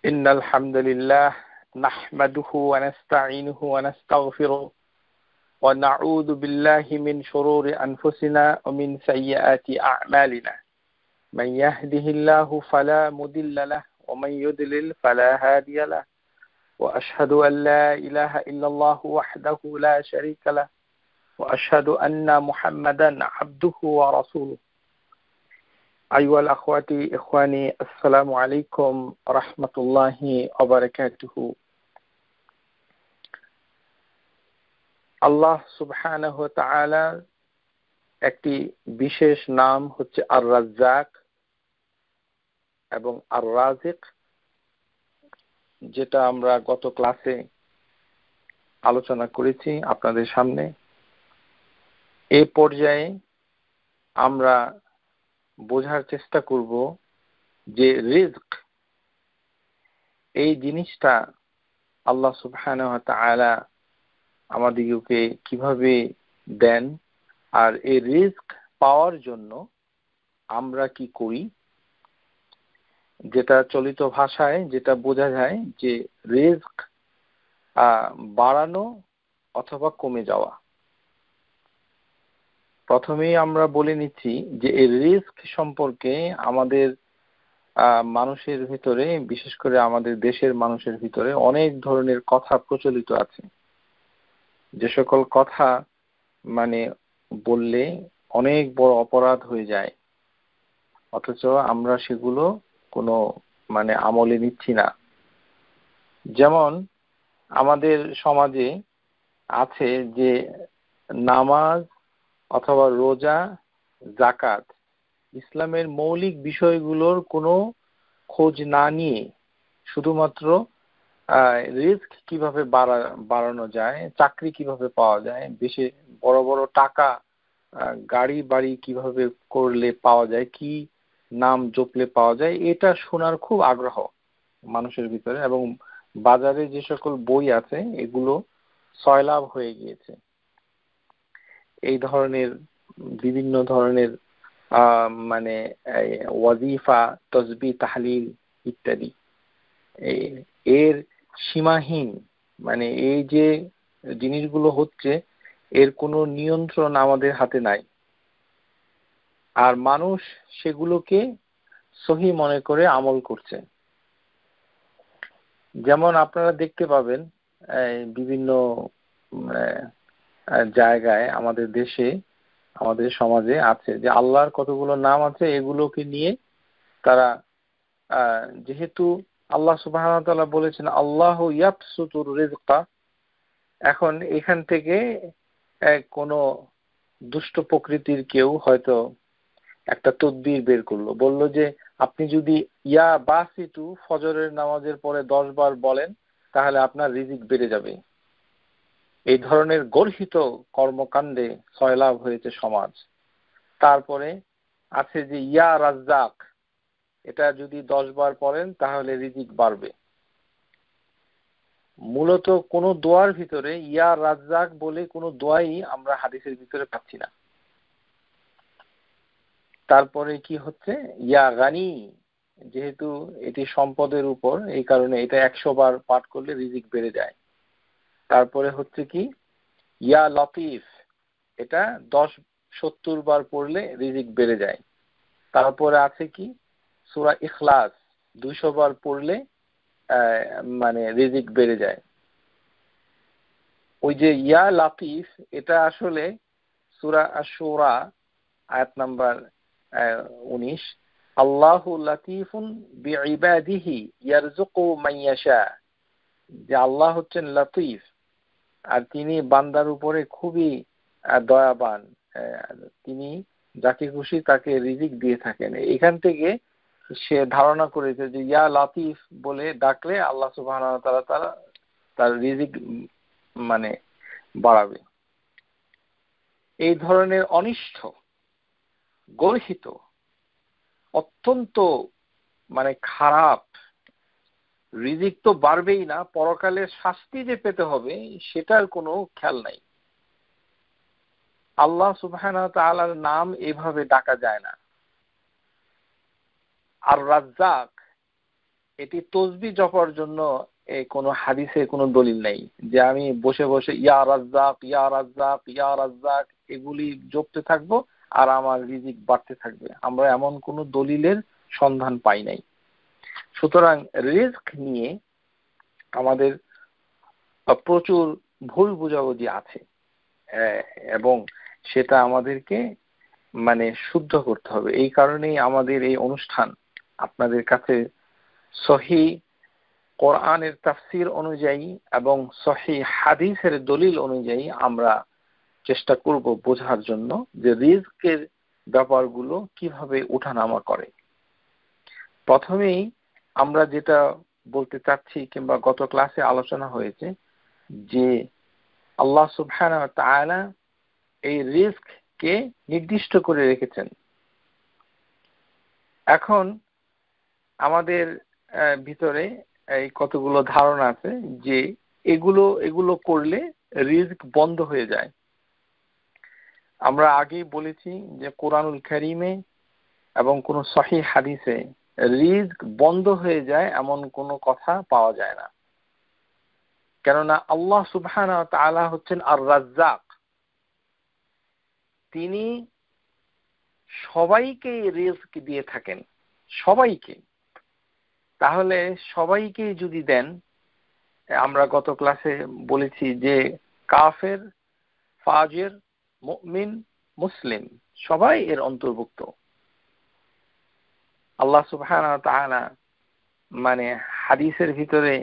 إن الحمد لله نحمده ونستعينه ونستغفره ونعوذ بالله من شرور أنفسنا ومن سيئات أعمالنا من يهده الله فلا مضل له ومن يضلل فلا هادي له وأشهد أن لا إله إلا الله وحده لا شريك له وأشهد أن محمدا عبده ورسوله أيها الأخوات إخواني السلام عليكم ورحمة الله وبركاته আল্লাহ সুবহানাহু ওয়া তাআলা একটি বিশেষ নাম হচ্ছে আর রাজ্জাক এবং আর রাজিক, যেটা আমরা গত ক্লাসে আলোচনা করেছি আপনাদের সামনে। এই পর্যায়ে আমরা বোঝার চেষ্টা করব যে রিজক এই জিনিসটা আল্লাহ সুবহানাহু ওয়া তাআলা আমাদেরকে কিভাবে দেন, আর এই রিজক পাওয়ার জন্য আমরা কি করি। যেটা চলিত ভাষায় যেটা বোঝা যায় যে রিজক বাড়ানো অথবা কমে যাওয়া। প্রথমেই আমরা বলে নিচ্ছি যে এই রিস্ক সম্পর্কে আমাদের মানুষের ভিতরে, বিশেষ করে আমাদের দেশের মানুষের ভিতরে অনেক ধরনের কথা প্রচলিত আছে, যে সকল কথা মানে বললে অনেক বড় অপরাধ হয়ে যায়, অথচ আমরা সেগুলো কোনো মানে আমলে নিচ্ছি না। যেমন আমাদের সমাজে আছে যে নামাজ অথবা রোজা, যাকাত, ইসলামের মৌলিক বিষয়গুলোর কোনো খোঁজ না নিয়ে শুধুমাত্র রিস্ক কিভাবে বাড়ানো যায়, চাকরি কিভাবে পাওয়া যায়, বেশি বড় বড় টাকা গাড়ি বাড়ি কিভাবে করলে পাওয়া যায়, কি নাম জপলে পাওয়া যায়, এটা শোনার খুব আগ্রহ মানুষের ভিতরে। এবং বাজারে যে সকল বই আছে এগুলো সয়লাভ হয়ে গিয়েছে এই ধরনের বিভিন্ন ধরনের মানে ওয়াজিফা, তসবিহ, তাহলিল ইত্যাদি। এর সীমাহীন মানে এই যে জিনিসগুলো হচ্ছে এর কোনো নিয়ন্ত্রণ আমাদের হাতে নাই, আর মানুষ সেগুলোকে সহি মনে করে আমল করছে। যেমন আপনারা দেখতে পাবেন বিভিন্ন জায়গায় আমাদের দেশে, আমাদের সমাজে আছে যে আল্লাহর কতগুলো নাম আছে, এগুলোকে নিয়ে তারা যেহেতু আল্লাহ সুবহানাহু ওয়া তাআলা বলেছেন আল্লাহু ইয়াবসুতুর রিজকা, এখন এখান থেকে কোনো দুষ্ট প্রকৃতির কেউ হয়তো একটা তদবির বের করলো, বলল যে আপনি যদি ইয়া বাসিতু ফজরের নামাজের পরে 10 বার বলেন তাহলে আপনার রিজিক বেড়ে যাবে। এই ধরনের গর্হিত কর্মকাণ্ডে সয়লাভ হয়েছে সমাজ। তারপরে আছে যে ইয়া রাজ্জাক, এটা যদি 10 বার পড়েন তাহলে রিজিক বাড়বে। মূলত কোনো দোয়ার ভিতরে ইয়া রাজ্জাক বলে কোনো দোয়াই আমরা হাদিসের ভিতরে পাচ্ছি না। তারপরে কি হচ্ছে ইয়া গানি, যেহেতু এটি সম্পদের উপর, এই কারণে এটা 100 বার পাঠ করলে রিজিক বেড়ে যায়। তারপরে হচ্ছে কি ইয়া লতিফ, এটা 70 বার পড়লে রিজিক বেড়ে যায়। তারপরে আছে কি সূরা ইখলাস 200 বার পড়লে মানে রিজিক বেড়ে যায়। ওই যে ইয়া লতিফ এটা আসলে সূরা আশ-শুরা আয়াত নাম্বার 19, আল্লাহু লাতিফুন বিইবাদিহি ইয়ারযুকু মান ইয়াশা, যে আল্লাহ হচ্ছেন লতিফ আর তিনি বান্দার উপরে খুবই দয়াবান, তিনি যাকে খুশি তাকে রিজিক দিয়ে থাকেন। এখান থেকে সে ধারণা করেছে যে ইয়া লাতিফ বলে ডাকলে আল্লাহ সুবহানাহু ওয়া তাআলা তার রিজিক মানে বাড়াবে। এই ধরনের অনিষ্ঠ, গর্হিত, অত্যন্ত মানে খারাপ, রিজিক তো বাড়বেই না, পরকালে শাস্তি যে পেতে হবে সেটার কোনো খেয়াল নাই। আল্লাহ সুবহানাহু ওয়া তাআলার নাম এভাবে ডাকা যায় না। আর রাজ্জাক এটি তসবিহ জপার জন্য কোনো হাদিসে কোনো দলিল নেই যে আমি বসে বসে ইয়া রাজ্জাক ইয়া রাজ্জাক ইয়া রাজ্জাক এগুলি জপতে থাকবো আর আমার রিজিক বাড়তে থাকবে। আমরা এমন কোনো দলিলের সন্ধান পাই নাই। সুতরাং রিস্ক নিয়ে আমাদের প্রচুর ভুল বুঝাবুঝি আছে, এবং সেটা আমাদেরকে শুদ্ধ করতে হবে। এই কারণেই আমাদের এই অনুষ্ঠান আপনাদের কাছে সহিহ কোরআনের তাফসীর অনুযায়ী এবং সহিহ হাদিসের দলিল অনুযায়ী আমরা চেষ্টা করব বোঝার জন্য যে রিজকের ব্যাপারগুলো কিভাবে ওঠানামা করে। প্রথমেই আমরা যেটা বলতে চাচ্ছি কিংবা গত ক্লাসে আলোচনা হয়েছে যে আল্লাহ সুবহানাহু ওয়া তাআলা এই রিজককে নির্দিষ্ট করে রেখেছেন। এখন আমাদের ভিতরে এই কতগুলো ধারণা আছে যে এগুলো করলে রিজক বন্ধ হয়ে যায়। আমরা আগেই বলেছি যে কোরআনুল কারীমে এবং কোন সহিহ হাদিসে রিজক বন্ধ হয়ে যায় এমন কোনো কথা পাওয়া যায় না। কেননা আল্লাহ সুবহানাহু ওয়া তাআলা হচ্ছেন আর রাজ্জাক। তিনি সবাইকে রিজক দিয়ে থাকেন, সবাইকে। তাহলে সবাইকে যদি দেন, আমরা গত ক্লাসে বলেছি যে কাফের, ফাজির, মুমিন, মুসলিম সবাই এর অন্তর্ভুক্ত। আল্লাহ সুবহানাহু ওয়া তাআলা হাদিসের ভিতরে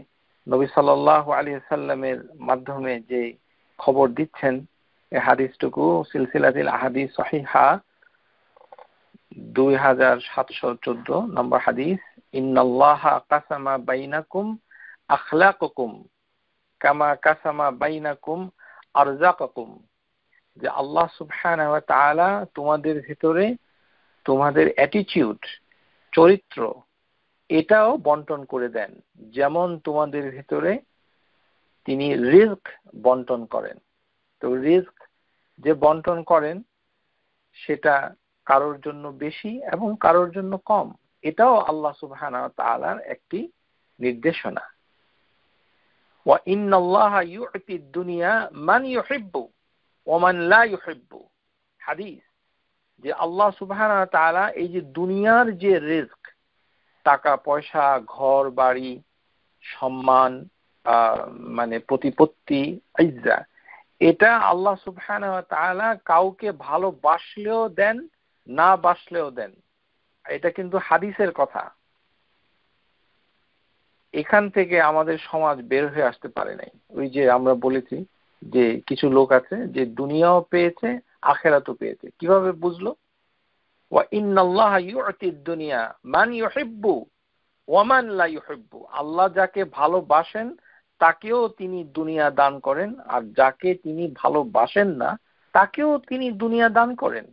নবী সাল্লাল্লাহু আলাইহি ওয়াসাল্লামের মাধ্যমে যে খবর দিচ্ছেন, এই হাদিসটুকু সিলসিলাতুল আহাদিস সহিহা 2714 নম্বর হাদিস, ইন্নাল্লাহা কাসামা বাইনাকুম আখলাকুকুম কামা কাসামা বাইনাকুম আরযাকাকুম, যে আল্লাহ সুবহানাহু ওয়া তাআলা তোমাদের ভিতরে তোমাদের অ্যাটিটিউড, চরিত্র এটাও বন্টন করে দেন, যেমন তোমাদের ভিতরে তিনি রিজক বন্টন করেন। তো রিজক যে বন্টন করেন সেটা কারোর জন্য বেশি এবং কারোর জন্য কম, এটাও আল্লাহ সুবহানাহু ওয়া তাআলার একটি নির্দেশনা। ওয়া ইন্নাল্লাহা ইউতিদ দুনিয়া মান ইউহিব্বু ওয়া মান লা ইউহিব্বু, হাদিস, যে আল্লাহ সুবহানাহু ওয়া তাআলা এই যে দুনিয়ার যে রিজক, টাকা পয়সা, ঘর বাড়ি, সম্মান, প্রতিপত্তি, ইজ্জা, এটা আল্লাহ সুবহানাহু ওয়া তাআলা কাউকে ভালোবাসলেও দেন, না বাসলেও দেন। এটা কিন্তু হাদিসের কথা। এখান থেকে আমাদের সমাজ বের হয়ে আসতে পারে নাই। ওই যে আমরা বলেছি যে কিছু লোক আছে যে দুনিয়াও পেয়েছে, আখিরাতও পেয়েছে। কিভাবে বুঝলো? ওয়া ইন্নাল্লাহা ইউতিদ দুনিয়া মান ইউহিব্বু ওয়া মান লা ইউহিব্বু, আল্লাহ যাকে ভালোবাসেন তাকেও তিনি দুনিয়া দান করেন, আর যাকে তিনি ভালোবাসেন না তাকেও তিনি দুনিয়া দান করেন।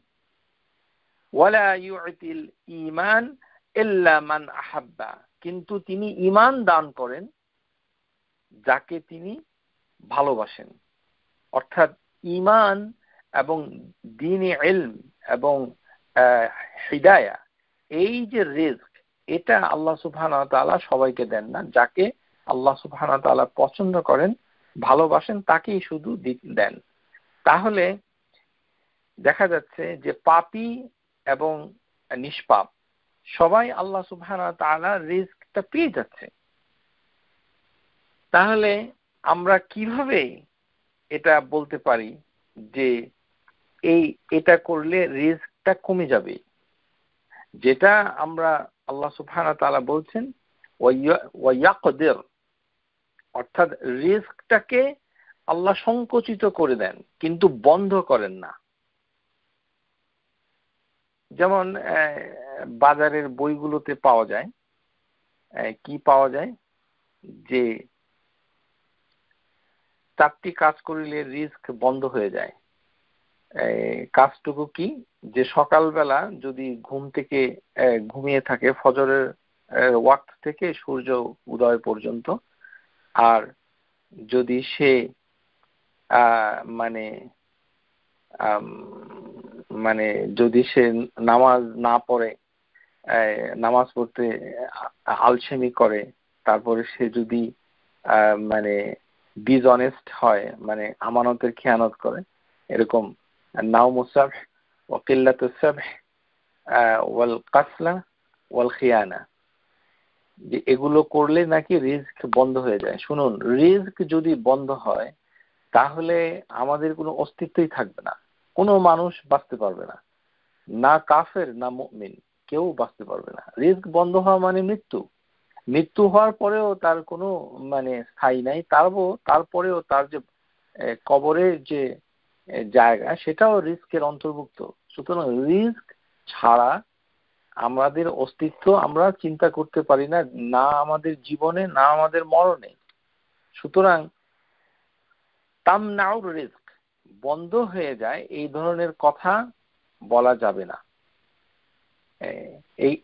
ওয়ালা ইউতিল ঈমান ইল্লা মান আহাব্বা, কিন্তু তিনি ঈমান দান করেন যাকে তিনি ভালোবাসেন। অর্থাৎ ঈমান এবং দ্বীনি ইলম এবং হিদায়া, এই যে রিজক, এটা আল্লাহ সুবহানাহু ওয়া তাআলা সবাইকে দেন না। যাকে আল্লাহ সুবহানাহু ওয়া তাআলা পছন্দ করেন, ভালোবাসেন, তাকেই শুধু দেন। তাহলে দেখা যাচ্ছে যে পাপী এবং নিষ্পাপ সবাই আল্লাহ সুবহানাহু ওয়া তাআলা রিজকটা পেয়ে যাচ্ছে। তাহলে আমরা কিভাবে এটা বলতে পারি যে এটা করলে রিজকটা কমে যাবে? যেটা আমরা আল্লাহ সুবহানাহু ওয়া তাআলা বলছেন ওয়া ইয়াকদির, অর্থাৎ রিজকটাকে আল্লাহ সংকুচিত করে দেন কিন্তু বন্ধ করেন না। যেমন বাজারের বইগুলোতে পাওয়া যায়, কি পাওয়া যায়, যে 4টি কাজ করিলে রিজক বন্ধ হয়ে যায়। কাজটুকু কি? যে সকালবেলা যদি ঘুম থেকে ঘুমিয়ে থাকে ফজরের ওয়াক্ত থেকে সূর্য উদয় পর্যন্ত, আর যদি সে যদি সে নামাজ না পড়ে নামাজ পড়তে আলসেমি করে, তারপরে সে যদি মানে ডিসঅনেস্ট হয়, মানে আমানতের খেয়ানত করে, এরকম নাওমুস সাবহ ওয়া কিল্লাতুস সাবহ ওয়াল কাসলা ওয়াল খিয়ানা, যে এগুলো করলে নাকি রিজক বন্ধ হয়ে যায়। শুনুন, রিজক যদি বন্ধ হয় তাহলে আমাদের কোনো অস্তিত্বই থাকবে না, কোনো মানুষ বাঁচতে পারবে না, না কাফের না মুমিন, কেউ বাঁচতে পারবে না। রিজক বন্ধ হওয়া মানে মৃত্যু। মৃত্যু হওয়ার পরেও তার কোনো মানে স্থায়ী নাই, তারপরেও তার যে কবরের যে জায়গা সেটাও রিস্কের অন্তর্ভুক্ত। সুতরাং রিস্ক ছাড়া আমাদের অস্তিত্ব আমরা চিন্তা করতে পারি না, না আমাদের জীবনে না আমাদের মরণে। সুতরাং তামনাউর রিস্ক, বন্ধ হয়ে যায়, এই ধরনের কথা বলা যাবে না।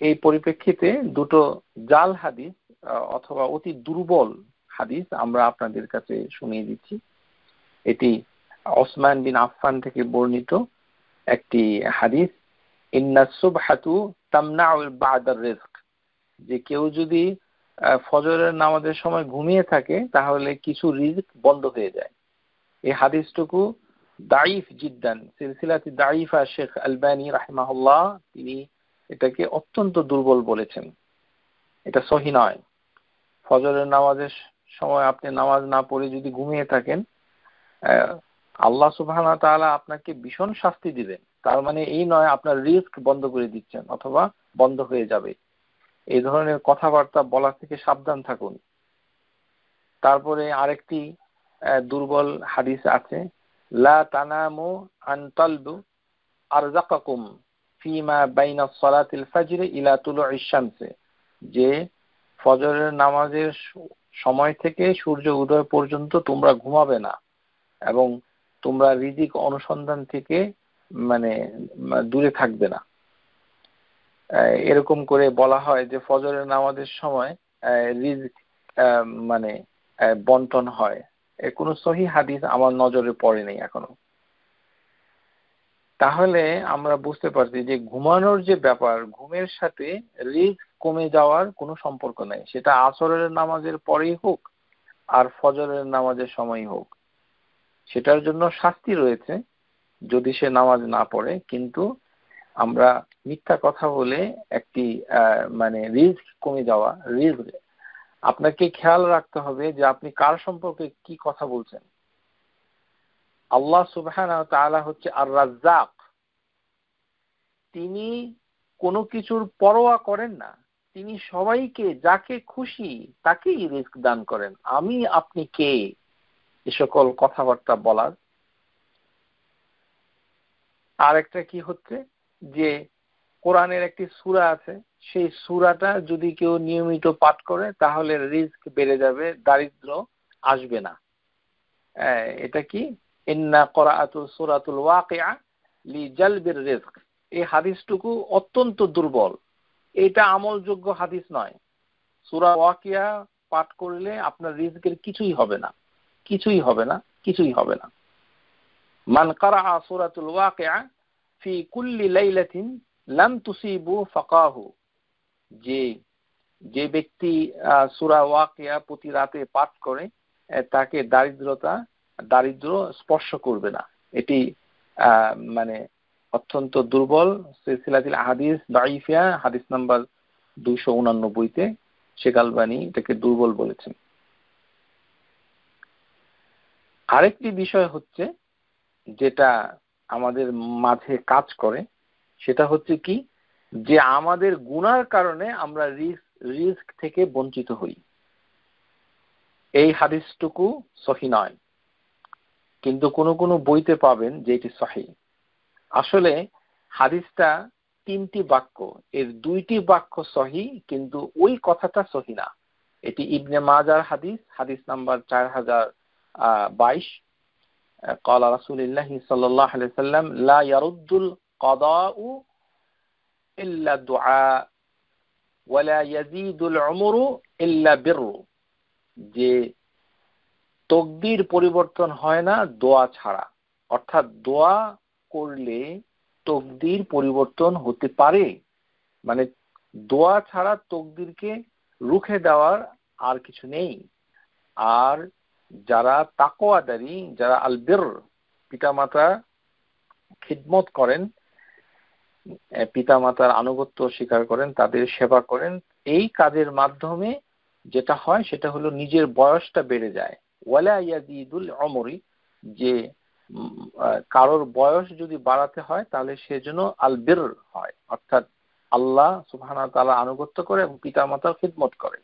এই পরিপ্রেক্ষিতে দুটো জাল হাদিস অথবা অতি দুর্বল হাদিস আমরা আপনাদের কাছে শুনিয়ে দিচ্ছি। এটি ওসমান বিন আফফান থেকে বর্ণিত একটি হাদিস, ইন্নাস সুবহাতু তামনাউ বা'দার রিজক, যে কেউ যদি ফজরের নামাজের সময় ঘুমিয়ে থাকে তাহলে কিছু রিজক বন্ধ হয়ে যায়। এই হাদিসটুকু দাইফ জিদ্দান, সিলসিলাতি দাইফা শেখ আলবানী রাহিমাহুল্লাহ তিনি এটাকে অত্যন্ত দুর্বল বলেছেন, এটা সহি নয়। ফজরের নামাজের সময় আপনি নামাজ না পড়ে যদি ঘুমিয়ে থাকেন, আল্লাহ সুবহানাহু ওয়া তাআলা আপনাকে ভীষণ শাস্তি দিবেন। তার মানে এই নয় আপনার রিস্ক বন্ধ করে দিচ্ছেন অথবা বন্ধ হয়ে যাবে। এই ধরনের কথাবার্তা বলা থেকে সাবধান থাকুন। তারপরে আরেকটি দুর্বল হাদিস আছে, লা তানামু আন তালবু আরযাকাকুম ফিমা বাইনা সালাতিল ফাজর ইলা তুলুইশ শামস, যে ফজরের নামাজের সময় থেকে সূর্য উদয় পর্যন্ত তোমরা ঘুমাবে না এবং তোমরা রিজিক অনুসন্ধান থেকে মানে দূরে থাকবে না। এরকম করে বলা হয় যে ফজরের নামাজের সময় রিজিক মানে বন্টন হয়। এর কোনো সহি হাদিস আমার নজরে পড়েনি এখনো। তাহলে আমরা বুঝতে পারছি যে ঘুমানোর যে ব্যাপার, ঘুমের সাথে রিস্ক কমে যাওয়ার কোনো সম্পর্ক নেই, সেটা আসরের নামাজের পরেই হোক আর ফজরের নামাজের সময়ই হোক। সেটার জন্য শাস্তি রয়েছে যদি সে নামাজ না পড়ে, কিন্তু আমরা মিথ্যা কথা বলে একটি মানে রিস্ক কমে যাওয়া, রিস্ক, আপনাকে খেয়াল রাখতে হবে যে আপনি কার সম্পর্কে কি কথা বলছেন। আল্লাহ সুবহানাহু ওয়া তাআলা হচ্ছে আর রাজ্জাক, তিনি কোনো কিছুর পরোয়া করেন না, তিনি সবাইকে যাকে খুশি তাকেই রিস্ক দান করেন। আমি আপনি কে এ সকল কথাবার্তা বলার? আর একটা কি হচ্ছে যে কোরআনের একটি সূরা আছে, সেই সূরাটা যদি কেউ নিয়মিত পাঠ করে তাহলে রিস্ক বেড়ে যাবে, দারিদ্র আসবে না। এটা কি, ইন্না ক্রাআতু সূরাতুল ওয়াকিআ লিজালবির রিজক, এই হাদিসটুকু অত্যন্ত দুর্বল, এটা আমলযোগ্য হাদিস নয়। সূরা ওয়াকিয়া পাঠ করলে আপনার রিজকের কিছুই হবে না, কিছুই হবে না, কিছুই হবে না। মান ক্রাআ সূরাতুল ওয়াকিআ ফি কুল্লি লাইলাতিন লাম তুসিবু ফাকাহু, যে ব্যক্তি সূরা ওয়াকিয়া প্রতি রাতে পাঠ করে তাকে দারিদ্র স্পর্শ করবে না। এটি মানে অত্যন্ত দুর্বল, সিলসিলাতুল আহাদিস দাইফা হাদিস নাম্বার 289-তে শেখ আলবানী এটাকে দুর্বল বলেছেন। আরেকটি বিষয় হচ্ছে যেটা আমাদের মাঝে কাজ করে, সেটা হচ্ছে কি, যে আমাদের গুনার কারণে আমরা রিস্ক থেকে বঞ্চিত হই। এই হাদিসটুকু সহি নয়, কিন্তু কোন কোন বইতে পাবেন যে এটি সহি। আসলে হাদিসটা 3টি বাক্য, এর 2টি বাক্য সহি, কিন্তু ওই কথাটা সহি না। এটি ইবনে মাজার হাদিস, হাদিস নাম্বার 4022, قال رسول الله صلى الله عليه وسلم لا يرد القضاء إلا الدعاء ولا يزيد العمر إلا بر, যে তকদির পরিবর্তন হয় না দোয়া ছাড়া, অর্থাৎ দোয়া করলে তকদির পরিবর্তন হতে পারে, মানে দোয়া ছাড়া তকদিরকে রুখে দেওয়ার আর কিছু নেই। আর যারা তাকওয়াদারী, যারা আলবির, পিতামাতা খিদমত করেন, পিতামাতার আনুগত্য স্বীকার করেন, তাদের সেবা করেন, এই কাজের মাধ্যমে যেটা হয় সেটা হলো নিজের বয়সটা বেড়ে যায়। ওয়ালা ইয়াজিদুল উমরি, যে কারোর বয়স যদি বাড়াতে হয় তাহলে সেজন্য আলবির হয়, অর্থাৎ আল্লাহ সুবহানাহু ওয়া তাআলা আনুগত্য করে এবং পিতামাতার খিদমত করে।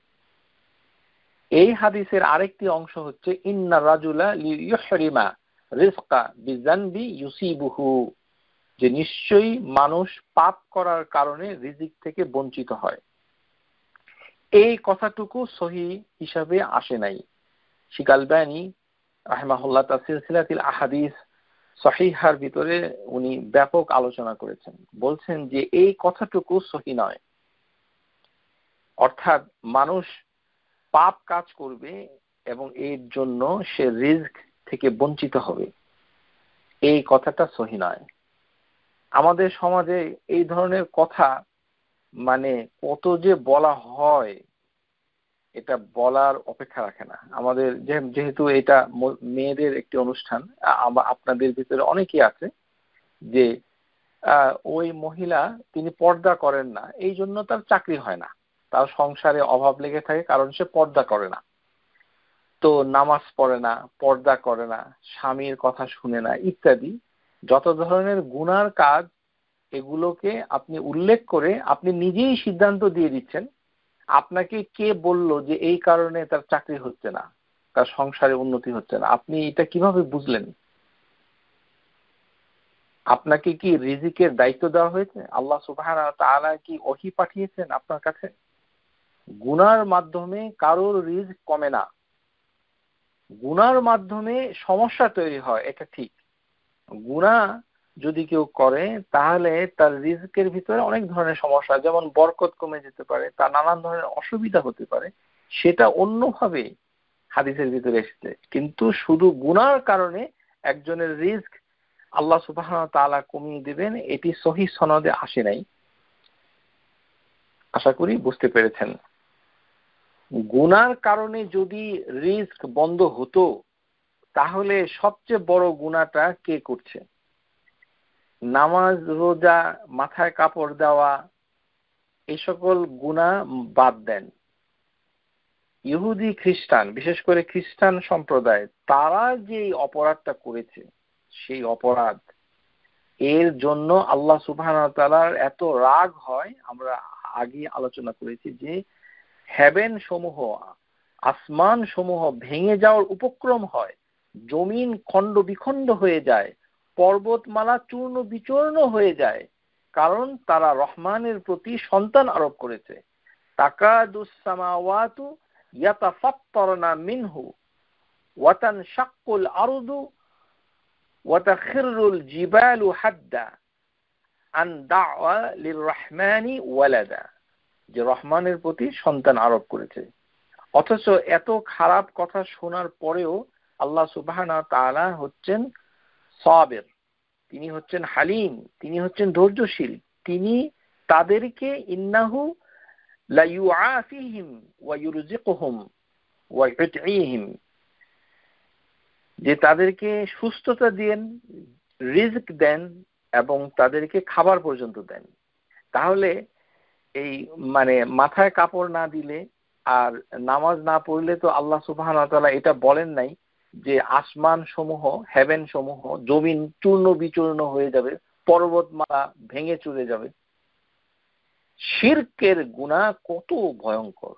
এই হাদিসের আরেকটি অংশ হচ্ছে ইন্না রাজুলা লিইহরিমা রিজকা বিযানবি ইউসিবুহু, যে নিশ্চয়ই মানুষ পাপ করার কারণে রিজিক থেকে বঞ্চিত হয়। এই কথাটুকু সহিহ হিসাবে আসে নাই। শেখ আলবানী রাহিমাহুল্লাহ তার সিলসিলাতুল আহাদিস সহিহার ভিতরে উনি ব্যাপক আলোচনা করেছেন, বলছেন যে এই কথাটুকু সহিহ নয়। অর্থাৎ মানুষ পাপ কাজ করবে এবং এর জন্য সে রিজক থেকে বঞ্চিত হবে, এই কথাটা সহিহ নয়। আমাদের সমাজে এই ধরনের কথা মানে কত যে বলা হয়, এটা বলার অপেক্ষা রাখে না। আমাদের যেহেতু এটা মেয়েদের একটি অনুষ্ঠান, আপনাদের ভিতরে অনেকেই আছে যে ওই মহিলা তিনি পর্দা করেন না, এই জন্য তার চাকরি হয় না, তার সংসারে অভাব লেগে থাকে কারণ সে পর্দা করে না, তো নামাজ পড়ে না, পর্দা করে না, স্বামীর কথা শুনে না, ইত্যাদি যত ধরনের গুনার কাজ, এগুলোকে আপনি উল্লেখ করে আপনি নিজেই সিদ্ধান্ত দিয়ে দিচ্ছেন আপনাকে কে বলল যে এই কারণে তার চাকরি হচ্ছে না, তার সংসারে উন্নতি হচ্ছে না। আপনি এটা কিভাবে বুঝলেন? আপনাকে কি রিজিকের দায়িত্ব দেওয়া হয়েছে? আল্লাহ সুবহানাহু ওয়া তাআলা কি ওহী পাঠিয়েছেন আপনার কাছে? গুনার মাধ্যমে কারোর রিজিক কমে না, গুনার মাধ্যমে সমস্যা তৈরি হয়, এটা ঠিক। গুনাহ যদি কেউ করে তাহলে তার রিজকের ভিতরে অনেক ধরনের সমস্যা, যেমন বরকত কমে যেতে পারে, তার নানান ধরনের অসুবিধা হতে পারে, সেটা অন্যভাবে হাদিসের ভিতরে এসেছে। কিন্তু শুধু গুনার কারণে একজনের রিজক আল্লাহ সুবহানাহু ওয়া তাআলা কমিয়ে দিবেন, এটি সহিহ সনদে আসে নাই। আশা করি বুঝতে পেরেছেন। গুনার কারণে যদি রিজক বন্ধ হতো তাহলে সবচেয়ে বড় গুনাহটা কে করছে? নামাজ, রোজা, মাথায় কাপড় দেওয়া, এই সকল গুনাহ বাদ দেন। ইহুদি খ্রিস্টান, বিশেষ করে খ্রিস্টান সম্প্রদায়, তারা যে অপরাধটা করেছে, সেই অপরাধ, এর জন্য আল্লাহ সুবহানাহু ওয়া তাআলার এত রাগ হয়। আমরা আগে আলোচনা করেছি যে হেভেন সমূহ, আসমান সমূহ ভেঙে যাওয়ার উপক্রম হয়, জমিন খণ্ড বিখণ্ড হয়ে যায়, পর্বতমালা চূর্ণ বিচূর্ণ হয়ে যায়, কারণ তারা রহমানের প্রতি সন্তান আরোপ করেছে। তাকাদুস সামাওয়াতু ইয়াতাফাত্তারনা মিনহু ওয়া তানশাক্কুল আরদু ওয়া তাখিরুল জিবালু হাদ্দা আন দা'ওয়া লিররহমানি ওয়ালাদা, যে রহমানের প্রতি সন্তান আরোপ করেছে। অথচ এত খারাপ কথা শোনার পরেও আল্লাহ সুবহানাহু ওয়া তাআলা হচ্ছেন সাবির, তিনি হচ্ছেন হালিম, তিনি হচ্ছেন ধৈর্যশীল। তিনি তাদেরকে ইন্নাহু লা ইউআফিহিম ওয়া ইউরজিকুহুম ওয়া ইউতঈহিম, যে তাদেরকে সুস্থতা দেন, রিজক দেন এবং তাদেরকে খাবার পর্যন্ত দেন। তাহলে এই মানে মাথায় কাপড় না দিলে আর নামাজ না পড়লে তো আল্লাহ সুবহানাহু ওয়া তাআলা এটা বলেন নাই যে আসমান সমূহ, হেভেন সমূহ, জমিন চূর্ণ বিচূর্ণ হয়ে যাবে, পর্বতমালা ভেঙে চুরে যাবে। শিরকের গুনাহ কত ভয়ঙ্কর!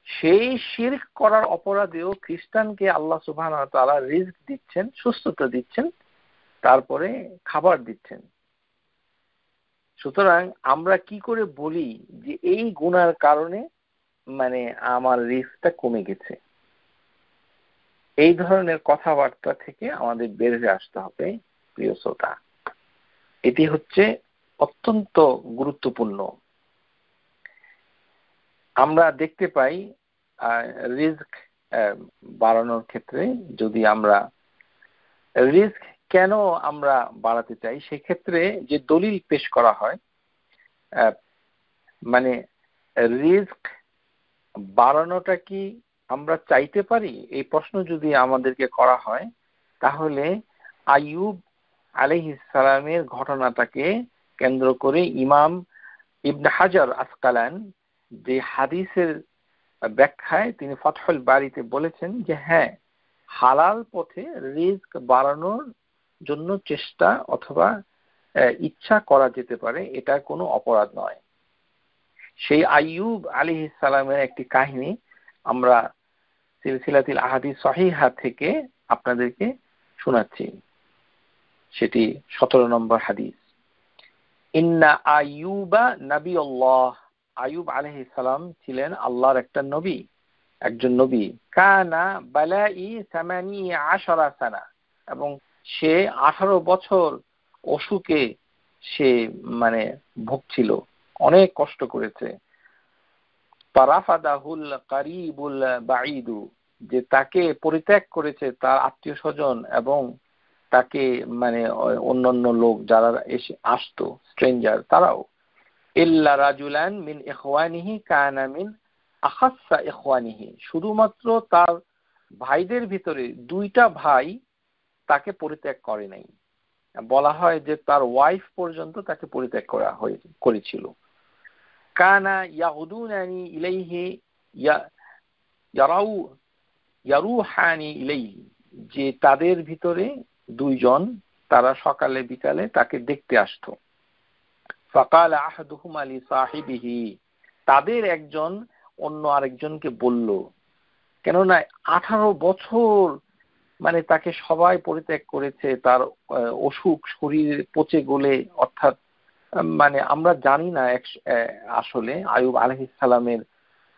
সেই শিরক করার অপরাধেও খ্রিস্টানকে আল্লাহ সুবহানাহু ওয়া তাআলা রিজক দিচ্ছেন, সুস্থতা দিচ্ছেন, তারপরে খাবার দিচ্ছেন। সুতরাং আমরা কি করে বলি যে এই গুনার কারণে মানে আমার রিস্কটা কমে গেছে? এই ধরনের কথাবার্তা থেকে আমাদের বের হয়ে আসতে হবে প্রিয় শ্রোতা। এটি হচ্ছে অত্যন্ত গুরুত্বপূর্ণ। আমরা দেখতে পাই রিস্ক বাড়ানোর ক্ষেত্রে, যদি আমরা রিস্ক কেন আমরা বাড়াতে চাই, সেক্ষেত্রে যে দলিল পেশ করা হয়, মানে রিস্ক বাড়ানোটা কি আমরা চাইতে পারি? এই প্রশ্ন যদি আমাদেরকে করা হয়, তাহলে আইয়ুব আলাইহিস সালামের ঘটনাটাকে কেন্দ্র করে ইমাম ইবনে হাজার আসকালান যে হাদিসের ব্যাখ্যায় তিনি ফাতহুল বারীতে বলেছেন যে হ্যাঁ, হালাল পথে রিস্ক বাড়ানোর জন্য চেষ্টা অথবা ইচ্ছা করা যেতে পারে, এটা কোনো অপরাধ নয়। সেই আইয়ুব আলাইহিস সালামের একটি কাহিনী আমরা সিলসিলাতুল আহাদিস সহিহা থেকে আপনাদেরকে শোনাচ্ছি। সেটি 17 নম্বর হাদিস। ইন্না আইয়ুবা নাবিয়ুল্লাহ, আইয়ুব আলাইহিস সালাম ছিলেন আল্লাহর একজন নবী। কানা বালাই 18 সানা, এবং সে 18 বছর অসুখে সে ভুগছিল, অনেক কষ্ট করেছে। পারাফাদাহুল কারিবুল বাঈদু, যে তাকে পরিত্যাগ করেছে তার আত্মীয় স্বজন এবং তাকে অন্যান্য লোক যারা এসে আসতো, স্ট্রেঞ্জার, তারাও। ইল্লা রাজুলান মিন ইখওয়ানিহি কানা মিন আখাসসা ইখওয়ানিহি, শুধুমাত্র তার ভাইদের ভিতরে 2টা ভাই তাকে পরিত্যাগ করে নাই। বলা হয় যে তার ওয়াইফ পর্যন্ত তাকে পরিত্যাগ করেছিল। কানা ইয়াগুদুনানি ইলাইহি ইয়ারুহানি ইলাইহি, যে তাদের ভিতরে 2 জন তারা সকালে বিকালে তাকে দেখতে আসতো। ফাকালা আহাদুহুমা লি সাহিবিহি, তাদের একজন অন্য আরেকজনকে বলল, কেননা 18 বছর তাকে সবাই পরিত্যাগ করেছে, তার অসুখ শরীর পচে গলে, অর্থাৎ আমরা জানি না আসলে আইয়ুব আলাইহিস সালামের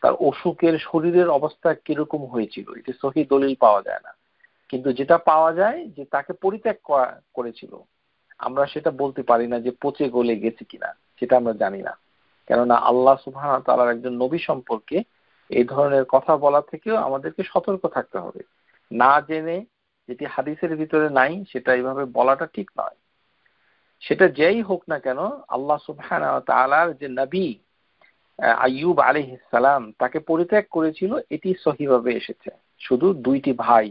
তার অসুখের শরীরের অবস্থা কিরকম হয়েছিল, এটা সহিহ দলিল পাওয়া যায় না। কিন্তু যেটা পাওয়া যায় যে তাকে পরিত্যাগ করেছিল, আমরা সেটা বলতে পারি না যে পচে গলে গেছে কিনা, সেটা আমরা জানি না। কেননা আল্লাহ সুবহানাহু ওয়া তাআলার একজন নবী সম্পর্কে এই ধরনের কথা বলা থেকেও আমাদেরকে সতর্ক থাকতে হবে। না জেনে যেটি হাদিসের ভিতরে নাই সেটা এইভাবে বলাটা ঠিক নয়। সেটা যেই হোক না কেন, আল্লাহ সুবহানাহু ওয়া তাআলার যে নবী আইয়ুব আলাইহিস সালাম তাকে পরিত্যাগ করেছিল, এটি সহিভাবে এসেছে। শুধু 2টি ভাই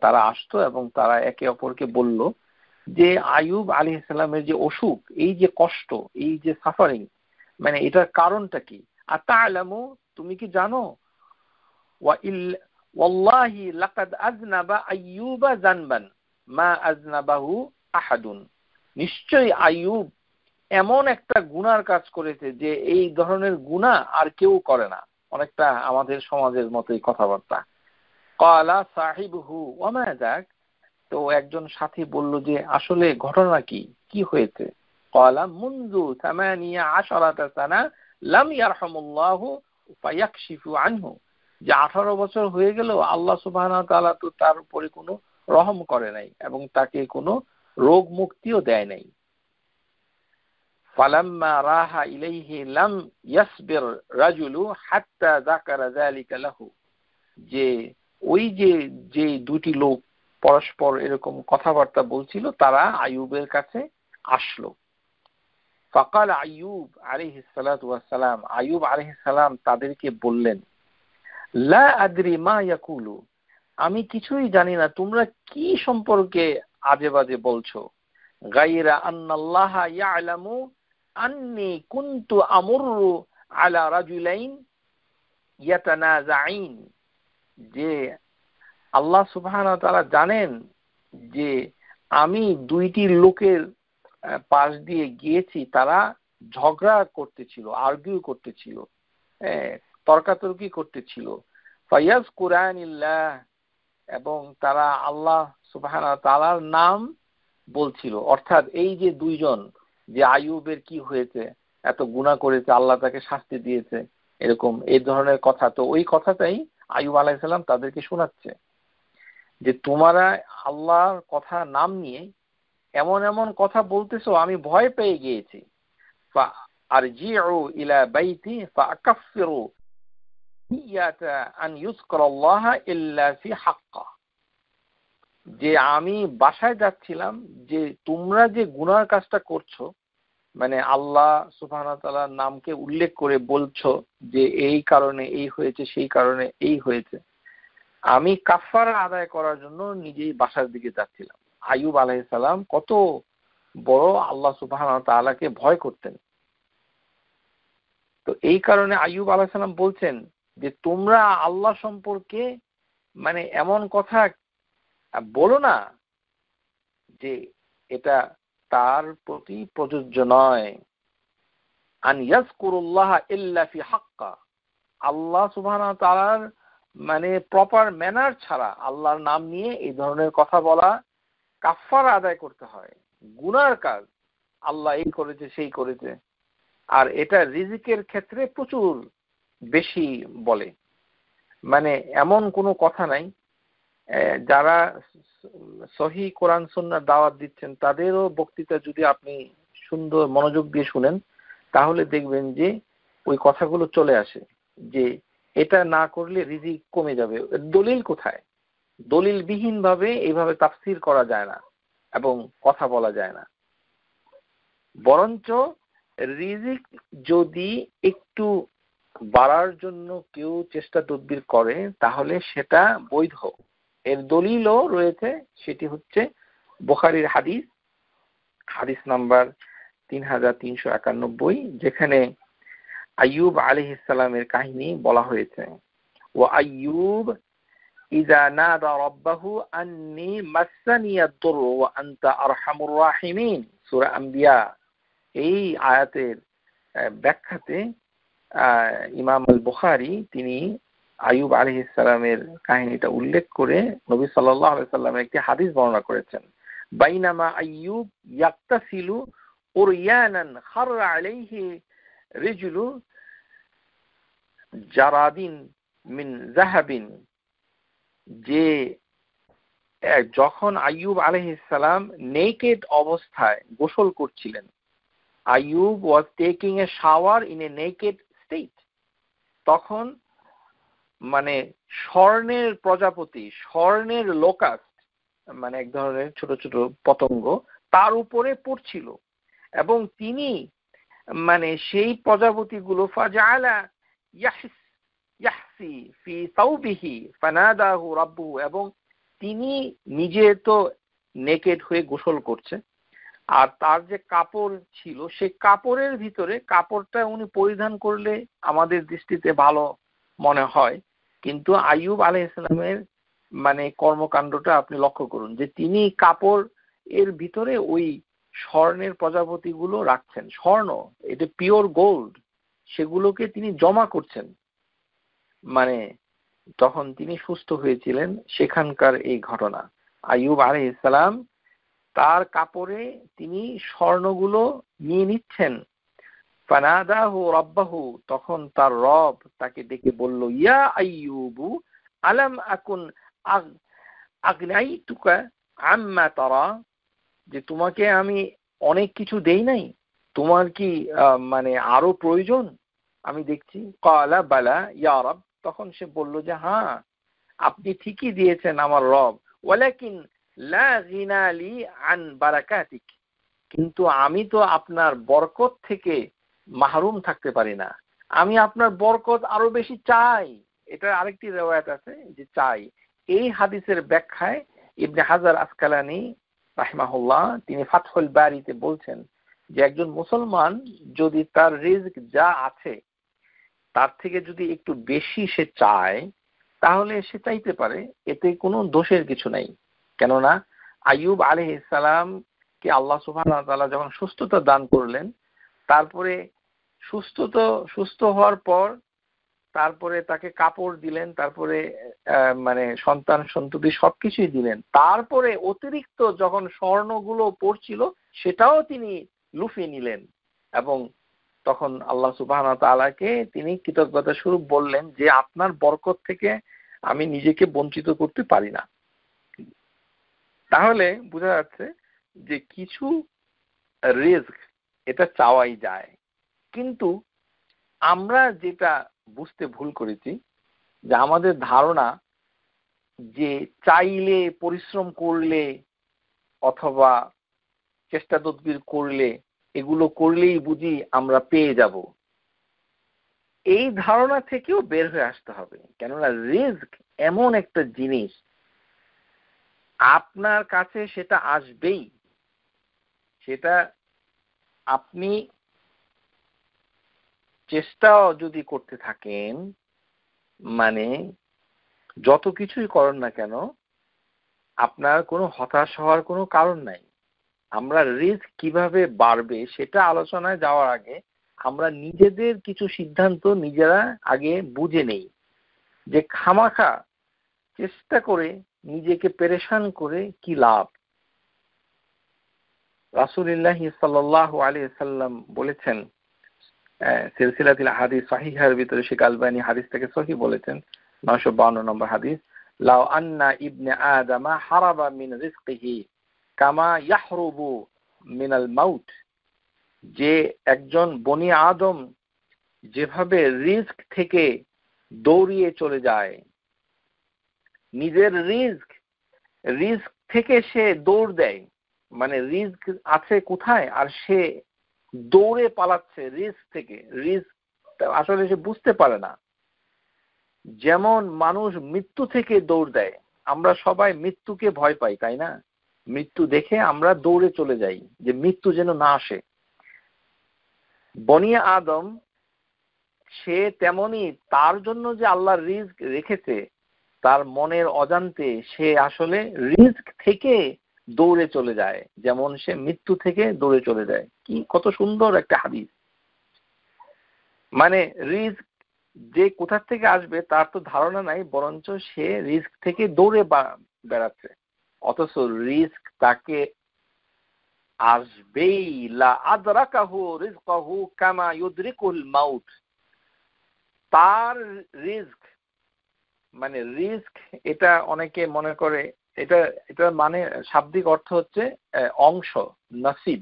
তারা আসতো এবং তারা একে অপরকে বলল যে আইয়ুব আলাইহিস সালামের যে অসুখ, এই যে কষ্ট, এই যে সাফারিং, এটার কারণটা কি? আতা'লামু, তুমি কি জানো? ওয়াল্লাহি লাকাদ আযনাবা আইয়ুবা যানবান মা আযনাবাহু আহাদুন, নিশ্চয়ই আইয়ুব এমন একটা গুনার কাজ করেছে যে এই ধরনের গুনাহ আর কেউ করে না। অনেকটা আমাদের সমাজের মতোই কথাবার্তা। ক্বালা সাহিবুহু ওয়া মা যাক, তো একজন সাথী বলল যে আসলে ঘটনা কি হয়েছে? ক্বালা মুনযু 18 সানা লাম ইয়ারহামুল্লাহু ফায়াকশিফু আনহু, যে 18 বছর হয়ে গেল আল্লাহ সুবহানাহু ওয়া তাআলা তো তার উপরে কোনো রহম করে নাই এবং তাকে কোনো রোগ মুক্তিও দেয় নাই। ফালাম্মা রাহা ইলাইহি লাম ইয়াসবির রাজুলু হাত্তা যাকারা যালিকা লাহু, যে ওই যে 2টি লোক পরস্পর এরকম কথাবার্তা বলছিল, তারা আইয়ুবের কাছে আসলো। ফাকাল আইয়ুব আলাইহিস সালাতু ওয়াস সালাম, আইয়ুব আলাইহিস সালাম তাদেরকে বললেন, লা আদরি মা ইয়াকুলু, আমি কিছুই জানি না তোমরা কি সম্পর্কে আজে বাজে বলছো। গায়রা আন্নাল্লাহা ইয়ালামু আন্নী কুনতু আমুরু আলা রাজুলাইন ইয়াতানাজাইন, যে আল্লাহ সুবহানাহু ওয়া তাআলা জানেন যে আমি 2টি লোকের পাশ দিয়ে গিয়েছি, তারা ঝগড়া করতেছিল, আর্গিউ করতেছিল, তর্কাতর্কি করতেছিল। ফায়াজকুরানিল্লাহ, এবং তারা আল্লাহ সুবহানাহু ওয়া তাআলার নাম বলছিল। অর্থাৎ এই যে 2 জন, যে আইয়ুবের কি হয়েছে, এত গুনাহ করেছে, আল্লাহ তাকে শাস্তি দিয়েছে, এরকম এই ধরনের কথা, তো ওই কথাটাই আইয়ুব আলাইহিস সালাম তাদেরকে শোনাচ্ছে যে তোমরা আল্লাহর কথা নাম নিয়ে এমন এমন কথা বলতেছো, আমি ভয় পেয়ে গিয়েছি। ফাআরজিউ ইলা বাইতি ফাআকাফিরু নিয়াতা আন ইউযকারাল্লাহ ইল্লা ফি হাক্কা, যে আমি বাসায় যাচ্ছিলাম, যে তোমরা যে গুনার কাজটা করছো মানে আল্লাহ সুবহানাহু ওয়া তাআলার নামকে উল্লেখ করে বলছো যে এই কারণে এই হয়েছে, সেই কারণে এই হয়েছে। আমি কাফারা আদায় করার জন্য নিজেই বাসার দিকে যাচ্ছিলাম। আইয়ুব আলাইহিস সালাম কত বড় আল্লাহ সুবহানাহু ওয়া তাআলাকে ভয় করতেন। তো এই কারণে আইয়ুব আলাইহিস সালাম বলছেন যে তোমরা আল্লাহ সম্পর্কে মানে এমন কথা বলো না যে এটা তার প্রতি প্রযোজ্য নয়। আন ইয়াজকুরুল্লাহ ইল্লা ফি হাক্কা, আল্লাহ সুবহানাহু ওয়া তাআলার মানে প্রপার ম্যানার ছাড়া আল্লাহর নাম নিয়ে এই ধরনের কথা বলা কাফারা আদায় করতে হয়, গুনার কাজ। আল্লাহ এই করেছে সেই করেছে, আর এটা রিজিকের ক্ষেত্রে প্রচুর বেশি বলে। মানে এমন কোনো কথা নাই। যারা সহি কোরআন সুন্নাহর দাওয়াত দিচ্ছেন তাদেরও বক্তৃতা যদি আপনি সুন্দর মনোযোগ দিয়ে শুনেন তাহলে দেখবেন যে ওই কথাগুলো চলে আসে যে এটা না করলে রিজিক কমে যাবে। দলিল কোথায়? দলিলবিহীন ভাবে এইভাবে তাফসীর করা যায় না এবং কথা বলা যায় না। বরঞ্চ রিজিক যদি একটু বাড়ার জন্য কেউ চেষ্টা তদবির করে তাহলে সেটা বৈধ। এর দলিলও রয়েছে, সেটি হচ্ছে বুখারীর হাদিস, হাদিস নাম্বার 3391, যেখানে আইয়ুব আলাইহিস সালামের কাহিনী বলা হয়েছে। ওয়া আইয়ুব ইযা নাদা রাব্বাহু আন্নী মাসসানিয়াদ দুররু ওয়া আনতা আরহামুর রাহিমিন, সূরা আম্বিয়া। এই আয়াতের ব্যাখ্যাতে ইমাম আল বুখারী তিনি আইয়ুব আলাইহিস সালামের কাহিনীটা উল্লেখ করে নবী সাল্লাল্লাহু আলাইহি সাল্লামের একটি হাদিস বর্ণনা করেছেন। বাইনামা আইয়ুব ইয়াক্তাসিলু উরয়ানান খাররা আলাইহি রিজলু জারাদিন মিন যাহাবিন, যে যখন আইয়ুব আলাইহিস সালাম নেকেড অবস্থায় গোসল করছিলেন, আইয়ুব ওয়াজ taking a shower in a naked state, তখন মানে স্বর্ণের প্রজাপতি, স্বর্ণের লোকাস্ট, মানে এক ধরনের ছোট ছোট পতঙ্গ তার উপরে পড়ছিল এবং তিনি মানে সেই প্রজাপতিগুলো ফাজাআলা ইয়াহসি ফি সাওবিহি ফানাদাহু রাব্বুহু, এবং তিনি নিজে তো নেকেড হয়ে গোসল করছে আর তার যে কাপড় ছিল সেই কাপড়ের ভিতরে, কাপড়টা উনি পরিধান করলে আমাদের দৃষ্টিতে ভালো মনে হয়, কিন্তু আইয়ুব আলাইহিস সালামের মানে কর্মকাণ্ডটা আপনি লক্ষ্য করুন যে তিনি কাপড় এর ভিতরে ওই স্বর্ণের প্রজাপতিগুলো রাখছেন। স্বর্ণ, এটা পিওর গোল্ড, সেগুলোকে তিনি জমা করছেন। মানে তখন তিনি সুস্থ হয়েছিলেন, সেখানকার এই ঘটনা। আইয়ুব আলাইহিস সালাম তার কাপড়ে তিনি স্বর্ণগুলো নিয়ে নিচ্ছেন। ফানাদাহু রাব্বাহু, তখন তার রব তাকে ডেকে বলল, ইয়া আইয়ুবু আলাম আকুন আগনাইতুকা আম্মা তারা, যে তোমাকে আমি অনেক কিছু দেই নাই, তোমার কি মানে আরো প্রয়োজন আমি দেখছি। ক্বালা বালা ইয়া রব, তখন সে বলল যে হ্যাঁ আপনি ঠিকই দিয়েছেন আমার রব, ওয়ালাকিন লা গিনা লি আন বারাকাতিক, কিন্তু আমি তো আপনার বরকত থেকে মাহরুম থাকতে পারি না, আমি আপনার বরকত আরো বেশি চাই। এটা আরেকটি রিওয়ায়াত আছে যে চাই। এই হাদিসের ব্যাখ্যায় ইবনে হাজার আসকালানি রাহিমাহুল্লাহ তিনি ফাতহুল বারীতে বলছেন যে একজন মুসলমান যদি তার রিজক যা আছে তার থেকে যদি একটু বেশি সে চায় তাহলে সে চাইতে পারে, এতে কোনো দোষের কিছু নাই। কেননা আইয়ুব আলাইহিস সালাম কে আল্লাহ সুবহানাহু ওয়া তাআলা যখন সুস্থতা দান করলেন, তারপরে সুস্থ হওয়ার পর তারপরে তাকে কাপড় দিলেন, তারপরে মানে সন্তান সন্ততি সবকিছুই দিলেন, তারপরে অতিরিক্ত যখন স্বর্ণগুলো পড়ছিল সেটাও তিনি লুফিয়ে নিলেন এবং তখন আল্লাহ সুবহানাহু ওয়া তাআলাকে তিনি কৃতজ্ঞতা স্বরূপ বললেন যে আপনার বরকত থেকে আমি নিজেকে বঞ্চিত করতে পারি না। তাহলে বোঝা যাচ্ছে যে কিছু রিস্ক এটা চাওয়াই যায়, কিন্তু আমরা যেটা বুঝতে ভুল করেছি যে আমাদের ধারণা যে চাইলে, পরিশ্রম করলে অথবা চেষ্টা তদবির করলে এগুলো করলেই বুঝি আমরা পেয়ে যাব, এই ধারণা থেকেও বের হয়ে আসতে হবে। কেননা রিস্ক এমন একটা জিনিস, আপনার কাছে সেটা আসবেই। সেটা আপনি চেষ্টাও যদি করতে থাকেন, মানে যত কিছুই করেন না কেন, আপনার কোনো হতাশ হওয়ার কোনো কারণ নাই। আমরা রিস্ক কিভাবে বাড়বে সেটা আলোচনায় যাওয়ার আগে আমরা নিজেদের কিছু সিদ্ধান্ত নিজেরা আগে বুঝে নেই, যে খামাখা চেষ্টা করে নিজেকে পেরেশান করে কি লাভ। রাসূলুল্লাহ সাল্লাল্লাহু আলাইহি ওয়াসাল্লাম বলেছেন, সিলসিলাতুল হাদিস সহিহার ভিতরে শেখ আলবানী হাদিসটাকে সহিহ বলেছেন, 952 নম্বর হাদিস, লাউ আন্না ইবনে আদামা হারাবা মিন রিজকিহি কামা ইয়াহরুবু মিনাল মাউত, যে একজন বনি আদম যেভাবে রিস্ক থেকে দৌড়িয়ে চলে যায়, নিজের রিস্ক থেকে সে দৌড় দেয়, মানে রিস্ক আছে কোথায় আর সে দৌড়ে পালাচ্ছে রিস্ক থেকে। রিস্ক আসলে সে বুঝতে পারে না। যেমন মানুষ মৃত্যু থেকে দৌড় দেয়, আমরা সবাই মৃত্যুকে ভয় পাই, তাই না? মৃত্যু দেখে আমরা দৌড়ে চলে যাই যে মৃত্যু যেন না আসে। বনি আদম সে তেমনি, তার জন্য যে আল্লাহ রিস্ক রেখেছে, তার মনের অজান্তে সে আসলে রিস্ক থেকে দৌড়ে চলে যায়, যেমন সে মৃত্যু থেকে দৌড়ে চলে যায়। কি কত সুন্দর একটা হাদিস! মানে রিস্ক যে কোথা থেকে আসবে তার তো ধারণা নাই, বরঞ্চ সে রিস্ক থেকে দৌড়ে বেড়াচ্ছে। অথচ রিস্ক তাকে আসবেই। লা আদরাকাহু রিজকাহু কামা ইউদরিকুল মাউত। তার রিস্ক, মানে রিস্ক, এটা অনেকে মনে করে এটা এটা মানে শাব্দিক অর্থ হচ্ছে অংশ, নসিব,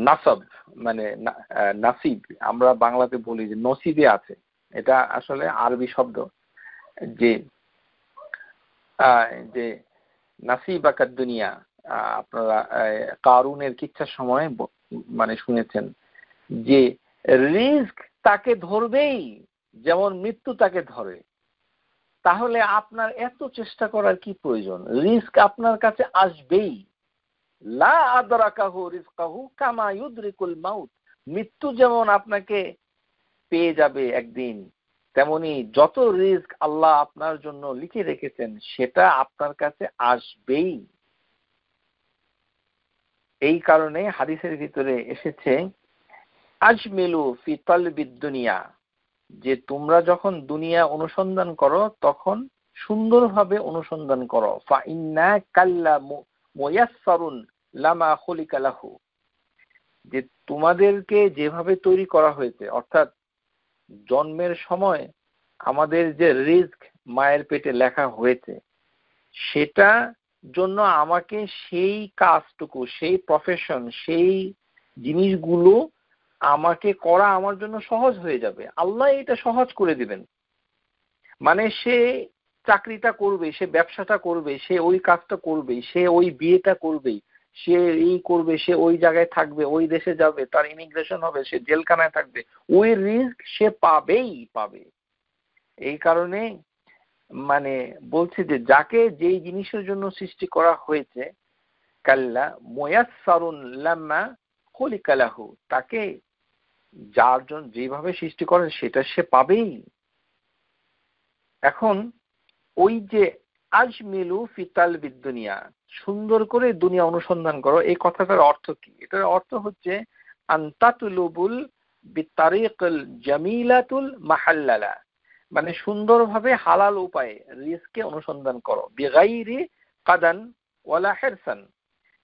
নাসব, মানে নাসিব। আমরা বাংলাতে বলি যে নসিবে আছে, এটা আসলে আরবি শব্দ। যে যে নাসিবাকাদ দুনিয়া, আপনারা কারুনের কিচ্ছার সময় মানে শুনেছেন যে রিস্ক তাকে ধরবেই যেমন মৃত্যু তাকে ধরে। তাহলে আপনার এত চেষ্টা করার কি প্রয়োজন? রিস্ক আপনার কাছে আসবেই। লা আদরাকাহু রিজকাহু কামা ইউদরিকুল মাউত। মৃত্যু যেমন আপনাকে পেয়ে যাবে একদিন, তেমনি যত রিস্ক আল্লাহ আপনার জন্য লিখে রেখেছেন সেটা আপনার কাছে আসবেই। এই কারণে হাদিসের ভিতরে এসেছে, আজমিলু ফি তালবিদ দুনিয়া, যে তোমরা যখন দুনিয়া অনুসন্ধান করো তখন সুন্দরভাবে অনুসন্ধান করো। ফা ইন্না কাল্লা মুয়াসসারুন লামা খুলিকা লাহু, যে তোমাদেরকে যেভাবে তৈরি করা হয়েছে, অর্থাৎ জন্মের সময় আমাদের যে রিস্ক মায়ের পেটে লেখা হয়েছে, সেটা জন্য আমাকে সেই কাজটুকু, সেই প্রফেশন, সেই জিনিসগুলো আমাকে করা আমার জন্য সহজ হয়ে যাবে। আল্লাহ এটা সহজ করে দিবেন। মানে সে চাকরিটা করবে, সে ব্যবসাটা করবে, সে ওই কাজটা করবে, সে ওই বিয়েটা করবে, সে এই করবে, সে ওই জায়গায় থাকবে, ওই দেশে যাবে, তার ইমিগ্রেশন হবে, সে জেলখানায় থাকবে, ওই রিস্ক সে পাবেই পাবে। এই কারণে মানে বলছে যে যাকে যেই জিনিসের জন্য সৃষ্টি করা হয়েছে, কাল্লা মুয়াসসারুন লাম্মা খুলিকা লাহু, তাকে যার জন্য যেভাবে সৃষ্টি করেন সেটা সে পাবেই। এখন ওই যে আজমিলু ফি তালবিদ দুনিয়া, সুন্দর করে দুনিয়া অনুসন্ধান করো, এই কথাটার অর্থ কি? এটার অর্থ হচ্ছে আনতাতুলুবুল বিতারিকিল জামিলাতুল মাহাল্লালা, মানে সুন্দরভাবে হালাল উপায়ে রিজকে অনুসন্ধান করো, বিগাইরি কাদান ওয়ালা হিরসান,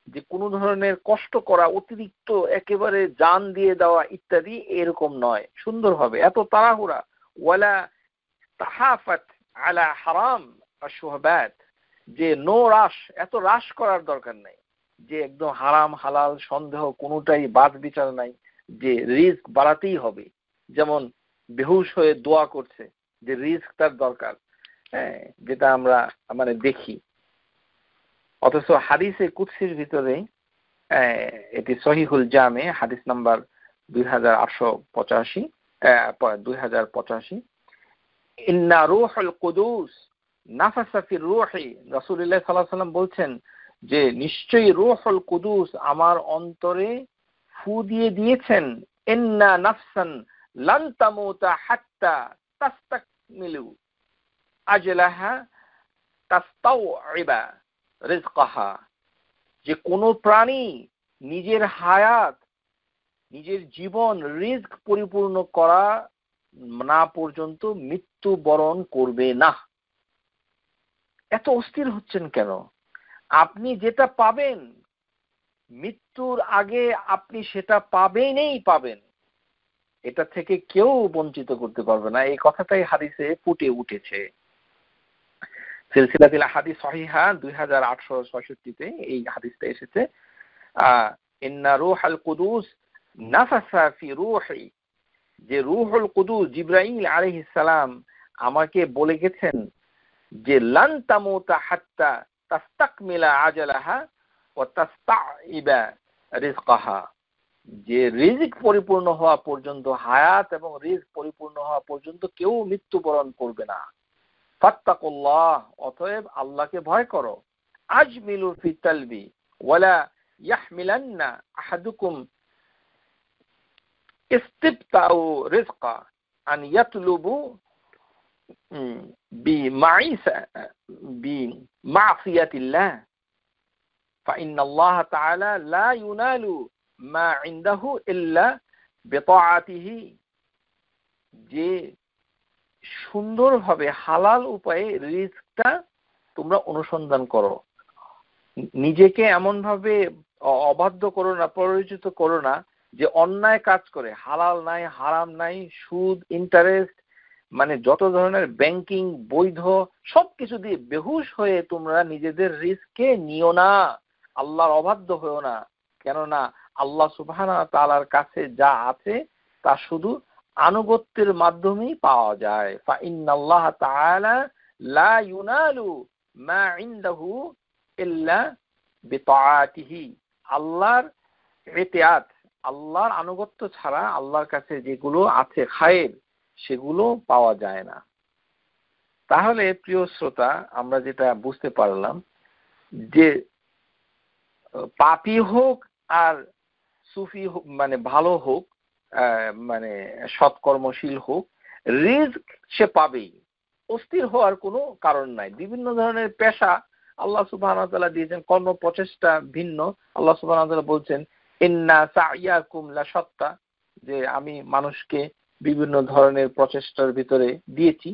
যে কোনো ধরনের কষ্ট করা, অতিরিক্ত একেবারে জান দিয়ে দেওয়া ইত্যাদি এরকম নয়, সুন্দরভাবে, এত তাড়াহুড়া, ওয়ালা তাহাফাত আলা হারাম আশুহবাত, যে নো রাশ, এত রাশ করার দরকার নাই, যে একদম হারাম হালাল সন্দেহ কোনোটাই বাদ বিচার নাই, যে রিস্ক বাড়াতেই হবে। যেমন বেহুশ হয়ে দোয়া করছে যে রিস্ক তার দরকার, হ্যাঁ, যেটা আমরা মানে দেখি। অথচ হাদিসে কুদসির ভিতরে এটি সহিহুল জামে হাদিস নাম্বার 2885 ইন্না রূহুল কুদুস নাফাসা ফির রূহি, রাসূলুল্লাহ সাল্লাল্লাহু আলাইহি ওয়াসাল্লাম বলছেন যে নিশ্চয়ই রূহুল কুদুস আমার অন্তরে ফু দিয়ে দিয়েছেন। ইন্না নাফসান লান তামুতা হাত্তা তাস্তাকমিলু আজলাহা তাস্তাউইবা রিজকাহা, যে কোনো প্রাণী নিজের হায়াত, নিজের জীবন রিজক পরিপূর্ণ করা না পর্যন্ত মৃত্যু বরণ করবে না। এত অস্থির হচ্ছেন কেন? আপনি যেটা পাবেন মৃত্যুর আগে আপনি সেটা পাবেন, এটা থেকে কেউ বঞ্চিত করতে পারবে না। এই কথাটাই হাদিসে ফুটে উঠেছে। সিলসিলাতুল আহাদিস সহিহা 2866-তে এই হাদিসটা এসেছে, ইন্না রূহুল কুদুস নাফাসা ফি রূহি, যে রূহুল কুদুস জিবরাইল আলাইহিস সালাম আমাকে বলে গেছেন যে লান তামুতা হাত্তা তাস্তাকমিলা আজালাহা ওয়া তাস্তাইবা রিজকাহা, যে রিজিক পরিপূর্ণ হওয়া পর্যন্ত, হায়াত এবং রিজক পরিপূর্ণ হওয়া পর্যন্ত কেউ মৃত্যুবরণ করবে না। ফাত্তাকুল্লাহ, অতএব আল্লাহকে ভয় করো। আজমিলু ফি তালবি ওয়ালা ইয়াহমিলান্না আহাদুকুম ইস্তিবতাউ রিজকা আন ইয়াতলুবু বিমা'সিয়াতিল্লাহ ফাইন্নাল্লাহা তাআলা লা ইউনালু মা ইনদাহু ইল্লা বিতাআতিহি, যে সুন্দরভাবে হালাল উপায়ে রিজকটা তোমরা অনুসন্ধান করো, নিজেকে এমন ভাবে অবাধ্য করো না, পরিচিত করো না যে অন্যায় কাজ করে, হালাল নাই, হারাম নাই, সুদ, ইন্টারেস্ট, মানে যত ধরনের ব্যাংকিং বৈধ সবকিছু দিয়ে বেহুশ হয়ে তোমরা নিজেদের রিস্ককে নিও না, আল্লাহর অবাধ্য হয়েও না। কেননা আল্লাহ সুবহানাহু ওয়া তাআলার কাছে যা আছে তা শুধু আনুগত্যের মাধ্যমেই পাওয়া যায়। ফা ইন্নাল্লাহা তাআলা লা ইউনালু মা ইনদাহু ইল্লা বিতাআতিহি, আল্লাহর ইতিআত, আল্লাহর আনুগত্য ছাড়া আল্লাহর কাছে যেগুলো আছে খায়ের সেগুলো পাওয়া যায় না। তাহলে প্রিয় শ্রোতা, আমরা যেটা বুঝতে পারলাম যে পাপী হোক আর সুফি হোক, মানে ভালো হোক, মানে সৎকর্মশীল হোক, রিজক সে পাবেই, অস্থির হওয়ার কোনো কারণ নাই। বিভিন্ন ধরনের পেশা আল্লাহ সুবহানাহু ওয়া তাআলা দিয়েছেন, কর্ম প্রচেষ্টা ভিন্ন। আল্লাহ সুবহানাহু ওয়া তাআলা বলছেন ইন্না সা'য়াকুম লাশাত্তা, যে আমি মানুষকে বিভিন্ন ধরনের প্রচেষ্টার ভিতরে দিয়েছি,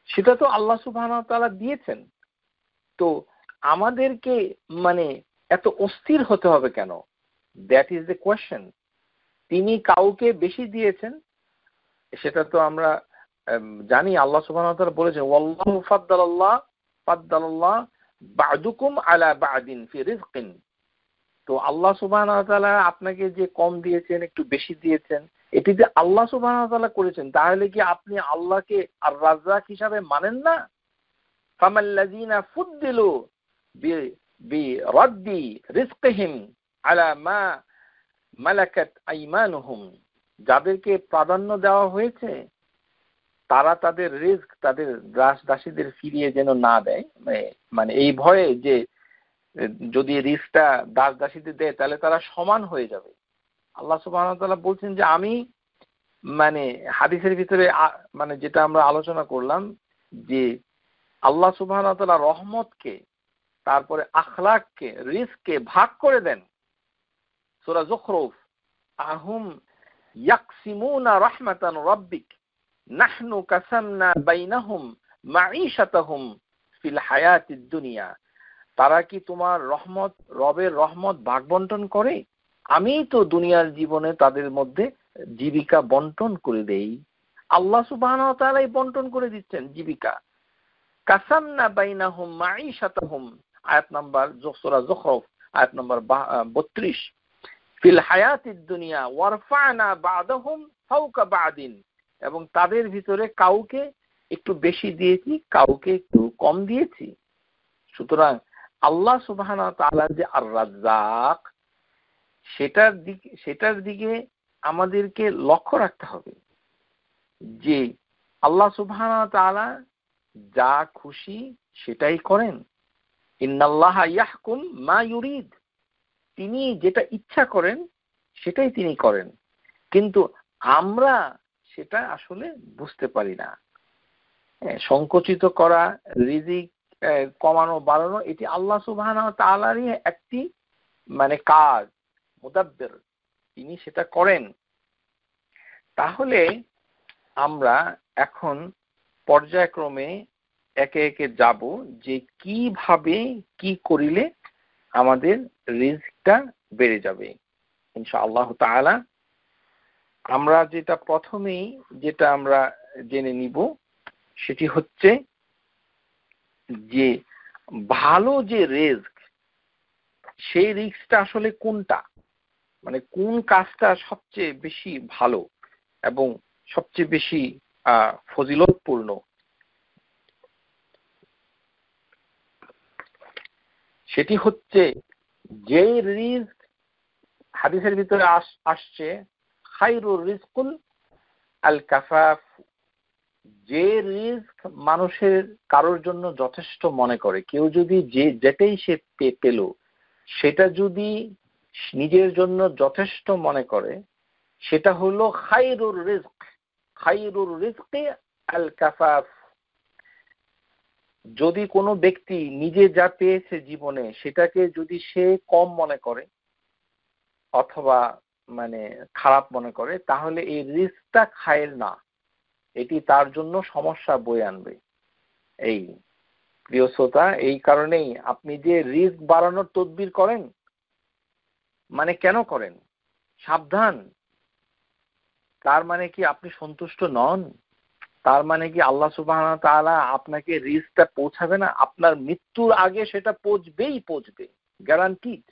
সেটা তো আল্লাহ সুবহানাহু ওয়া তাআলা দিয়েছেন। তো আমাদেরকে মানে এত অস্থির হতে হবে কেন? That is the question. তিনি কাউকে বেশি দিয়েছেন সেটা তো আমরা জানি। আল্লাহ সুবহানাহু ওয়া তাআলা বলেছেন ওয়াল্লাহু ফাদ্দালাল্লাহ বা'দুকুম আলা বা'দিন ফি রিজকিন। তো আল্লাহ সুবহানাহু ওয়া তাআলা আপনাকে যে কম দিয়েছেন, একটু বেশি দিয়েছেন, এটি যে আল্লাহ সুবহানাহু ওয়া তাআলা করেছেন, তাহলে কি আপনি আল্লাহকে আর রাজ্জাক হিসাবে মানেন না? ফামাল্লাযীনা ফুদ্দিলু বিরাদ্দি রিজকিহিম আলা মা মালাকাত আইমানুহুম, যাদেরকে প্রাধান্য দেওয়া হয়েছে তারা তাদের রিজক তাদের দাস-দাসীদের ফিরিয়ে যেন না দেয়, মানে এই ভয়ে যে যদি রিজকটা দাস-দাসীদের দেয় তাহলে তারা সমান হয়ে যাবে। আল্লাহ সুবহানাহু ওয়া তাআলা বলছেন যে আমি, মানে হাদিসের ভিতরে মানে যেটা আমরা আলোচনা করলাম যে আল্লাহ সুবহানাহু ওয়া তাআলা রহমতকে, তারপরে আখলাককে, রিজককে ভাগ করে দেন। সূরা যুখরুফ, আহুম ইয়াকসিমুনা রাহমাতান রাব্বিক নাহনু কাসামনা বাইনাহুম মাঈশাতাহুম ফিল হায়াতিদ দুনিয়া, তারা কি তোমার রহমত, রবের রহমত ভাগ বন্টন করে? আমিই তো দুনিয়ার জীবনে তাদের মধ্যে জীবিকা বন্টন করে দেই। আল্লাহ সুবহানাহু ওয়া তাআলাই বন্টন করে দিচ্ছেন জীবিকা। কাসামনা বাইনাহুম মাঈশাতাহুম, আয়াত নাম্বার সূরা যুখরুফ আয়াত নাম্বার 32, ফিল হায়াতিদ দুনিয়া ওয়ারফা'না বা'দাহুম ফাওকা বা'দিন, এবং তাদের ভিতরে কাউকে একটু বেশি দিয়েছি, কাউকে একটু কম দিয়েছি। সুতরাং আল্লাহ সুবহানাহু ওয়া তাআলা যে আর রাজ্জাক, সেটার দিকে আমাদেরকে লক্ষ্য রাখতে হবে যে আল্লাহ সুবহানাহু ওয়া তাআলা যা খুশি সেটাই করেন। ইন্নাল্লাহা ইয়াহকুম মা ইউরিদ, তিনি যেটা ইচ্ছা করেন সেটাই তিনি করেন, কিন্তু আমরা সেটা আসলে বুঝতে পারি না। সংকুচিত করা, রিজিক কমানো বাড়ানো, এটি আল্লাহ সুবহানাহু ওয়া তাআলারই একটি কাজ, মুদাব্বির, তিনি সেটা করেন। তাহলে আমরা এখন পর্যায়ক্রমে একে একে যাব যে কিভাবে কি করিলে আমাদের রিজকটা বেড়ে যাবে ইনশাআল্লাহ তাআলা। আমরা যেটা আমরা জেনে নিব সেটি হচ্ছে যে ভালো যে রিজক, সেই রিজকটা আসলে কোনটা, কোন কাজটা সবচেয়ে বেশি ভালো এবং সবচেয়ে বেশি ফজিলতপূর্ণ। সেটি হচ্ছে যে রিজক হাদিসের ভিতরে আসছে খায়রুর রিজকুল আল কাফাফ, যে রিজক মানুষের কারোর জন্য যথেষ্ট মনে করে, কেউ যদি যেটাই সে পেল সেটা যদি নিজের জন্য যথেষ্ট মনে করে, সেটা হলো খায়রুর রিজক। খায়রুর রিজকি আল কাফাফ। যদি কোনো ব্যক্তি নিজে যা পেয়েছে জীবনে সেটাকে যদি সে কম মনে করে অথবা খারাপ মনে করে, তাহলে এই রিজকটা খায়ের না, এটি তার জন্য সমস্যা বয়ে আনবে। এই প্রিয় শ্রোতা, এই কারণেই আপনি যে রিস্ক বাড়ানোর তদবির করেন, কেন করেন? সাবধান, তার কি আপনি সন্তুষ্ট নন? তার কি আল্লাহ সুবহানাহু ওয়া তাআলা আপনাকে রিস্কটা পৌঁছাবে না? আপনার মৃত্যুর আগে সেটা পৌঁছবে, গ্যারান্টিড।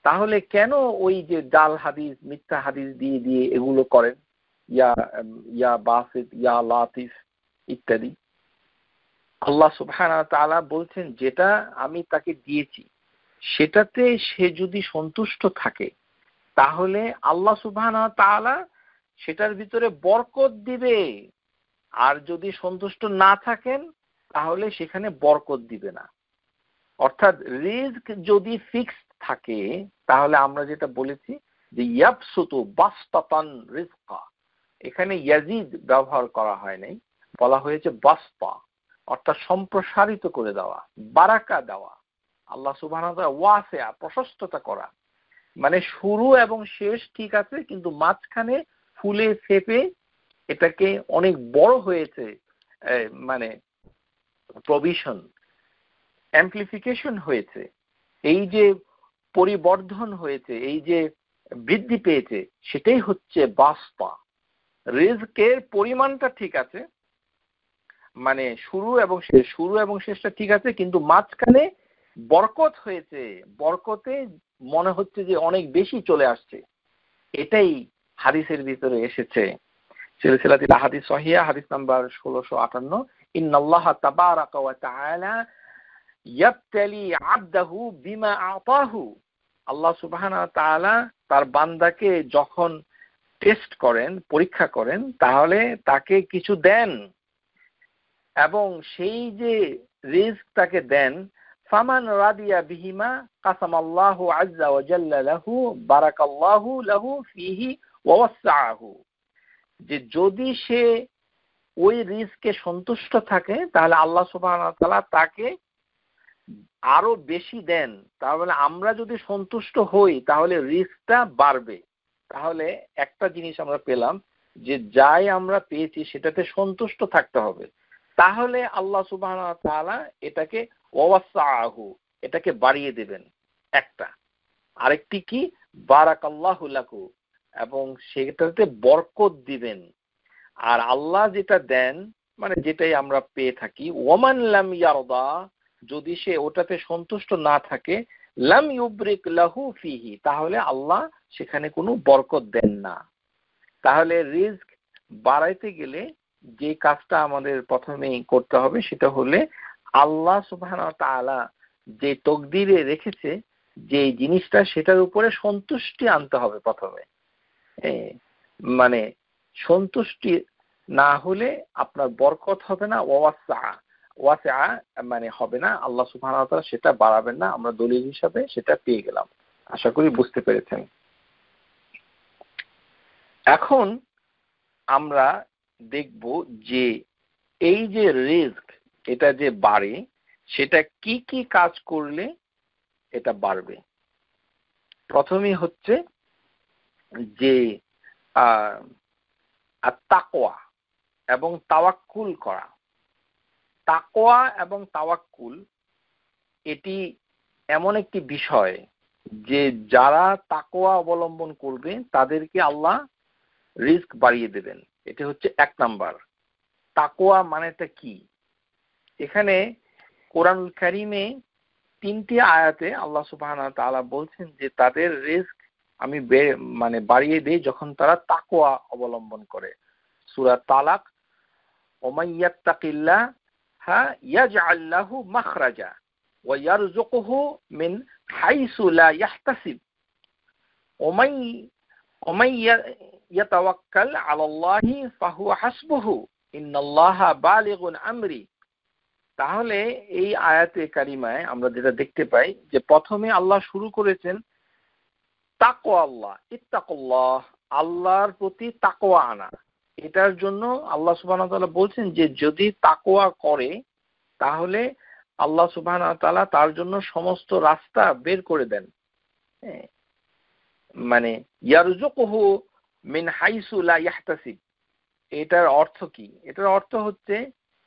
তাহলে কেন ওই যে জাল হাদিস, মিথ্যা হাদিস দিয়ে দিয়ে এগুলো করেন, ইয়া বাসিত, ইয়া লাতিফ ইত্যাদি? আল্লাহ সুবহানাহু ওয়া তাআলা বলছেন যেটা আমি তাকে দিয়েছি সেটাতে সে যদি সন্তুষ্ট থাকে তাহলে আল্লাহ সুবহানাহু ওয়া তাআলা সেটার ভিতরে বরকত দিবে, আর যদি সন্তুষ্ট না থাকেন তাহলে সেখানে বরকত দিবে না। অর্থাৎ রিজক যদি ফিক্সড থাকে তাহলে আমরা যেটা বলেছি যে ইয়াবসুতু বাসতাতান রিজকা, এখানে ইয়াজিদ ব্যবহার করা হয় নাই, বলা হয়েছে বাসতা, অর্থাৎ সম্প্রসারিত করে দেওয়া, বারাকা দেওয়া। আল্লাহ সুবহানাহু ওয়া তাআলা ওয়াসিআ, প্রশস্ততা করা, শুরু এবং শেষ ঠিক আছে, কিন্তু মাঝখানে ফুলে ফেপে এটাকে অনেক বড় হয়েছে, প্রভিশন, অ্যাম্পলিফিকেশন হয়েছে, এই যে পরিবর্ধন হয়েছে, এই যে বৃদ্ধি পেয়েছে, সেটাই হচ্ছে বাস্তা। রিজকের পরিমাণটা ঠিক আছে, শুরু এবং শেষটা ঠিক আছে, কিন্তু মাঝখানে বরকত হয়েছে, বরকতে মনে হচ্ছে যে অনেক বেশি চলে আসছে। এটাই হাদিসের ভিতরে এসেছে। সিলসিলাতুল আহাদিস সহিহা হাদিস নাম্বার 1658, ইন্নাল্লাহা তাবারাকা ওয়া তাআলা ইয়াবতালি আবদাহু বিমা আতাহু। আল্লাহ সুবহানাহু ওয়া তাআলা তার বান্দাকে যখন টেস্ট করেন, পরীক্ষা করেন, তাহলে তাকে কিছু দেন, এবং সেই যে রিজক তাকে দেন, ফামান রাদিয়া বিহিমা কাসামাল্লাহু আযজা ওয়া জাল্লা লাহু বারাকাল্লাহু লাহু ফিহি ওয়া ওয়াসআহু। যে যদি সে ওই রিজকে সন্তুষ্ট থাকে তাহলে আল্লাহ সুবহানাহু ওয়া তাআলা তাকে আরো বেশি দেন। তাহলে আমরা যদি সন্তুষ্ট হই তাহলে রিজকটা বাড়বে। তাহলে একটা জিনিস আমরা পেলাম যে যাই আমরা পেয়েছি সেটাতে সন্তুষ্ট থাকতে হবে, তাহলে আল্লাহ সুবহানাহু ওয়া তাআলা এটাকে ওয়াসাআহু, এটাকে বাড়িয়ে দেবেন। একটা আরেকটি কি, বারাকাল্লাহু লাহু, এবং সেটাতে বরকত দিবেন। আর আল্লাহ যেটা দেন, যেটাই আমরা পেয়ে থাকি, ওমান লাম ইয়ারদা, যদি সে ওটাতে সন্তুষ্ট না থাকে, লাম ইউবরিক লাহু ফিহি, তাহলে আল্লাহ সেখানে কোনো বরকত দেন না। তাহলে রিজক বাড়াইতে গেলে যে কাজটা আমাদের প্রথমেই করতে হবে সেটা হলে আল্লাহ সুবহানাহু ওয়া তাআলা যে তকদিরে রেখেছে যে জিনিসটা সেটার উপরে সন্তুষ্টি আনতে হবে প্রথমে। মানে সন্তুষ্টি না হলে আপনার বরকত হবে না, ওয়াসা মানে হবে না, আল্লাহ সুবহানাহু ওয়া তাআলা সেটা বাড়াবেন না। আমরা দলিল হিসাবে সেটা পেয়ে গেলাম। আশা করি বুঝতে পেরেছেন। এখন আমরা দেখব যে এই যে রিজক এটা যে বাড়ে, সেটা কি কি কাজ করলে এটা বাড়বে। প্রথমেই হচ্ছে যে তাকওয়া এবং তাওয়াক্কুল করা। তাকওয়া এবং তাওয়াক্কুল এটি এমন একটি বিষয় যে যারা তাকওয়া অবলম্বন করবে তাদেরকে আল্লাহ রিজক বাড়িয়ে দেবেন। এটা হচ্ছে 1 নাম্বার। তাকওয়া মানেটা কি? এখানে কোরআনুল কারীমে 3টি আয়াতে আল্লাহ সুবহানাহু ওয়া তাআলা বলছেন যে তাদের রিজক আমি মানে বাড়িয়ে দেই যখন তারা তাকওয়া অবলম্বন করে। সূরা তালাক, ওমাই ইয়াত্তাকিল্লাহা ইয়াজআল লাহু মাখরাজা ওয়া ইয়ারযুকুহু মিন হাইসু লা ইয়াহতাসিব ওমাই ইয়াতাওয়াক্কাল আলাল্লাহি ফাহুয়া হাসবুহু ইন্নাল্লাহা বালিগুন আমরি। তাহলে এই আয়াতে কারিমায় আমরা যেটা দেখতে পাই যে প্রথমে আল্লাহ শুরু করেছেন তাকওয়া, আল্লাহ ইত্তাকুল্লাহ, আল্লাহর প্রতি তাকওয়া আনা। এটার জন্য আল্লাহ সুবহানাহু ওয়া তাআলা বলছেন যে যদি তাকওয়া করে তাহলে আল্লাহ সুবহানাহু ওয়া তাআলা তার জন্য সমস্ত রাস্তা বের করে দেন। মানে ইয়ারযুকুহু মিন হাইসু লা ইয়াহতাসিব। এটার অর্থ কি? এটার অর্থ হচ্ছে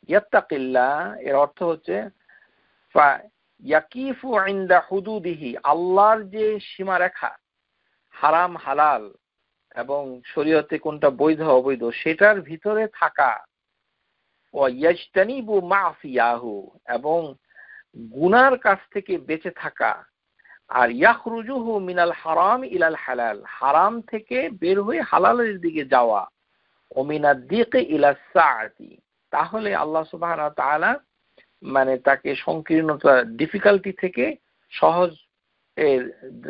ইয়াত্তাকিল্লাহ, এর অর্থ হচ্ছে ইয়াকিফু ইনদা হুদুদিহি, আল্লাহর যে সীমারেখা হারাম হালাল এবং শরীয়তে কোনটা বৈধ অবৈধ সেটার ভিতরে থাকা। ওয়া ইয়াজতানিবু মাফিয়াহু, এবং গুনার কাছ থেকে বেঁচে থাকা। আর ইয়াখরুজুহু মিনাল হারাম ইলাল হালাল, হারাম থেকে বের হয়ে হালালের দিকে যাওয়া। ও মিনাদ দিকি ইলা সাআতি, তাহলে আল্লাহ সুবহানাহু ওয়া তাআলা মানে তাকে সংকীর্ণতা ডিফিকাল্টি থেকে সহজ এর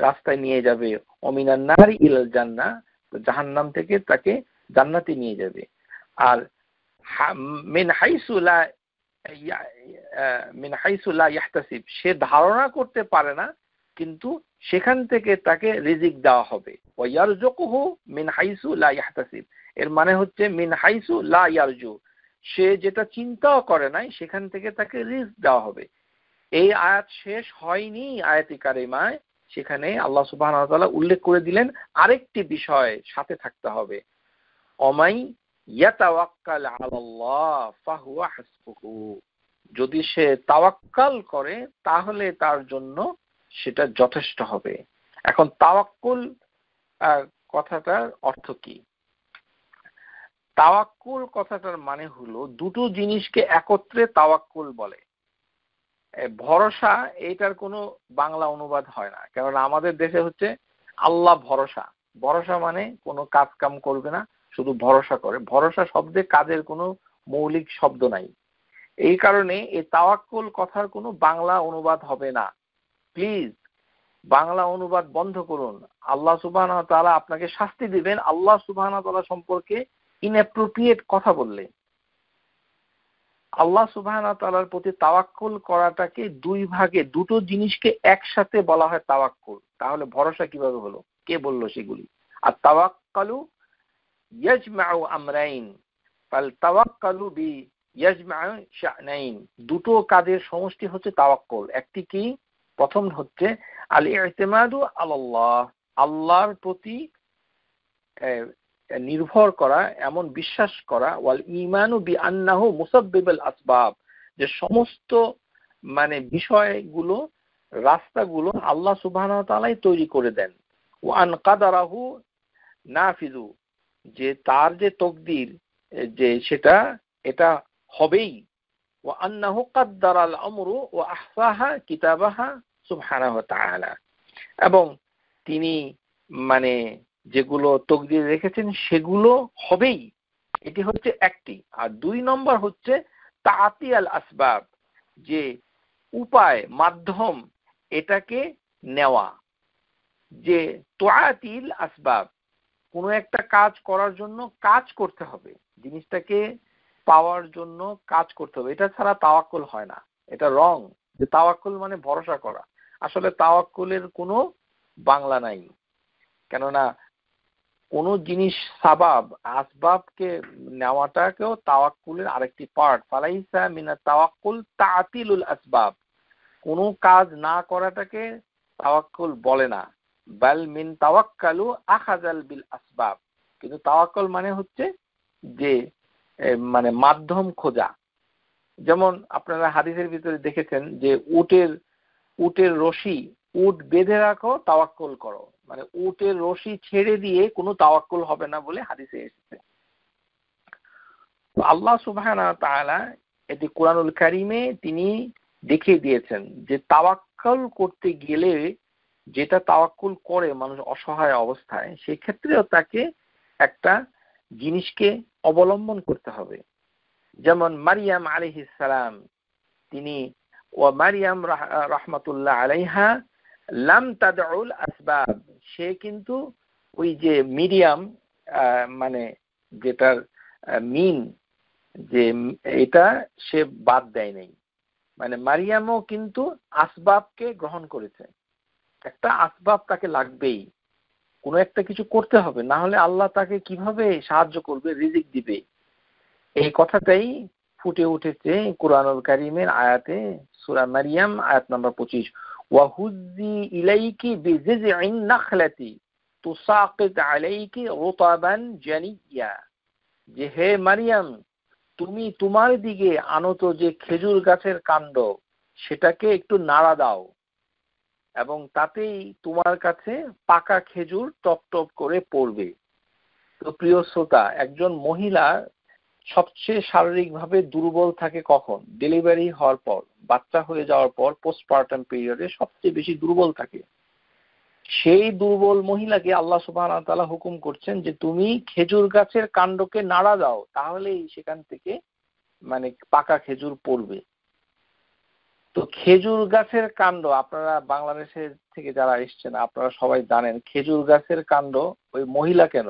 রাস্তায় নিয়ে যাবে। অমিনান নারি ইলাল জান্নাহ, জাহান্নাম থেকে তাকে জান্নাতে নিয়ে যাবে। আর মিন হাইসু লা ইয়াহতাসিব, সে ধারণা করতে পারে না কিন্তু সেখান থেকে তাকে রিজিক দেওয়া হবে। ওয়া ইয়ারযুকুহু মিন হাইসু লা ইয়াহতাসিব, এর মানে হচ্ছে মিন হাইসু লা ইয়ারজু, সে যেটা চিন্তাও করে নাই সেখান থেকে তাকে রিজক দেওয়া হবে। এই আয়াত শেষ হয়নি আয়াতে কারিমায়, সেখানে আল্লাহ সুবহানাহু ওয়া তাআলা উল্লেখ করে দিলেন আরেকটি বিষয় সাথে থাকতে হবে। ওমাই ইয়াতাওয়াক্কাল আলাল্লাহ ফাহুয়া হাসবুহু, যদি সে তাওয়াক্কাল করে তাহলে তার জন্য সেটা যথেষ্ট হবে। এখন তাওয়াক্কুল কথাটার অর্থ কি? তাওয়াক্কুল কথাটার মানে হলো দুটো জিনিসকে একত্রে তাওয়াক্কুল বলে। ভরসা এইটার কোনো বাংলা অনুবাদ হয় না, কারণ আমাদের দেশে হচ্ছে আল্লাহ ভরসা। ভরসা মানে কোনো কাজ কাম করবে না, শুধু ভরসা করে। ভরসা শব্দে কাজের কোনো মৌলিক শব্দ নাই। এই কারণে এই তাওয়াক্কুল কথার কোনো বাংলা অনুবাদ হবে না। প্লিজ বাংলা অনুবাদ বন্ধ করুন। আল্লাহ সুবহানাহু ওয়া তাআলা আপনাকে শাস্তি দিবেন আল্লাহ সুবহানাহু ওয়া তাআলা সম্পর্কে ইনঅ্যাপ্রোপ্রিয়েট কথা বললে। আল্লাহ সুবহানাহু ওয়া তাআলার প্রতি তাওয়াক্কুল করাটাকে দুই ভাগে, দুটো জিনিসকে একসাথে বলা হয় তাওয়াক্কুল। তাহলে ভরসা কিভাবে হলো? কে বলল সেগুলি? আর তাওয়াক্কালু ইয়াজমাউ আমরাইন, ফাল তাওয়াক্কালু বি ইয়াজমাউ শা'নাইন, দুটো কাজের সমষ্টি হচ্ছে তাওয়াক্কুল। একটি কি? প্রথম হচ্ছে আল ইতিমাদু আলাল্লাহ, আল্লাহর প্রতি নির্ভর করা, এমন বিশ্বাস করা। ওয়াল ঈমানু বিআন্নাহু মুসাব্বিবুল আসবাব, যে সমস্ত মানে বিষয়গুলো রাস্তাগুলো আল্লাহ সুবহানাহু ওয়া তাআলাই তৈরি করে দেন। ওয়া আন কাদারাহু নাফিযু, যে তার যে তকদির যে সেটা এটা হবেই। ওয়া আন্নাহু কাদ্দারাল আমরু ওয়া আহসাহা কিতাবাহা সুবহানাহু ওয়া তাআলা, এবং তিনি মানে যেগুলো তকদির রেখেছেন সেগুলো হবেই। এটি হচ্ছে একটি। আর 2 নম্বর হচ্ছে তাআতি আল আসবাব, যে উপায় মাধ্যম এটাকে নেওয়া, যে তোয়াতিল আসবাব, কোনো একটা কাজ করার জন্য কাজ করতে হবে, জিনিসটাকে পাওয়ার জন্য কাজ করতে হবে, এটা ছাড়া তাওয়াক্কুল হয় না। এটা রং যে তাওয়াক্কুল মানে ভরসা করা। আসলে তাওয়াক্কুলের কোনো বাংলা নাই, কেননা কোনো জিনিস সাবাব আসবাবকে নেওয়াটাকেও তাওয়াক্কুলের আরেকটি পার্ট। ফালাইসা মিনা তাওয়াক্কুল তাতিলুল আসবাব, কোনো কাজ না করাটাকে তাওয়াক্কুল বলে না। বাল মিন তাওয়াক্কালু আখাযাল বিল আসবাব, কিন্তু তাওয়াক্কুল মানে হচ্ছে যে মানে মাধ্যম খোঁজা। যেমন আপনারা হাদিসের ভিতরে দেখেছেন যে উটের রশি, উট বেঁধে রাখো তাওয়াক্কুল করো, মানে উটের রশি ছেড়ে দিয়ে কোনো তাওয়াক্কুল হবে না বলে হাদিসে এসেছে। তো আল্লাহ সুবহানাহু ওয়া তাআলা এটি কোরআনুল কারীমে তিনি দেখিয়ে দিয়েছেন যে তাওয়াক্কুল করতে গেলে, যেটা তাওয়াক্কুল করে মানুষ অসহায় অবস্থায়, সেক্ষেত্রেও তাকে একটা জিনিসকে অবলম্বন করতে হবে। যেমন মারিয়াম আলাইহিস সালাম, তিনি মারিয়াম রাহমাতুল্লাহ আলাইহা লাম তাদউল আসবাব, সে কিন্তু ওই যে মিডিয়াম মানে যেটার মিন, যে এটা সে বাদ দেয় নাই। মানে মারিয়ামও কিন্তু আসবাবকে গ্রহণ করেছে। একটা আসবাব তাকে লাগবেই, কোনো একটা কিছু করতে হবে, না হলে আল্লাহ তাকে কিভাবে সাহায্য করবে, রিজিক দিবে। এই কথাটাই ফুটে উঠেছে কুরআনুল কারীমের আয়াতে, সূরা মারিয়াম আয়াত নম্বর 25, ওয়াহুজ্জি ইলাইকি বিজিজইন নাখলাতি তুসাকিত আলাইকি রুতাবান জানিয়া, যে হে মারিয়াম, তুমি তোমার দিকে আনত যে খেজুর গাছের কাণ্ড, সেটাকে একটু নাড়া দাও এবং তাতেই তোমার কাছে পাকা খেজুর টপ টপ করে পড়বে। তো প্রিয় শ্রোতা, একজন মহিলা সবচেয়ে শারীরিকভাবে দুর্বল থাকে কখন? ডেলিভারি হওয়ার পর, বাচ্চা হয়ে যাওয়ার পর, পোস্টপার্টাম পিরিয়ডে সবচেয়ে বেশি দুর্বল থাকে। সেই দুর্বল মহিলাকে আল্লাহ সুবহানাহু ওয়া তাআলা হুকুম করছেন যে তুমি খেজুর গাছের কাণ্ডকে নাড়া দাও, তাহলেই সেখান থেকে মানে পাকা খেজুর পড়বে। তো খেজুর গাছের কাণ্ড, আপনারা বাংলাদেশের থেকে যারা এসছেন আপনারা সবাই জানেন, খেজুর গাছের কাণ্ড ওই মহিলা কেন,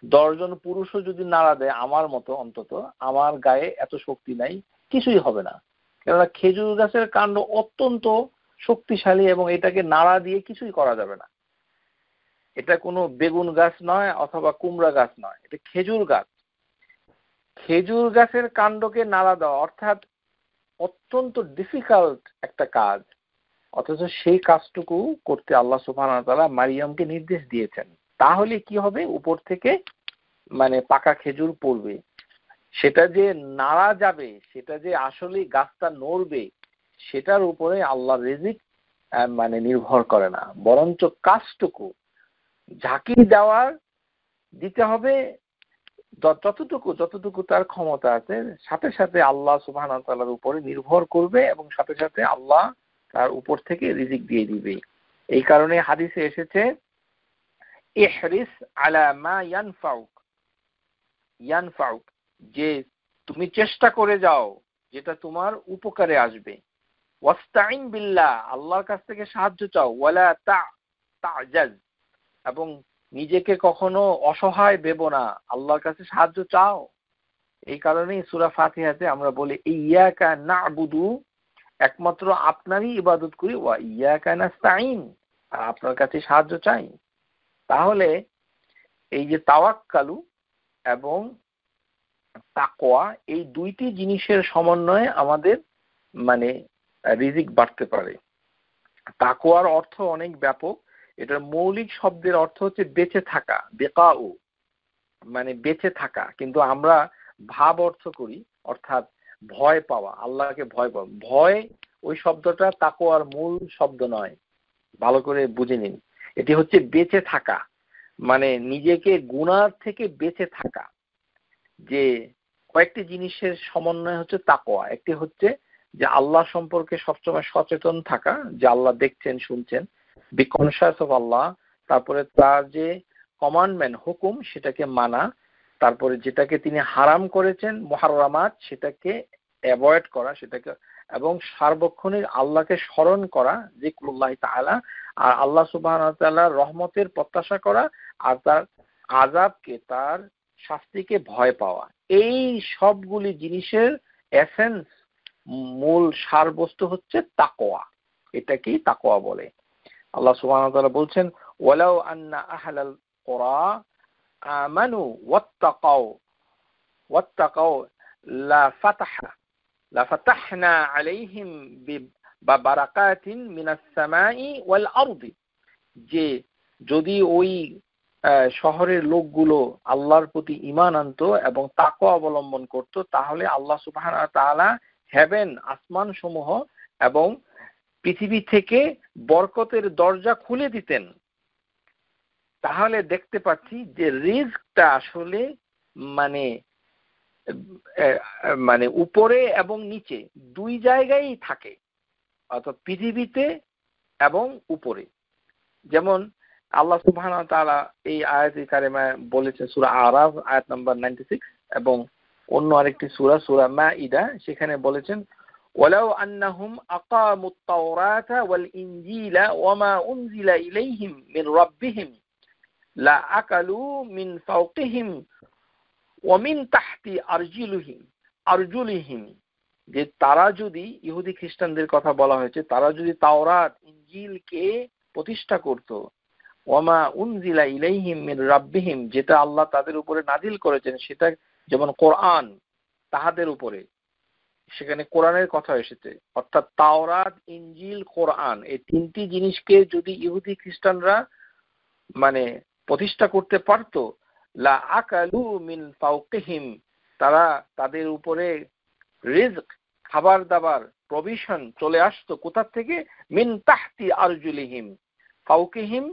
10 জন পুরুষও যদি নাড়া দেয়, আমার মতো অন্তত, আমার গায়ে এত শক্তি নাই, কিছুই হবে না। কেননা খেজুর গাছের কাণ্ড অত্যন্ত শক্তিশালী এবং এটাকে নাড়া দিয়ে কিছুই করা যাবে না। এটা কোনো বেগুন গাছ নয় অথবা কুমড়া গাছ নয়, এটা খেজুর গাছ। খেজুর গাছের কাণ্ডকে নাড়া দেওয়া অর্থাৎ অত্যন্ত ডিফিকাল্ট একটা কাজ, অথচ সেই কাজটুকু করতে আল্লাহ সুবহানাহু ওয়া তাআলা মারিয়ামকে নির্দেশ দিয়েছেন। তাহলে কি হবে? উপর থেকে মানে পাকা খেজুর পড়বে। সেটা যে নাড়া যাবে, সেটা যে আসলে গাছটা নড়বে, সেটার উপরে আল্লাহর রিজিক মানে নির্ভর করে না, বরঞ্চ কাজটুকু ঝাঁকি দেওয়ার দিতে হবে যতটুকু তার ক্ষমতা আছে, সাথে সাথে আল্লাহ সুবহানাহু ওয়া তাআলার উপরে নির্ভর করবে এবং সাথে সাথে আল্লাহ তার উপর থেকে রিজিক দিয়ে দিবে। এই কারণে হাদিসে এসেছে, ইহরিস আলা মা ইয়ানফাউক, যে তুমি চেষ্টা করে যাও যেটা তোমার উপকারে আসবে। ওয়াস্তাইন বিল্লাহ, আল্লাহর কাছ থেকে সাহায্য চাও। ওয়ালা তা'জাজ, এবং নিজেকে কখনো অসহায় ভেবো না, আল্লাহর কাছে সাহায্য চাও। এই কারণেই সূরা ফাতিহাতে আমরা বলি ইয়াকা না'বুদু, একমাত্র আপনারই ইবাদত করি, ওয়া ইয়াকা নাস্তাইন, আর আপনার কাছে সাহায্য চাই। তাহলে এই যে তাওয়াক্কালু এবং তাকওয়া, এই দুইটি জিনিসের সমন্বয়ে আমাদের মানে রিজিক বাড়তে পারে। তাকওয়ার অর্থ অনেক ব্যাপক। এটার মৌলিক শব্দের অর্থ হচ্ছে বেঁচে থাকা, বেকাউ, মানে বেঁচে থাকা, কিন্তু আমরা ভাব অর্থ করি, অর্থাৎ ভয় পাওয়া, আল্লাহকে ভয় পাওয়া। ভয় ওই শব্দটা তাকওয়ার মূল শব্দ নয়, ভালো করে বুঝে নিন। এটি হচ্ছে বেঁচে থাকা, মানে নিজেকে গুনাহ থেকে বেঁচে থাকা। যে কয়েকটি জিনিসের সমন্বয় হচ্ছে তাকওয়া। একটি হচ্ছে যে আল্লাহ সম্পর্কে সবসময় সচেতন থাকা, যে আল্লাহ দেখছেন শুনছেন, বি কনশাস অফ আল্লাহ। তারপরে তার যে কমান্ডমেন্ট, হুকুম, সেটাকে মানা। তারপরে যেটাকে তিনি হারাম করেছেন, মুহাররামাত, সেটাকে অ্যাভয়েড করা, সেটাকে এবং সার্বক্ষণিক আল্লাহকে স্মরণ করা, যিকরুল্লাহ তাআলা, আর আল্লাহ সুবহানাহু ওয়া তাআলার রহমতের প্রত্যাশা করা, আর তার আযাবকে, তার শাস্তিকে ভয় পাওয়া। এই সবগুলি জিনিসের এসেন্স, মূল সারবস্তু হচ্ছে তাকওয়া। এটাকেই তাকওয়া বলে। আল্লাহ সুবহানাহু ওয়া তাআলা বলছেন, ওয়ালাউ আন্না আহলাল কুরা আমানু ওয়াত্তাকাউ লাফাতাহনা আলাইহিম বিবারাকাতিন মিনাস সামাই ওয়াল আরদি। যে যদি ওই শহরের লোকগুলো আল্লাহর প্রতি ঈমান আনতো এবং তাকওয়া অবলম্বন করত, তাহলে আল্লাহ সুবহানাহু ওয়া তাআলা হেভেন, আসমান সমূহ এবং পৃথিবী থেকে বরকতের দরজা খুলে দিতেন। তাহলে দেখতে পাচ্ছি যে রিজকটা আসলে মানে মানে উপরে এবং নিচে দুই জায়গায় থাকে, অর্থাৎ পৃথিবীতে এবং উপরে। যেমন আল্লাহ সুবহানাহু ওয়া তাআলা এই আয়াতে কারিমায় বলেছেন সূরা আরাফ আয়াত নাম্বার 96, এবং অন্য আরেকটি সূরা মাঈদা, সেখানে বলেছেন, ওয়ালাউ আন্নাহুম আকামুত তাওরাতা ওয়াল ইনজিলা ওয়ামা উনজিলা ইলাইহিম মিন রাব্বিহিম লা আকালু মিন ফাওকিহিম ওয়া মিন তাহতি আরজুলিহিম। যে তারা যদি, ইহুদি খ্রিস্টানদের কথা বলা হয়েছে, তারা যদি তাওরাত ইনজিলকে প্রতিষ্ঠা করত, ওয়ামা উনজিলা ইলাইহিম মিন রাব্বিহিম, যেটা আল্লাহ তাদের উপরে নাজিল করেছেন, সেটা যেমন কোরআন, তাহাদের উপরে, সেখানে কোরআনের কথা এসেছে, অর্থাৎ তাওরাত, ইনজিল, কোরআন, এই তিনটি জিনিসকে যদি ইহুদি খ্রিস্টানরা মানে প্রতিষ্ঠা করতে পারত, লা আকালু মিন ফাওকিহিম, তারা তাদের উপরে রিজক, খাবার দাবার, প্রভিশন চলে আসতো কোথা থেকে? মিন তাহতি আরজুলিহিম, ফাওকিহিম,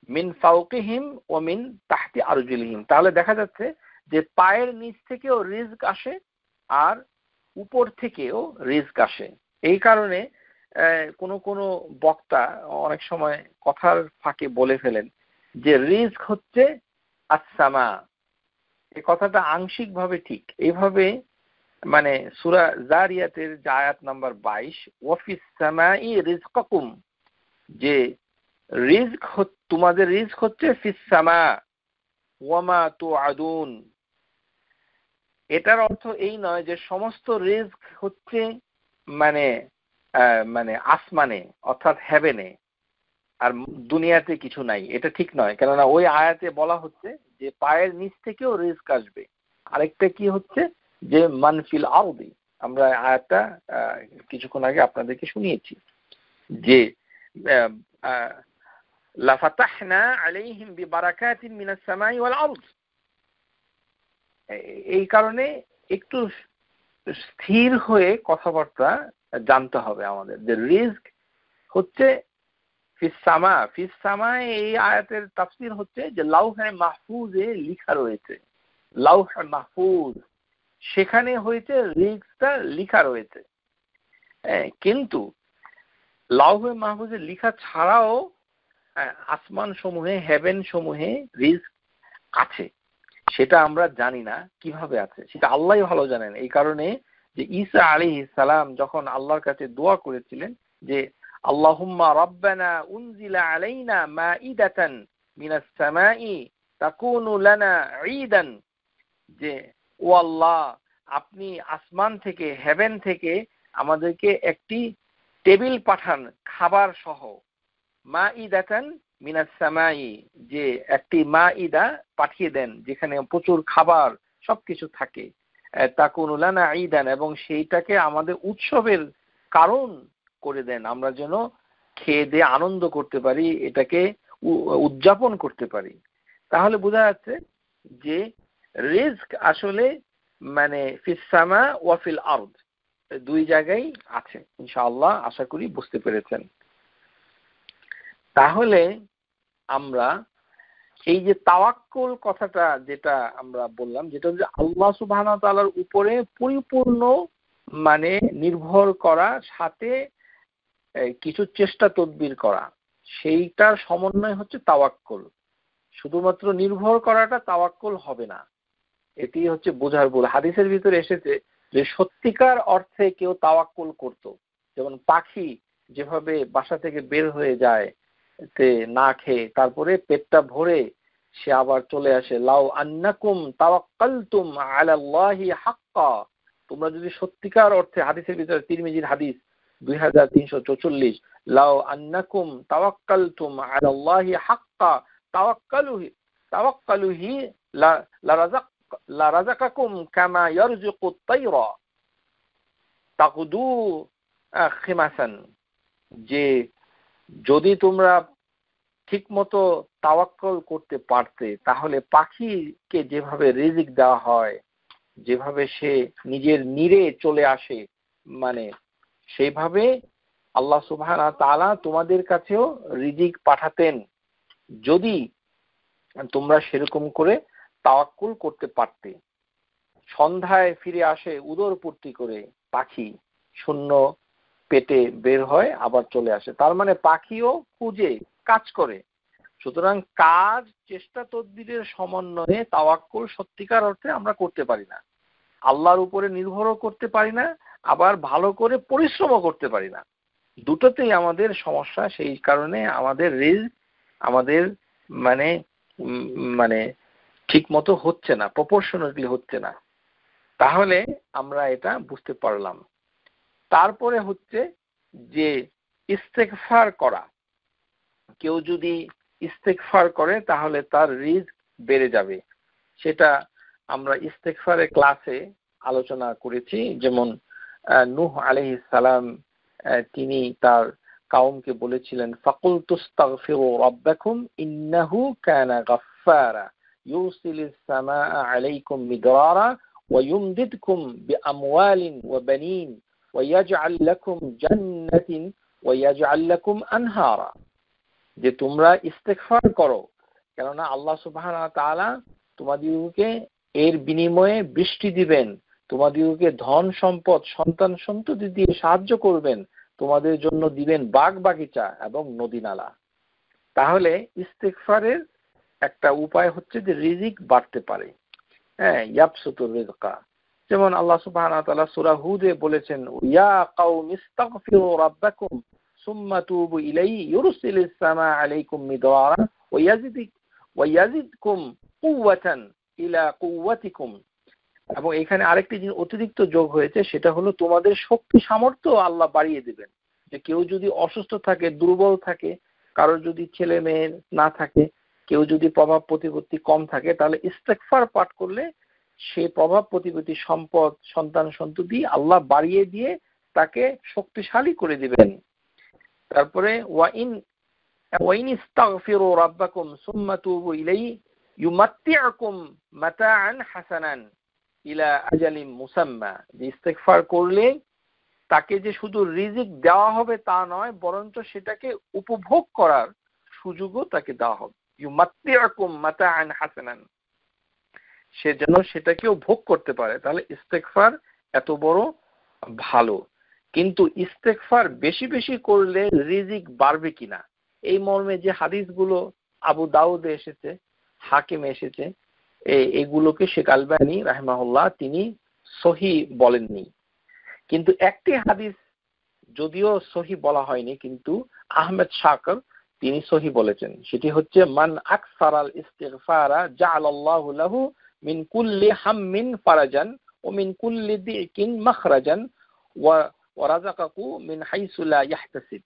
মিন ফাওকিহিম ও মিন তাহতি আরজুলিহিম। তাহলে দেখা যাচ্ছে যে পায়ের নিচ থেকেও রিজক আসে আর উপর থেকেও রিজক আসে। এই কারণে কোনো বক্তা অনেক সময় কথার ফাঁকে বলে ফেলেন যে রিজক হচ্ছে আসসামা। এই কথাটা আংশিকভাবে ঠিক। এইভাবে মানে সূরা জারিয়াতের যে আয়াত নাম্বার 22, ওয়াফিস সামাই রিজকাকুম, যে রিজক, তোমাদের রিজক হচ্ছে ফিস সামা ওয়ামা তুআদুন। এটার অর্থ এই নয় যে সমস্ত রিজক হচ্ছে মানে মানে আসমানে, অর্থাৎ হেভেনে, আর দুনিয়াতে কিছু নাই। এটা ঠিক নয়, কেননা ওই আয়াতে বলা হচ্ছে যে পায়ের নিচ থেকেও রিজক আসবে। আরেকটা কি হচ্ছে যে মানফিল আরদি, আমরা আয়াতটা কিছুক্ষণ আগে আপনাদেরকে শুনিয়েছি, যে লাফাতাহনা আলাইহিম বিবারাকাতিন মিনাস সামাই ওয়াল আরদ। এই কারণে একটু স্থির হয়ে কথাবার্তা জানতে হবে আমাদের, যে রিজক হচ্ছে ফিস সামা। ফিস সামা এই আয়াতের তাফসীর হচ্ছে যে লাউহে মাহফুজে লেখা রয়েছে, লাউহে মাহফুজ, সেখানে হয়েছে রিজকটা লেখা রয়েছে। কিন্তু লাউহে মাহফুজে লেখা ছাড়াও আসমান সমূহে, হেভেন সমূহে রিজক আছে, সেটা আমরা জানি না কিভাবে আছে, সেটা আল্লাহই ভালো জানেন। এই কারণে যে ঈসা আলাইহিস সালাম যখন আল্লাহর কাছে দোয়া করেছিলেন যে আল্লাহুম্মা রাব্বানা উনজিলা আলাইনা মাঈদাতান মিনাস সামাই তাকুনু লানা ঈদান, যে ও আল্লাহ, আপনি আসমান থেকে, হেভেন থেকে আমাদেরকে একটি টেবিল পাঠান খাবার সহ, মাঈদাতান মিনাস সামাই, যে একটি মাঈদা পাঠিয়ে দেন যেখানে প্রচুর খাবার সবকিছু থাকে, তাকুনু লানা ঈদান, এবং সেইটাকে আমাদের উৎসবের কারণ করে দেন, আমরা যেন খেয়ে দিয়ে আনন্দ করতে পারি, এটাকে উদযাপন করতে পারি। তাহলে বোঝা যাচ্ছে যে রিজক আসলে মানে ফিস সামা ওয়া ফিল আরদ, দুই জায়গায় আছে। ইনশাআল্লাহ আশা করি বুঝতে পেরেছেন। তাহলে আমরা এই যে তাওয়াক্কুল কথাটা যেটা আমরা বললাম, যেটা হচ্ছে আল্লাহ সুবহানাহু ওয়া তাআলার উপরে পরিপূর্ণ মানে নির্ভর করা, সাথে কিছু চেষ্টা তদবির করা, সেইটার সমন্বয় হচ্ছে তাওয়াক্কুল। শুধুমাত্র নির্ভর করাটা তাওয়াক্কুল হবে না, এটি হচ্ছে বোঝার ভুল। হাদিসের ভিতরে এসেছে যে সত্যিকার অর্থে কেউ তাওয়াক্কুল করত, যেমন পাখি যেভাবে বাসা থেকে বের হয়ে যায় না খেয়ে, তারপরে পেটটা ভরে সে আবার চলে আসে। লাউ আন্নাকুম তাওয়াক্কালতুম আলাল্লাহি হাক্কা, তোমরা যদি সত্যিকার অর্থে, হাদিসের ভিতরে তিরমিজির হাদিস 2344, লাউ আন্নাকুম তাওয়াক্কালতুম আলাল্লাহি হাক্কা তাওয়াক্কালুহি লারাযাকাকুম কামা ইয়ারযুকুত তায়রা তাগদু খিমাসান, যে যদি তোমরা ঠিক মতো তাওয়াক্কুল করতে পারতে তাহলে পাখিকে যেভাবে রিজিক দেওয়া হয়, যেভাবে সে নিজের নীড়ে চলে আসে, মানে সেইভাবে আল্লাহ সুবহানাহু ওয়া তাআলা তোমাদের কাছেও রিজিক পাঠাতেন যদি তোমরা সেরকম করে তাওয়াক্কুল করতে পারতে। সন্ধ্যায় ফিরে আসে উদরপূর্তি করে পাখি, শূন্য পেটে বের হয় আবার চলে আসে, তার মানে পাখিও খুঁজে কাজ করে। সুতরাং কাজ, চেষ্টা তদবিরের সমন্বয়ে তাওয়াক্কুল সত্যিকার অর্থে আমরা করতে পারি না, আল্লাহর উপরে নির্ভরও করতে পারি না, আবার ভালো করে পরিশ্রমও করতে পারি না। দুটোতেই আমাদের সমস্যা। সেই কারণে আমাদের রিজক আমাদের মানে মানে ঠিক মতো হচ্ছে না, প্রপোর্শনালি হচ্ছে না। তাহলে আমরা এটা বুঝতে পারলাম। তারপরে হচ্ছে যে ইস্তেগফার করা, কেউ যদি ইস্তেগফার করে তাহলে তার রিজক বেড়ে যাবে। সেটা আমরা ইস্তেগফারের ক্লাসে আলোচনা করেছি। যেমন নূহ আলাইহিস সালাম, তিনি তার কওমকে বলেছিলেন, ফাকুলতুস্তাগফিরু রাব্বাকুম ইন্নাহু কানা গাফফারা ইউরসিলিস সামাআ আলাইকুম মিদরারা ওয়া ইউমদিদকুম বিআমওয়ালিন ওয়া বানিন ওয়া ইয়াজআল লাকুম জান্নাতিন ওয়া ইয়াজআল লাকুম আনহারা, যে তোমরা ইস্তেগফার করো, কেননা আল্লাহ সুবহানাহু ওয়া তাআলা তোমাদেরকে এর বিনিময়ে বৃষ্টি দিবেন, তোমাদেরকে ধন সম্পদ সন্তান সন্ততি দিয়ে সাহায্য করবেন, তোমাদের জন্য দিবেন বাগ বাগিচা এবং নদী নালা। তাহলে ইস্তেগফারের একটা উপায় হচ্ছে যে রিজিক বাড়তে পারে। হ্যাঁ, ইয়াবসুতুর রিজকা, যেমন আল্লাহ সুবহানাহু ওয়া তাআলা সূরা হুদে বলেছেন, ইয়া কওমি ইস্তাগফিরু রাব্বাকুম সুম্মা তুবু ইলাইহি ইউরসিলিস সামাআ আলাইকুম মিদরারা ওয়া ইয়াজিদকুম কুওয়াতান ইলা কুওয়াতিকুম। এবং এখানে আরেকটি জিনিস অতিরিক্ত যোগ হয়েছে, সেটা হলো তোমাদের শক্তি সামর্থ্য আল্লাহ বাড়িয়ে দিবেন। যে কেউ যদি অসুস্থ থাকে, দুর্বল থাকে, কারোর যদি ছেলে মেয়ে না থাকে, কেউ যদি প্রভাব প্রতিপত্তি কম থাকে, তাহলে ইস্তেগফার পাঠ করলে সেই প্রভাব প্রতিপত্তি, সম্পদ, সন্তান সন্ততি আল্লাহ বাড়িয়ে দিয়ে তাকে শক্তিশালী করে দিবেন। তারপরে ওয়াইন ইস্তাগফিরু রাব্বাকুম সুম্মা তুবু ইলাইহি ইউমাত্তিউকুম মাতাআন হাসানান ইলা আজালিম মুসাম্মা, যে ইস্তেগফার করলে তাকে যে শুধু রিজিক দেওয়া হবে তা নয়, বরঞ্চ সেটাকে উপভোগ করার সুযোগও তাকে দেওয়া হবে। ইউমাত্তিউকুম মাতাআন হাসানান, সে যেন সেটাকেও ভোগ করতে পারে। তাহলে ইস্তেগফার এত বড় ভালো। কিন্তু ইস্তেগফার বেশি বেশি করলে রিজিক বাড়বে কিনা, এই মর্মে যে হাদিসগুলো আবু দাউদে এসেছে, হাকিমে এসেছে, এগুলোকে শেখ আলবানী রাহিমাহুল্লাহ তিনি সহি বলেননি। কিন্তু একটি হাদিস যদিও সহি বলা হয়নি, কিন্তু আহমেদ শাকর তিনি সহি বলেছেন। সেটি হচ্ছে, মান আকসারাল ইস্তিগফারা জাআলাল্লাহু লাহু মিন কুল্লি হাম্মিন ফারাজান ওয়া মিন কুল্লি দিকিন মাখরাজান ওয়া রাযাকাকু মিন হাইসু লা ইয়াহতাসিব।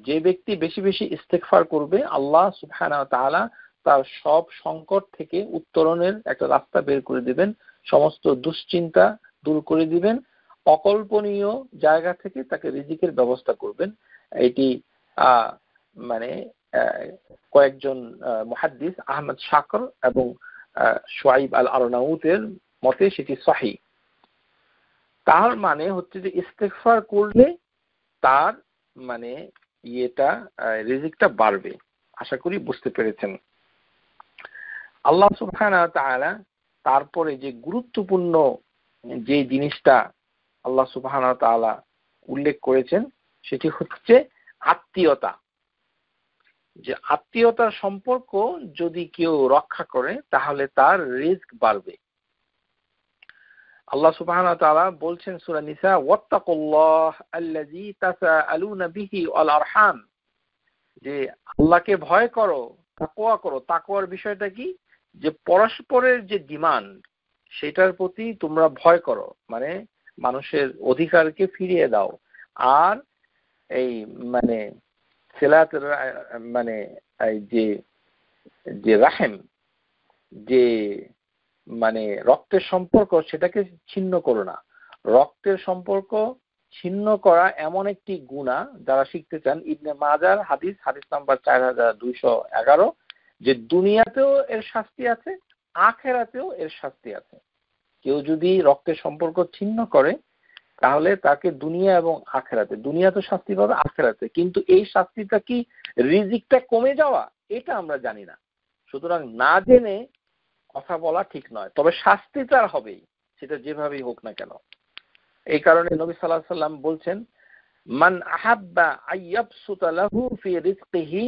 যে ব্যক্তি বেশি বেশি ইস্তেগফার করবে, আল্লাহ সুবহানাহু ওয়া তাআলা তার সব সংকট থেকে উত্তরণের একটা রাস্তা বের করে দিবেন, সমস্ত দুশ্চিন্তা দূর করে দিবেন, অকল্পনীয় জায়গা থেকে তাকে রিজিকের ব্যবস্থা করবেন। এটি মানে কয়েকজন মুহাদ্দিস আহমদ শাকর এবং শুআইব আল আরনাউতের মতে সেটি সহিহ। তার মানে হচ্ছে যে ইস্তেগফার করলে তার মানে রিজিকটা বাড়বে। আশা করি বুঝতে পেরেছেন। আল্লাহ সুবহানাহু ওয়া তাআলা তারপরে যে গুরুত্বপূর্ণ যে জিনিসটা আল্লাহ সুবহানাহু ওয়া তাআলা উল্লেখ করেছেন সেটি হচ্ছে আত্মীয়তা। যে আত্মীয়তার সম্পর্ক যদি কেউ রক্ষা করে তাহলে তার রিজক বাড়বে। আল্লাহ সুবহানাহু ওয়া তাআলা বলছেন সূরা নিসা, ওয়াত্তাকুল্লাহ আল্লাযী তাসাআলুনা বিহি ওয়াল আরহাম, যে আল্লাহকে ভয় করো, তাকওয়া করো। তাকওয়ার বিষয়টা কি? যে পরস্পরের যে ডিমান্ড সেটার প্রতি তোমরা ভয় করো, মানে মানুষের অধিকারকে ফিরিয়ে দাও। আর এই মানে সিলাত, মানে এই যে রাহেম, যে মানে রক্তের সম্পর্ক, সেটাকে ছিন্ন করো না। রক্তের সম্পর্ক ছিন্ন করা এমন একটি গুনাহ, যারা শিখতে চান, ইবনে মাজার হাদিস নাম্বার 4211, যে দুনিয়াতেও এর শাস্তি আছে, আখিরাতেও এর শাস্তি আছে। কেউ যদি রক্তের সম্পর্ক ছিন্ন করে তাহলে তাকে দুনিয়া এবং আখিরাতে, দুনিয়াতে শাস্তি পাবে, আখিরাতে। কিন্তু এই শাস্তিটা কি রিজিকটা কমে যাওয়া, এটা আমরা জানি না। সুতরাং না জেনে কথা বলা ঠিক নয়, তবে শাস্তি তার হবেই, সেটা যেভাবেই হোক না কেন। এই কারণে নবী সাল্লাল্লাহু আলাইহি ওয়াসাল্লাম বলছেন, মান আহাব্বা আইয়াবসুতা লাহু ফি রিজকিহি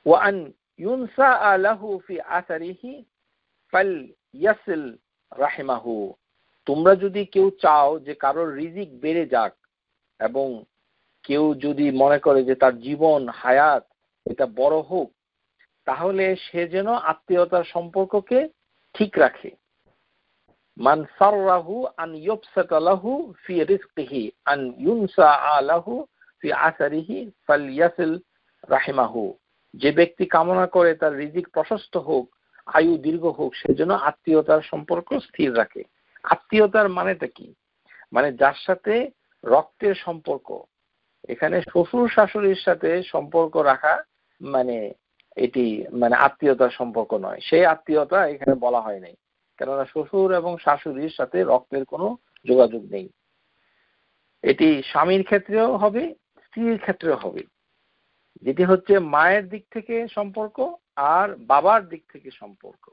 ওয়া আন ইউনসা লাহু ফি আসারিহি ফালইয়াসিল রাহিমাহু। তোমরা যদি কেউ চাও যে কারোর রিজিক বেড়ে যাক, এবং কেউ যদি মনে করে যে তার জীবন হায়াত এটা বড় হোক, তাহলে সে যেন আত্মীয়তার সম্পর্ককে ঠিক রাখে। মান সাররাহু আন ইউবসাতা লাহু ফি রিজকিহি আন ইউনসা লাহু ফি আসারিহি ফালইয়াসিল রাহিমাহু। যে ব্যক্তি কামনা করে তার রিজিক প্রশস্ত হোক, আয়ু দীর্ঘ হোক, সেজন্য আত্মীয়তার সম্পর্ক স্থির রাখে। আত্মীয়তার মানেটা কি? মানে যার সাথে রক্তের সম্পর্ক। এখানে শ্বশুর শাশুড়ির সাথে সম্পর্ক রাখা মানে এটি মানে আত্মীয়তার সম্পর্ক নয়, সেই আত্মীয়তা এখানে বলা হয় নাই। কেননা শ্বশুর এবং শাশুড়ির সাথে রক্তের কোনো যোগাযোগ নেই। এটি স্বামীর ক্ষেত্রেও হবে, স্ত্রীর ক্ষেত্রেও হবে। যেটি হচ্ছে মায়ের দিক থেকে সম্পর্ক আর বাবার দিক থেকে সম্পর্ক,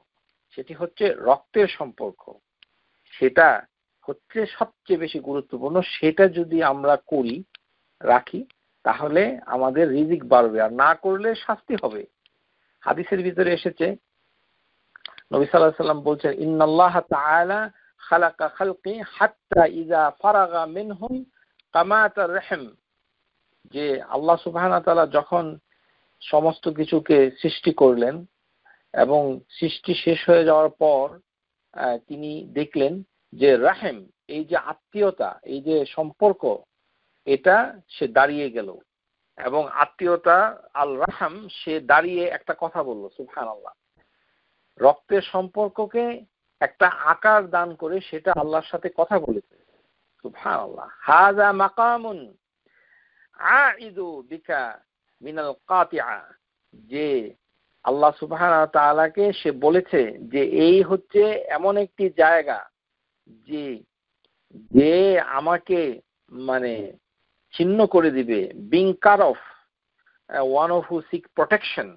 সেটি হচ্ছে রক্তের সম্পর্ক। সেটা হচ্ছে সবচেয়ে বেশি গুরুত্বপূর্ণ। সেটা যদি আমরা করি, রাখি, তাহলে আমাদের রিজিক বাড়বে, আর না করলে শাস্তি হবে। হাদিসের ভিতরে এসেছে, নবী সাল্লাল্লাহু আলাইহি ওয়াসাল্লাম বলছেন, ইন্নাল্লাহ তাআলা খালাকা খালকি হাত্তা ইযা ফারাগা মিনহুম কামাতার রহিম। যে আল্লাহ সুবহানাহু ওয়া তাআলা যখন সমস্ত কিছুকে সৃষ্টি করলেন এবং সৃষ্টি শেষ হয়ে যাওয়ার পর তিনি দেখলেন যে রাহিম, এই যে আত্মীয়তা, এই যে সম্পর্ক, এটা সে দাঁড়িয়ে গেল। এবং আত্মীয়তা আল রাহাম, সে দাঁড়িয়ে একটা কথা বলল, সুবহানাল্লাহ। রক্তের সম্পর্ককে একটা আকার দান করে সেটা আল্লাহর সাথে কথা বলেছে, সুবহানাল্লাহ। হাযা মাকামুন আইদু বিকা মিনাল কাতিআ। যে আল্লাহ সুবহানাহু ওয়া তাআলাকে সে বলেছে যে এই হচ্ছে এমন একটি জায়গা যে যে আমাকে মানে ছিন্ন করে দিবে, being cut off, one of who seek protection,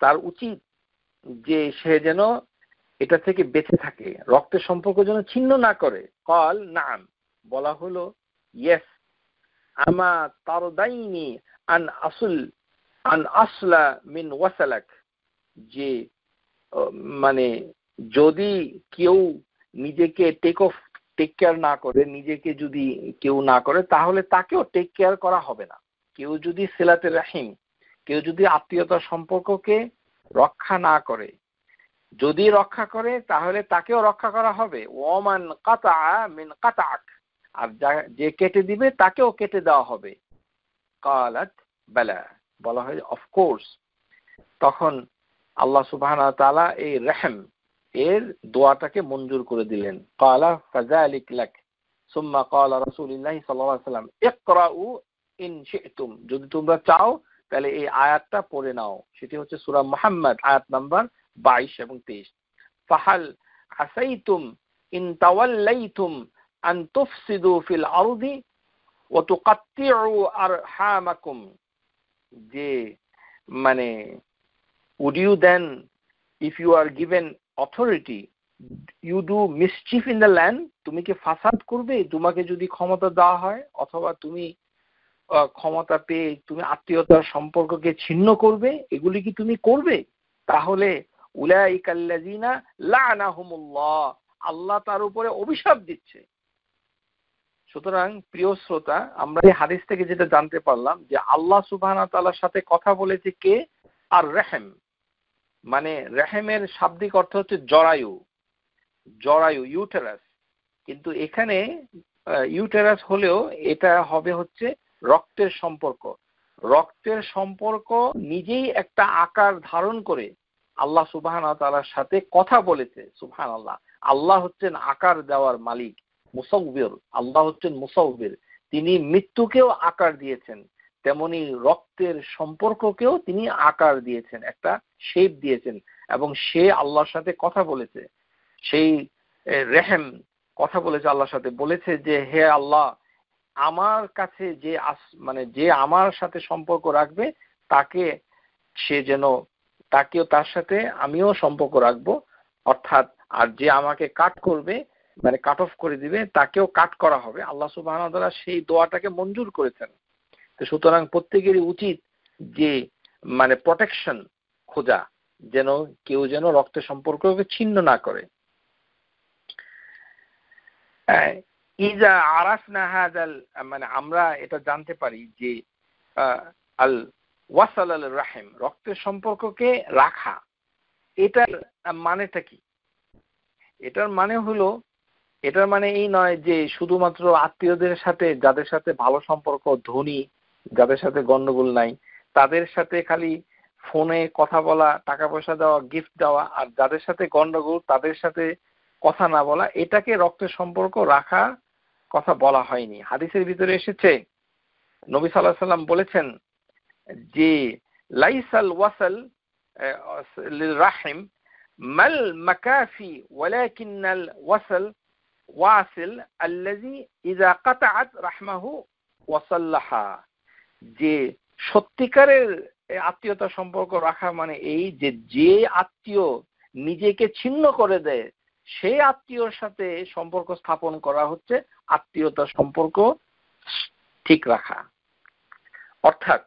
তার উচিত যে সে যেন এটা থেকে বেঁচে থাকে, রক্তের সম্পর্ক যেন ছিন্ন না করে। কল নাম, বলা হলো ইয়েস। আমা তারদাইনি আন আসলা মিন ওয়াসালাক। যে মানে যদি কেউ নিজেকে টেক কেয়ার না করে, নিজেকে যদি কেউ না করে, তাহলে তাকেও টেক কেয়ার করা হবে না। কেউ যদি সিলাতে রাহিম, কেউ যদি আত্মীয়তার সম্পর্ককে রক্ষা না করে, যদি রক্ষা করে তাহলে তাকেও রক্ষা করা হবে। ওমান কাতা মিন কাতাক, আর যে কেটে দিবে তাকেও কেটে দেওয়া হবে। কালাত বালা, বলা হয় অফকোর্স। তখন আল্লাহ সুবহানাহু ওয়া তাআলা এই রহম এর দোয়াটাকে মঞ্জুর করে দিলেন। কালা ফাযালিক লাক সুম্মা ক্বালা রাসূলুল্লাহ সাল্লাল্লাহু আলাইহি ওয়াসাল্লাম ইকরাউ ইন শি'তুম। যদি তোমরা চাও তাহলে এই আয়াতটা পড়ে নাও। সেটি হচ্ছে সূরা মুহাম্মদ আয়াত নাম্বার 22 এবং 23। ফাহাল আসাইতুম ইন তাওয়াল্লাইতুম আন তুফসিদু ফিল আরদি ওয়া তুকাত্তিউ আরহামাকুম। যে মানে would you then, if you are given authority, you do mischief in the land? তুমি কি ফাসাদ করবে তোমাকে যদি ক্ষমতা দেওয়া হয়, অথবা তুমি ক্ষমতা পেয়ে তুমি আত্মীয়তার সম্পর্ককে ছিন্ন করবে, এগুলি কি তুমি করবে? তাহলে উলাইকাল্লাযিনা লা'নাহুমুল্লাহ, আল্লাহ তার উপরে অভিশাপ দিচ্ছে। সুতরাং প্রিয় শ্রোতা, আমরা এই হাদিস থেকে যেটা জানতে পারলাম যে আল্লাহ সুবহানাহু ওয়া তাআলার সাথে কথা বলেছে কে? আর রেহেম, মানে রেহেমের শাব্দিক অর্থ হচ্ছে জরায়ু, জরায়ু, ইউটেরাস। কিন্তু এখানে ইউটেরাস হলেও এটা হবে হচ্ছে রক্তের সম্পর্ক। রক্তের সম্পর্ক নিজেই একটা আকার ধারণ করে আল্লাহ সুবহানাহু ওয়া তাআলার সাথে কথা বলেছে। সুবহানাল্লাহ। আল্লাহ হচ্ছেন আকার দেওয়ার মালিক, মুসাউবির। আল্লাহ হচ্ছেন মুসাউবির। তিনি মৃত্যুকেও আকার দিয়েছেন, তেমনি রক্তের সম্পর্ককেও তিনি আকার দিয়েছেন, একটা শেপ দিয়েছেন, এবং সে আল্লাহর সাথে কথা বলেছে। সেই রেহেম কথা বলেছে আল্লাহর সাথে, বলেছে যে হে আল্লাহ, আমার কাছে যে মানে যে আমার সাথে সম্পর্ক রাখবে তাকে সে যেন, তাকেও তার সাথে আমিও সম্পর্ক রাখবো, অর্থাৎ আর যে আমাকে কাট করবে, মানে কাট অফ করে দিবে, তাকেও কাট করা হবে। আল্লাহ সুবহানাহু ওয়া তাআলা সেই দোয়াটাকে মঞ্জুর করেছেন। তো সুতরাং প্রত্যেকেরই উচিত যে মানে প্রোটেকশন খোঁজা, যেন কেউ যেন রক্তের সম্পর্ককে ছিন্ন না করে। ইজা আরাফনা হাযাল, মানে আমরা এটা জানতে পারি যে আল ওয়াসাল আল রাহিম, রক্তের সম্পর্ককে রাখা, এটার মানেটা কি? এটার মানে হলো, এটার মানে এই নয় যে শুধুমাত্র আত্মীয়দের সাথে, যাদের সাথে ভালো সম্পর্ক, ধনী, যাদের সাথে গন্ডগোল নাই, তাদের সাথে খালি ফোনে কথা বলা, টাকা পয়সা দেওয়া, গিফট দেওয়া, আর যাদের সাথে গন্ডগোল তাদের সাথে কথা না বলা, এটাকে রক্তের সম্পর্ক রাখা কথা বলা হয়নি। হাদিসের ভিতরে এসেছে, নবী সাল্লাল্লাহু আলাইহি ওয়াসাল্লাম বলেছেন যে লাইসাল ওয়াসাল লিল রাহিম মাল মাকাফি ওয়ালাকিনাল ওয়াসাল ওয়াসিল আল্লাযী ইযা কাতাআত রাহমাহু ওয়াসাল্লাহা। যে সত্যিকারের আত্মীয়তা সম্পর্ক রাখা মানে এই যে, যে আত্মীয় নিজেকে ছিন্ন করে দেয় সেই আত্মীয়র সাথে সম্পর্ক স্থাপন করা হচ্ছে আত্মীয়তা সম্পর্ক ঠিক রাখা। অর্থাৎ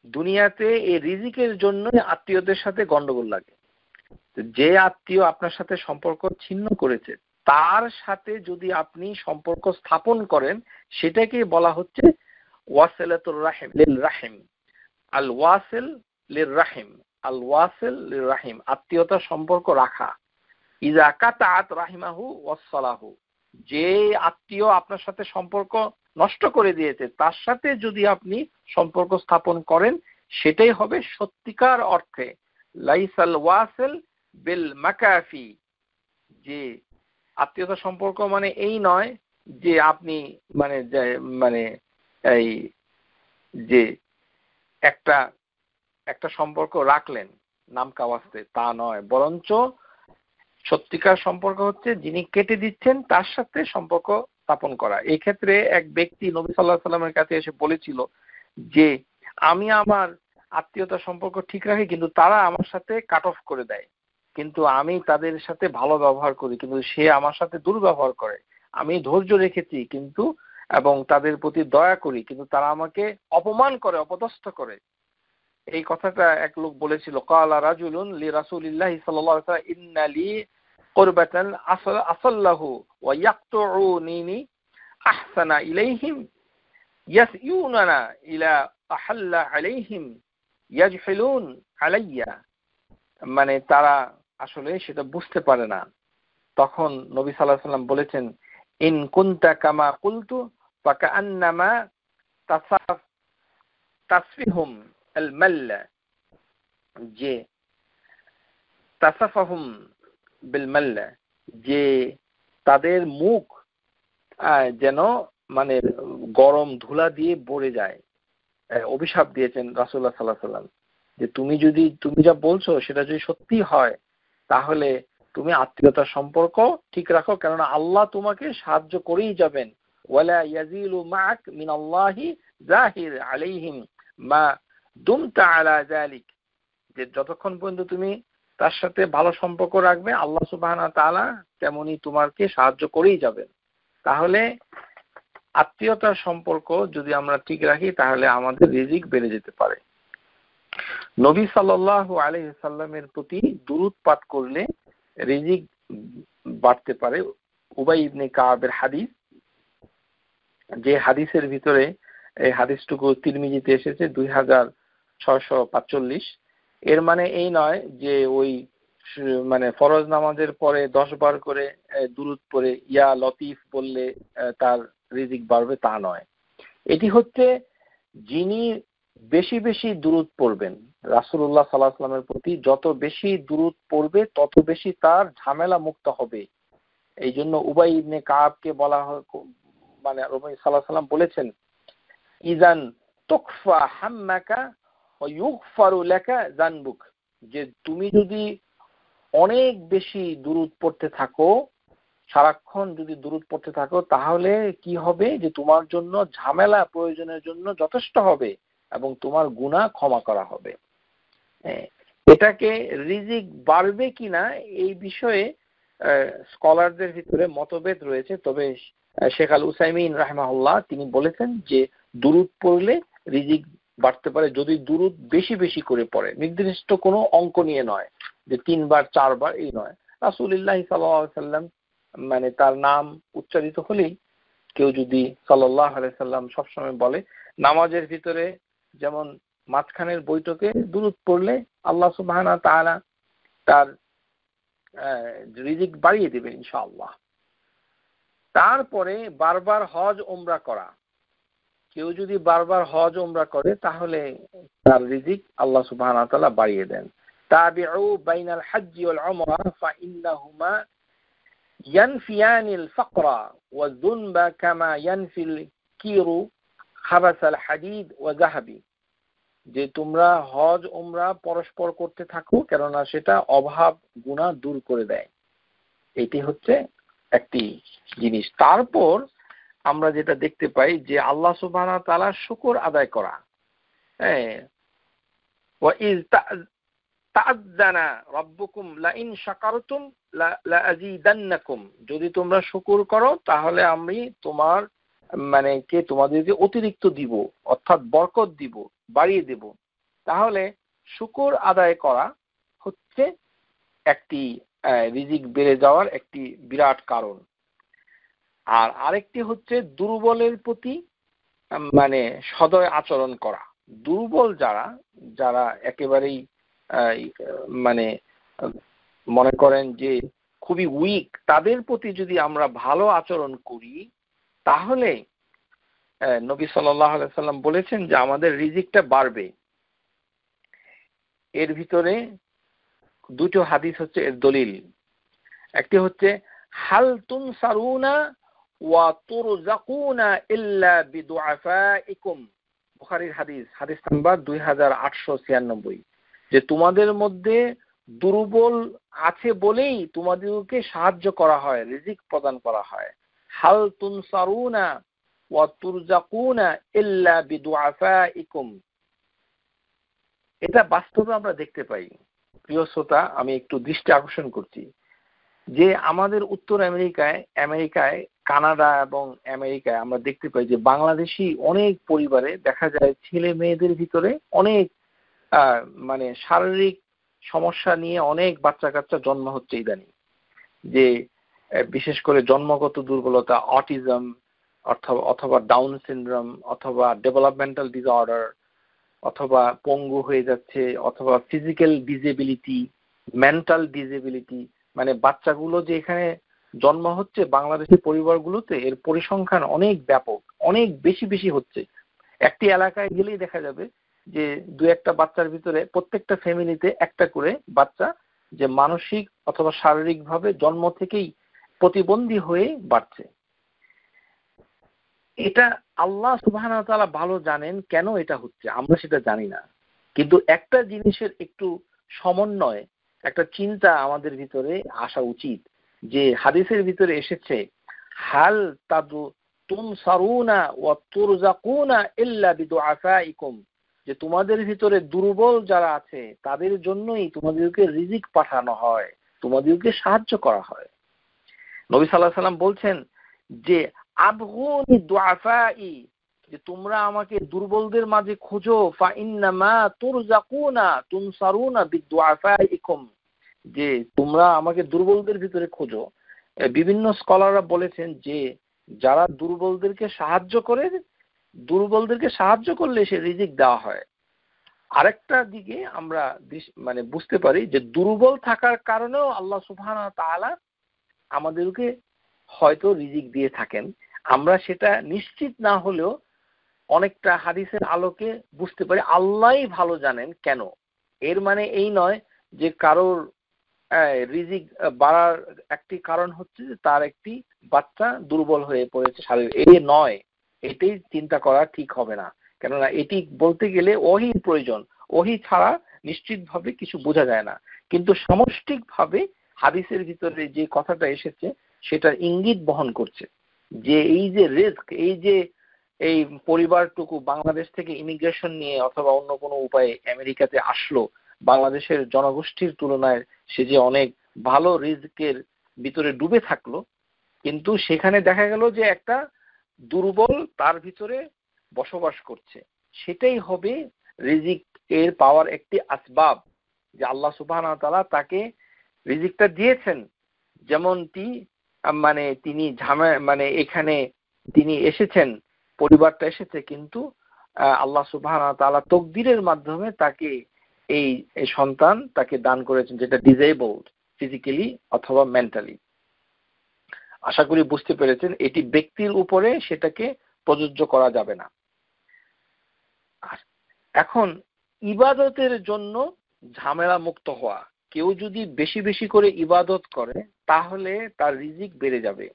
দুনিয়াতে এই রিজিকের জন্য আত্মীয়দের সাথে গন্ডগোল লাগে। যে আত্মীয় আপনার সাথে সম্পর্ক ছিন্ন করেছে তার সাথে যদি আপনি সম্পর্ক স্থাপন করেন, সেটাকে বলা হচ্ছে ওয়াসিলাতুর রাহিম লিল রাহিম, আল ওয়াসিল লির রাহিম, আল ওয়াসিল লির রাহিম, আত্মীয়তা সম্পর্ক রাখা। ইজা কাতাআত রাহিমাহু ওয়াসসালাহু, যে আত্মীয় আপনার সাথে সম্পর্ক নষ্ট করে দিয়েছে তার সাথে যদি আপনি সম্পর্ক স্থাপন করেন, সেটাই হবে সত্যিকার অর্থে লাইসাল ওয়াসিল বিল মাকাফি। যে আত্মীয়তা সম্পর্ক মানে এই নয় যে আপনি মানে মানে এই যে একটা একটা সম্পর্ক রাখলেন নাম কাওয়াস্তে, তা নয়, বরঞ্চ সত্যিকার সম্পর্ক হচ্ছে যিনি কেটে দিচ্ছেন তার সাথে সম্পর্ক স্থাপন করা। এই ক্ষেত্রে এক ব্যক্তি নবী সাল্লাল্লাহু আলাইহি ওয়াসাল্লামের কাছে এসে বলেছিল যে আমি আমার আত্মীয়তা সম্পর্ক ঠিক রাখি, কিন্তু তারা আমার সাথে কাট অফ করে দেয়, কিন্তু আমি তাদের সাথে ভালো ব্যবহার করি, কিন্তু সে আমার সাথে দুর্ব্যবহার করে। আমি ধৈর্য রেখেছি কিন্তু, এবং তাদের প্রতি দয়া করি, কিন্তু তারা আমাকে অপমান করে, অপদস্থ করে। এই কথাটা এক লোক বলেছিল, ক্বালা রাজুলুন লি রাসূলিল্লাহি সাল্লাল্লাহু আলাইহি ওয়াসাল্লাম ইন্না লি কুরবাতান আসাল্লাহু ওয়া ইয়াকতুউনি আহসানা ইলাইহিম ইয়াসইউনানা ইলা আহাল্লা আলাইহিম ইয়াজহিলুন আলাইয়া। মানে তারা আসলে সেটা বুঝতে পারে না। তখন নবী সাল্লাল্লাহু আলাইহি ওয়াসাল্লাম বলেছেন, ইন কুনতা কামা কুলতু ফাকান্নামা তাসফিহুম আল মাল্লা, যে তাসাফাহুম বিল মাল্লা, যে তাদের মুখ যেন মানে গরম ধুলা দিয়ে ভরে যায়। অভিশাপ দিয়েছেন রাসূলুল্লাহ সাল্লাল্লাহু আলাইহি ওয়াসাল্লাম যে তুমি যা বলছো সেটা যদি সত্যি হয়, তাহলে তুমি আত্মীয়তার সম্পর্ক ঠিক রাখো, কেননা আল্লাহ তোমাকে সাহায্য করেই যাবেন। ওয়ালা ইয়াজিলু মা'আক মিনাল্লাহি যাহির আলাইহিম মা দুমতা আলা যালিক, যে যতক্ষণ পর্যন্ত তুমি তার সাথে ভালো সম্পর্ক রাখবে আল্লাহ সুবহানাহু ওয়া তাআলা তেমনি তোমাকে সাহায্য করেই যাবেন। তাহলে আত্মীয়তার সম্পর্ক যদি আমরা ঠিক রাখি তাহলে আমাদের রিজিক বেড়ে যেতে পারে। নবী সাল্লাল্লাহু আলাইহি সাল্লামের প্রতি দুরূদ পাঠ করলে রিজিক বাড়তে পারে। উবাই ইবনে কাবের হাদিস, যে হাদিসের ভিতরে এই হাদিসটুকু তিরমিজিতে এসেছে 2645, এর মানে এই নয় যে ওই মানে ফরজ নামাজের পরে 10 বার করে দুরূদ পড়ে ইয়া লতিফ বললে তার রিজিক বাড়বে, তা নয়। এটি হচ্ছে যিনি বেশি বেশি দুরূদ পড়বেন রাসূলুল্লাহ সাল্লাল্লাহু আলাইহি ওয়াসাল্লামের প্রতি, যত বেশি দুরূদ পড়বে তত বেশি তার ঝামেলা মুক্ত হবে। এই জন্য উবাই ইবনে কাবকে বলা হয়, মানে রাসূল সাল্লাল্লাহু আলাইহি ওয়াসাল্লাম বলেছেন, ইজান তুকফা হাম্মাকা ওয়া ইউগফারু লাকা যানবুক, যে তুমি যদি অনেক বেশি দুরূদ পড়তে থাকো, সারাক্ষণ যদি দুরূদ পড়তে থাকো, তাহলে কি হবে যে তোমার জন্য ঝামেলা প্রয়োজনের জন্য যথেষ্ট হবে এবং তোমার গুনাহ ক্ষমা করা হবে। এটাকে রিজিক বাড়বে কিনা এই বিষয়ে স্কলারদের ভিতরে মতভেদ রয়েছে, তবে শেখ আল উসাইমিন রাহিমাহুল্লাহ তিনি বলেছেন যে দুরূদ পড়লে রিজিক বাড়তে পারে যদি দুরূদ বেশি বেশি করে পড়ে, নির্দিষ্ট কোনো অঙ্ক নিয়ে নয় যে 3 বার 4 বার, এই নয়। রাসূলুল্লাহ সাল্লাল্লাহু আলাইহি ওয়াসাল্লাম মানে তার নাম উচ্চারিত হলেই কেউ যদি সাল্লাল্লাহু আলাইহি ওয়াসাল্লাম সবসময় বলে, নামাজের ভিতরে যেমন মাঝখানের বৈঠকে দুরূদ পড়লে আল্লাহ সুবহানাহু ওয়া তাআলা তার রিজিক বাড়িয়ে দেবেন ইনশাআল্লাহ। তারপরে বারবার হজ ওমরা করা, কেউ যদি বারবার হজ ওমরা করে তাহলে তার রিজিক আল্লাহ সুবহানাহু ওয়া তাআলা বাড়িয়ে দেন। তাবিউ বাইনাল হজ্জ ওয়াল উমরা ফাইন্নাহুমা ইয়ানফিয়ানিল ফাকরা ওয়াজ যুনবা কামা ইয়ানফিল কিরু খাবাসাল হাদিদ ওয়া যাহাবি, যে তোমরা হজ ওমরা পরস্পর করতে থাকো, কেননা সেটা অভাব গুনাহ দূর করে দেয়। এটি হচ্ছে একটি জিনিস। তারপর আমরা যেটা দেখতে পাই যে আল্লাহ সুবহানাহু ওয়া তাআলার শুকর আদায় করা। ওয়া ইজ তাআযানা রাব্বুকুম লা ইন শাকারতুম লা আযীদান্নাকুম, যদি তোমরা শুকর করো তাহলে আমি তোমাদেরকে অতিরিক্ত দিব, অর্থাৎ বরকত দিব, বাড়িয়ে দেব। তাহলে শুকর আদায় করা হচ্ছে একটি রিজিক বেড়ে যাওয়ার একটি বিরাট কারণ। আর আরেকটি হচ্ছে দুর্বলের প্রতি মানে সদয় আচরণ করা। দুর্বল যারা একেবারেই মানে মনে করেন যে খুবই উইক, তাদের প্রতি যদি আমরা ভালো আচরণ করি তাহলে নবী সাল্লাল্লাহু আলাইহি সাল্লাম বলেছেন যে আমাদের রিজিকটা বাড়বে। এর ভিতরে দুটো হাদিস হচ্ছে এর দলিল। একটি হচ্ছে হাল তুনসারুনা ওয়া তুরজাকুনা ইল্লা বিদুআফাইকুম, বুখারীর হাদিস, হাদিস নাম্বার 2896, যে তোমাদের মধ্যে দুর্বল আছে বলেই তোমাদেরকে সাহায্য করা হয়, রিজিক প্রদান করা হয়। হাল তুনসারুনা ওয়া তুরজাকুনা ইল্লা বিদুআফাইকুম, এটা বাস্তবে আমরা দেখতে পাই। প্রিয় শ্রোতা, আমি একটু দৃষ্টি আকর্ষণ করছি যে আমাদের উত্তর আমেরিকায়, কানাডা এবং আমেরিকায় আমরা দেখতে পাই যে বাংলাদেশি অনেক পরিবারে দেখা যায় ছেলে মেয়েদের ভিতরে অনেক মানে শারীরিক সমস্যা নিয়ে অনেক বাচ্চা কাচ্চা জন্ম হচ্ছে ইদানিং, যে বিশেষ করে জন্মগত দুর্বলতা, অটিজম অথবা ডাউন সিনড্রোম অথবা ডেভেলপমেন্টাল ডিসঅর্ডার অথবা পঙ্গু হয়ে যাচ্ছে অথবা ফিজিক্যাল ডিসেবিলিটি, মেন্টাল ডিসেবিলিটি, মানে বাচ্চাগুলো যে এখানে জন্ম হচ্ছে বাংলাদেশি পরিবারগুলোতে, এর পরিসংখ্যান অনেক ব্যাপক, অনেক বেশি বেশি হচ্ছে। একটি এলাকায় গেলেই দেখা যাবে যে দু একটা বাচ্চার ভিতরে প্রত্যেকটা ফ্যামিলিতে একটা করে বাচ্চা যে মানসিক অথবা শারীরিকভাবে জন্ম থেকেই প্রতিবন্ধী হয়ে বাড়ছে। এটা আল্লাহ সুবহানাহু ওয়া তাআলা ভালো জানেন কেন এটা হচ্ছে, আমরা সেটা জানি না। কিন্তু একটা জিনিসের একটু সমন্বয়, একটা চিন্তা আমাদের ভিতরে আসা উচিত, যে হাদিসের ভিতরে এসেছে হাল তুনসারুনা ওয়া তুরজাকুনা ইল্লা বিদুআফাইকুম, যে তোমাদের ভিতরে দুর্বল যারা আছে তাদের জন্যই তোমাদেরকে রিজিক পাঠানো হয়, তোমাদেরকে সাহায্য করা হয়। নবী সাল্লাল্লাহু আলাইহি ওয়াসাল্লাম বলছেন যে আবগুনি দুআফাই, যে তোমরা আমাকে দুর্বলদের মাঝে খোঁজো, ফা ইন্নামা তুরজাকুনা তুনসারুনা বিদুআফাইকুম, যে তোমরা আমাকে দুর্বলদের ভিতরে খোঁজো, বিভিন্ন স্কলাররা বলেছেন যে যারা দুর্বলদেরকে সাহায্য করে, দুর্বলদেরকে সাহায্য করলে সে রিজিক দেওয়া হয়। আরেকটা দিকে আমরা মানে বুঝতে পারি যে দুর্বল থাকার কারণেও আল্লাহ সুবহানাহু ওয়া তাআলা আমাদেরকে হয়তো রিজিক দিয়ে থাকেন। আমরা সেটা নিশ্চিত না হলেও অনেকটা হাদিসের আলোকে বুঝতে পারি আল্লাহই ভালো জানেন কেন। এর মানে এই নয় যে কারোর রিজিক বাড়ার একটি কারণ হচ্ছে যে তার একটি বাচ্চা দুর্বল হয়ে পড়েছে শারীরিক, এই নয়। এটাই চিন্তা করা ঠিক হবে না, কেননা এটি বলতে গেলে ওহীর প্রয়োজন। ওহী ছাড়া নিশ্চিতভাবে কিছু বোঝা যায় না। কিন্তু সামষ্টিকভাবে হাদিসের ভিতরে যে কথাটা এসেছে সেটা ইঙ্গিত বহন করছে যে এই যে রিস্ক, এই যে এই পরিবারটুকু বাংলাদেশ থেকে ইমিগ্রেশন নিয়ে অথবা অন্য কোনো উপায়ে আমেরিকাতে আসলো, বাংলাদেশের জনগোষ্ঠীর তুলনায় সে যে অনেক ভালো রিস্কের ভিতরে ডুবে থাকলো, কিন্তু সেখানে দেখা গেল যে একটা দুর্বল তার ভিতরে বসবাস করছে। সেটাই হবে রিজিক এর পাওয়ার একটি আসবাব, যে আল্লাহ সুবহানাহু ওয়া তাআলা তাকে রিজিকটা দিয়েছেন। যেমনটি মানে তিনি মানে এখানে তিনি এসেছেন, পরিবারটা এসেছে, কিন্তু আল্লাহ সুবহানাহু ওয়া তাআলা তাকদীরের মাধ্যমে তাকে এই সন্তান তাকে দান করেছেন, যেটা ডিসেবলড ফিজিক্যালি অথবা মেন্টালি। আশা করি বুঝতে পেরেছেন, এটি ব্যক্তির উপরে সেটাকে প্রযোজ্য করা যাবে না। এখন ইবাদতের জন্য ঝামেলা মুক্ত হওয়া, কেউ যদি বেশি বেশি করে ইবাদত করে তাহলে তার রিজিক বেড়ে যাবে।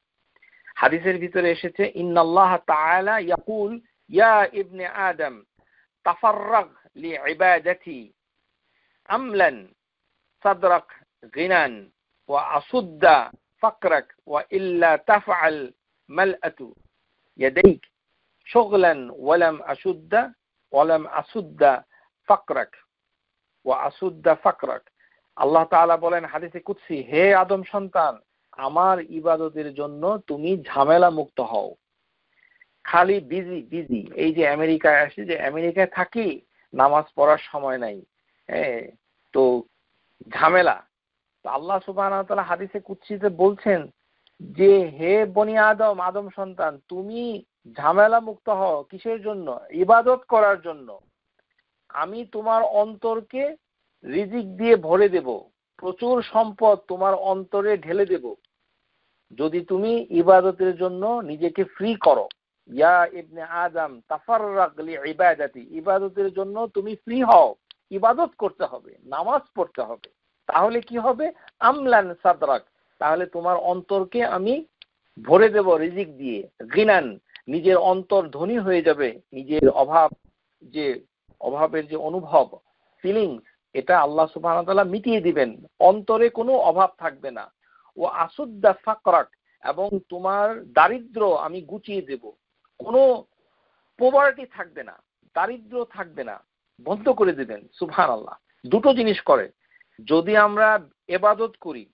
হাদিসের ভিতরে এসেছে ইন্নাল্লাহ তাআলা ইয়াকুল ইয়া ইবনে আদম তাফাররাগ লিইবাদাতি আমলান সাদরাক গিনান ওয়া আসুদ্দা ফাকরাক ওয়া ইল্লা তাফআল মালআতু ইয়াদাইক শুগলান ওয়ালাম আসুদ্দা ফাকরাক ওয়া আসুদ্দা ফাকরাক। আল্লাহ তাআলা বলেন হাদিসে কুদসি, হে আদম সন্তান, আমার ইবাদতের জন্য তুমি ঝামেলা মুক্ত হও। খালি বিজি বিজি, এই যে আমেরিকায় আসি, যে আমেরিকায় থাকি, নামাজ পড়ার সময় নাই, তো ঝামেলা। তো আল্লাহ সুবহানাহু ওয়া তাআলা হাদিসে কুদসিতে বলছেন যে হে বনি আদম, আদম সন্তান, তুমি ঝামেলা মুক্ত হও। কিসের জন্য? ইবাদত করার জন্য। আমি তোমার অন্তরকে রিজিক দিয়ে ভরে দেব, প্রচুর সম্পদ তোমার অন্তরে ঢেলে দেব যদি তুমি ইবাদতের জন্য নিজেকে ফ্রি করো। ইয়া ইবনে আদম তাফাররাগ লিইবাদাতি, ইবাদতের জন্য তুমি ফ্রি হও। ইবাদত করতে হবে, নামাজ পড়তে হবে, তাহলে কি হবে? আমলান সাদরাক, তাহলে তোমার অন্তরকে আমি ভরে দেব রিজিক দিয়ে। গিনান, নিজের অন্তর ধনী হয়ে যাবে, নিজের যে অভাবের যে অনুভব, ফিলিংস, এটা আল্লাহ সুবহানাহু ওয়া তাআলা মিটিয়ে দিবেন, অন্তরে কোনো অভাব থাকবে না। ও আসুদ্দা ফাকরাক, এবং তোমার দারিদ্র আমি গুছিয়ে দেব, কোনো পোভার্টি থাকবে না, দারিদ্র থাকবে না, বন্ধ করে দিবেন। সুবহানাল্লাহ। দুটো জিনিস করে, যদি আমরা ইবাদত করি,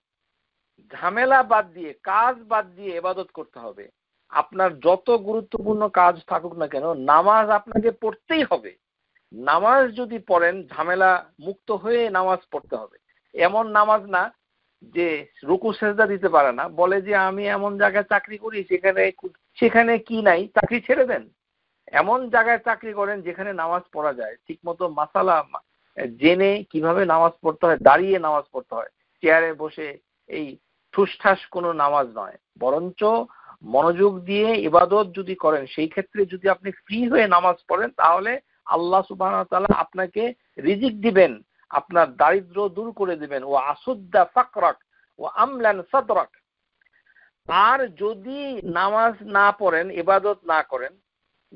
ঝামেলা বাদ দিয়ে, কাজ বাদ দিয়ে ইবাদত করতে হবে। আপনার যত গুরুত্বপূর্ণ কাজ থাকুক না কেন, নামাজ আপনাকে পড়তেই হবে। নামাজ যদি পড়েন, ঝামেলা মুক্ত হয়ে নামাজ পড়তে হবে। এমন নামাজ না যে রুকু সেজদা দিতে পারে না, বলে যে আমি এমন জায়গায় চাকরি করি সেখানে কি নাই, চাকরি ছেড়ে দেন। এমন জায়গায় চাকরি করেন যেখানে নামাজ পড়া যায়, ঠিক মতো মাসালা জেনে কিভাবে নামাজ পড়তে হয়, দাঁড়িয়ে নামাজ পড়তে হয়, চেয়ারে বসে এই ঠুসঠাস কোনো নামাজ নয়। বরঞ্চ মনোযোগ দিয়ে ইবাদত যদি করেন, সেই ক্ষেত্রে যদি আপনি ফ্রি হয়ে নামাজ পড়েন, তাহলে আল্লাহ সুবহানাহু ওয়া তাআলা আপনাকে রিজিক দিবেন, আপনার দারিদ্র দূর করে দিবেন। ও আসুদ্দা ফাকরাক ও আমলান সাদরাক। আর যদি নামাজ না পড়েন, ইবাদত না করেন,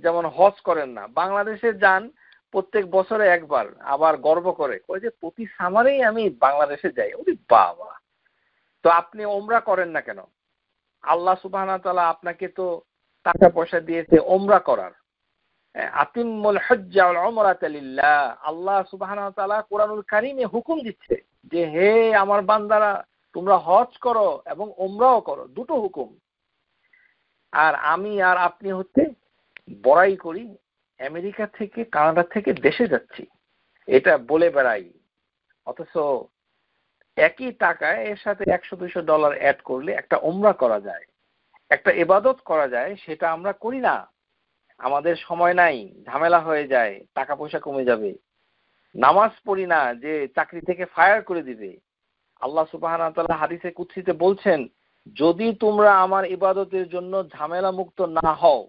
যেমন হজ করেন না, বাংলাদেশে যান প্রত্যেক বছরে একবার, আবার গর্ব করে ওই যে প্রতি সামারেই আমি বাংলাদেশে যাই। ওরে বাবা, তো আপনি ওমরা করেন না কেন? আল্লাহ সুবহানাহু ওয়া তাআলা আপনাকে তো টাকা পয়সা দিয়েছে ওমরা করার। আতিম্মুল হজ্জা ওয়াল উমরাতা লিল্লাহ, আল্লাহ সুবহানাহু ওয়া তাআলা কোরআনুল কারীমে হুকুম দিচ্ছে যে হে আমার বান্দারা, তোমরা হজ করো এবং ওমরাও করো, দুটো হুকুম। আর আমি আর আপনি হচ্ছে বড়াই করি, আমেরিকা থেকে কানাডা থেকে দেশে যাচ্ছি, এটা বলে বেড়াই, অথচ একই টাকায় এর সাথে $100-200 অ্যাড করলে একটা উমরা করা যায়, একটা ইবাদত করা যায়, সেটা আমরা করি না। আমাদের সময় নাই, ঝামেলা হয়ে যায়, টাকা পয়সা কমে যাবে। নামাজ পড়ি না যে চাকরি থেকে ফায়ার করে দিবে। আল্লাহ সুবহানাহু ওয়া তাআলা হাদিসে কুদসিতে বলছেন, যদি তোমরা আমার ইবাদতের জন্য ঝামেলা মুক্ত না হও,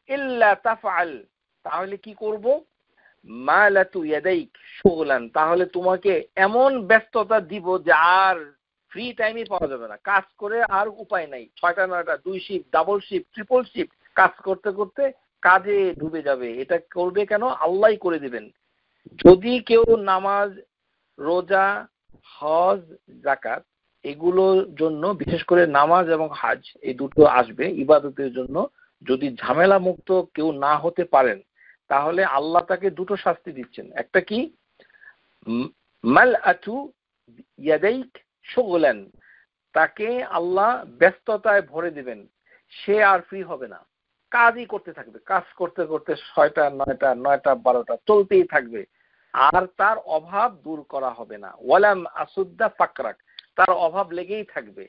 ইল্লা তাফআল, তাহলে কি করব? মালাতু ইয়াদাইক শুগলান, তাহলে তোমাকে এমন ব্যস্ততা দিব যে আর ফ্রি টাইমই পাওয়া যাবে না। কাজ করে আর উপায় নাই। 6টা 9টা 2 shift, double shift, triple shift কাজ করতে করতে কাজে ডুবে যাবে। এটা করবে কেন? আল্লাহই করে দিবেন। যদি কেউ নামাজ, রোজা, হজ, যাকাত এগুলোর জন্য, বিশেষ করে নামাজ এবং হজ এই দুটো আসবে ইবাদতের জন্য, যদি ঝামেলা মুক্ত কেউ না হতে পারেন, তাহলে আল্লাহ তাকে দুটো শাস্তি দিচ্ছেন। একটা কি? মালআতু ইয়াদাইক শুগলান, তাকে আল্লাহ ব্যস্ততায় ভরে দিবেন, সে আর ফ্রি হবে না, কাজই করতে থাকবে, কাজ করতে করতে 6টা 9টা 9টা 12টা চলতেই থাকবে, আর তার অভাব দূর করা হবে না। ওয়ালাম আসুদ্দা ফাকরাক, তার অভাব লেগেই থাকবে।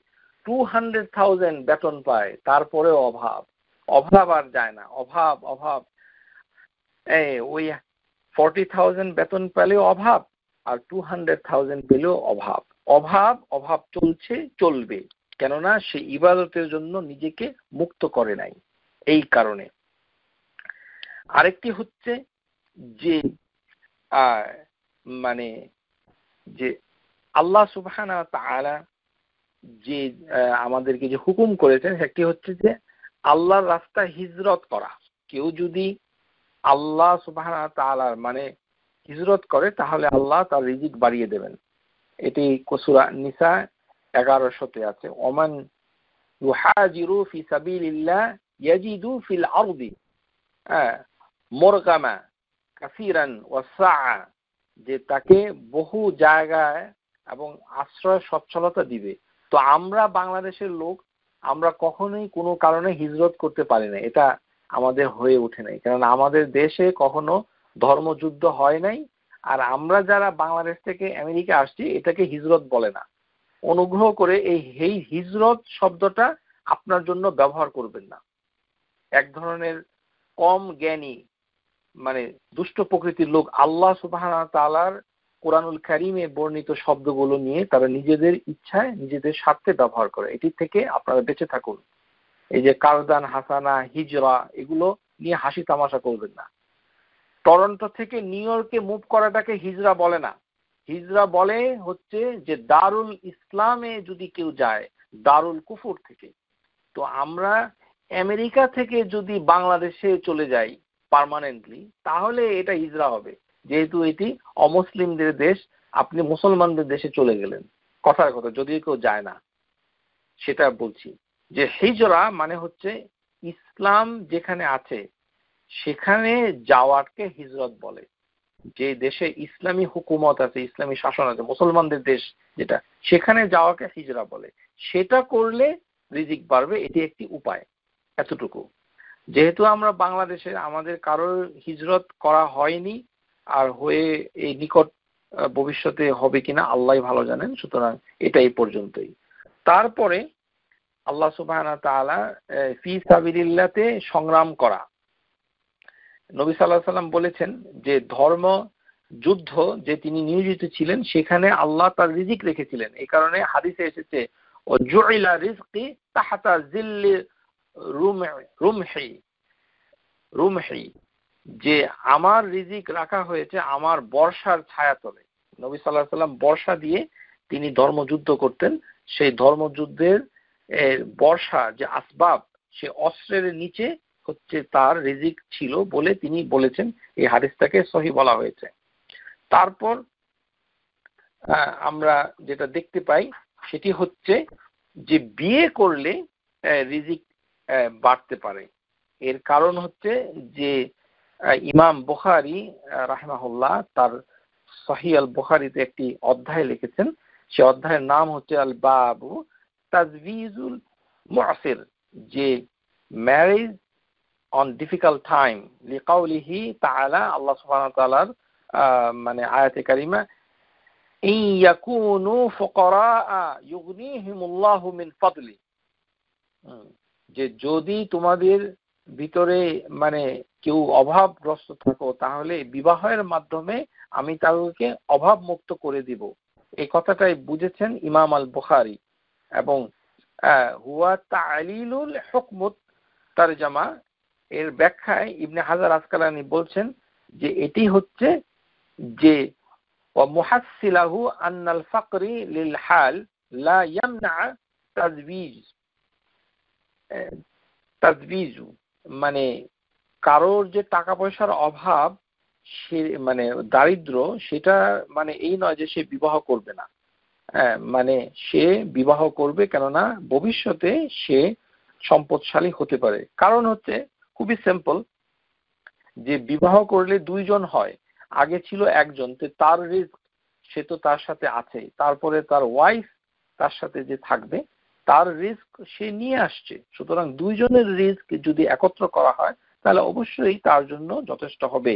200,000 বেতন পায়, তারপরেও অভাব, অভাব আর যায় না, অভাব অভাব। ওই 40,000 বেতন পেলেও অভাব, আর 200,000 পেলেও অভাব, অভাব অভাব চলছে, চলবে। কেননা সে ইবাদতের জন্য নিজেকে মুক্ত করে নাই, এই কারণে। আরেকটি হচ্ছে যে মানে যে আল্লাহ সুবহানাহু ওয়া তাআলা যে আমাদেরকে যে হুকুম করেছেন, সেটি হচ্ছে যে আল্লাহর রাস্তায় হিজরত করা। কেউ যদি আল্লাহ সুবহানাহু ওয়া তাআলার মানে হিজরত করে, তাহলে আল্লাহ তার রিজিক বাড়িয়ে দেবেন। এটি সূরা নিসা 1100-তে আছে। ওমান ইউহাজিরু ফি সাবিলিল্লাহ ইয়াজিদু ফিল আরদি মুরগামা কাসীরান ওয়া সাআ, যে তাকে বহু জায়গায় এবং আশ্রয় সচ্ছলতা দিবে। তো আমরা বাংলাদেশের লোক, আমরা কখনোই কোনো কারণে হিজরত করতে পারি না, এটা আমাদের হয়ে ওঠে নাই। কারণ আমাদের দেশে কখনো ধর্মযুদ্ধ হয় নাই, আর আমরা যারা বাংলাদেশ থেকে আমেরিকা আসছি এটাকে হিজরত বলে না। অনুগ্রহ করে এই হিজরত শব্দটা আপনার জন্য ব্যবহার করবেন না। এক ধরনের কম জ্ঞানী মানে দুষ্ট প্রকৃতির লোক আল্লাহ সুবহানাহু ওয়া তাআলার কোরআনুল কারীমে বর্ণিত শব্দগুলো নিয়ে তারা নিজেদের ইচ্ছায় নিজেদের স্বার্থে ব্যবহার করে। এটি থেকে আপনারা বেঁচে থাকুন। এই যে কারদান হাসানা, হিজরা, এগুলো নিয়ে হাসি তামাশা করবেন না। টরন্টো থেকে নিউ ইয়র্কে মুভ করাটাকে হিজরা বলে না। হিজরা বলে হচ্ছে যে দারুল ইসলামে যদি কেউ যায়, দারুল কুফর থেকে। তো আমরা আমেরিকা থেকে যদি বাংলাদেশে চলে যাই পার্মানেন্টলি, তাহলে এটা হিজরা হবে, যেহেতু এটি অমুসলিমদের দেশ, আপনি মুসলমানদের দেশে চলে গেলেন। কথার কথা, যদিও কেউ যায় না, সেটা বলছি। যে হিজরা মানে হচ্ছে ইসলাম যেখানে আছে সেখানে যাওয়াকে হিজরত বলে। যে দেশে ইসলামী হুকুমত আছে, ইসলামী শাসন আছে, মুসলমানদের দেশ যেটা, সেখানে যাওয়াকে হিজরা বলে। সেটা করলে রিজিক বাড়বে, এটি একটি উপায়। এতটুকু। যেহেতু আমরা বাংলাদেশে, আমাদের কারোর হিজরত করা হয়নি, আর হয়ে এই নিকট ভবিষ্যতে হবে কিনা আল্লাহ ভালো জানেন। সুতরাং এটা এই পর্যন্তই। তারপরে আল্লাহ সুবহানাহু ওয়া তাআলা ফি সাবিলিল্লাহতে সংগ্রাম করা। নবী সাল্লাল্লাহু আলাইহি সাল্লাম বলেছেন যে ধর্ম যুদ্ধ যে তিনি নিয়োজিত ছিলেন, সেখানে আল্লাহ তার রিজিক রেখেছিলেন। এই কারণে হাদিসে এসেছে ওয়াজুইলা রিজকি তাহতা জিল্লি রুমহি, যে আমার রিজিক রাখা হয়েছে আমার বর্ষার ছায়াতলে। নবী সাল্লাল্লাহু আলাইহি সাল্লাম বর্ষা দিয়ে তিনি ধর্মযুদ্ধ করতেন। সেই ধর্মযুদ্ধের বর্ষা যে আসবাব, সে অস্ত্রের নিচে হচ্ছে তার রিজিক ছিল বলে তিনি বলেছেন। এই হাদিসটাকে সহিহ বলা হয়েছে। তারপর আমরা যেটা দেখতে পাই সেটি হচ্ছে যে বিয়ে করলে রিজিক বাড়তে পারে। এর কারণ হচ্ছে যে ইমাম বুখারী রাহিমাহুল্লাহ তার সহিহ আল বুখারীতে একটি অধ্যায় লিখেছেন। সে অধ্যায়ের নাম হচ্ছে আল বাবু তাজওয়ীজুল মুআসির, যে ম্যারেজ অন ডিফিকাল্ট টাইম, লিকাউলিহি তাআলা, আল্লাহ সুবহানাহু ওয়া তাআলার মানে আয়াতে কারিমা ইন ইয়াকুনু ফুকারা ইউগনিহিমুল্লাহু মিন ফাদলি, যে যদি তোমাদের ভিতরে মানে কেউ অভাবগ্রস্ত থাকো তাহলে বিবাহের মাধ্যমে আমি তাদেরকে অভাব মুক্ত করে দিব। এই কথাটাই বুঝেছেন ইমাম আল বুখারী। এবং হুয়া তা'লিলুল হুকমুত তারজামা এর ব্যাখ্যায় ইবনে হাজার আসকালানি বলছেন যে এটি হচ্ছে যে মুহাসসিলাহু আন্নাল ফাকরি লিল হাল লা ইয়ামনা তাজবিজু, মানে কারোর যে টাকা পয়সার অভাব, সে মানে দারিদ্র, সেটা মানে এই নয় যে সে বিবাহ করবে না। মানে সে বিবাহ করবে, কেননা ভবিষ্যতে সে সম্পদশালী হতে পারে। কারণ হচ্ছে খুবই সিম্পল, যে বিবাহ করলে দুইজন হয়, আগে ছিল একজন, তার রিস্ক সে তো তার সাথে আছে, তারপরে তার ওয়াইফ তার সাথে যে থাকবে তার রিস্ক সে নিয়ে আসছে। সুতরাং দুইজনের রিস্ক যদি একত্র করা হয় তাহলে অবশ্যই তার জন্য যথেষ্ট হবে।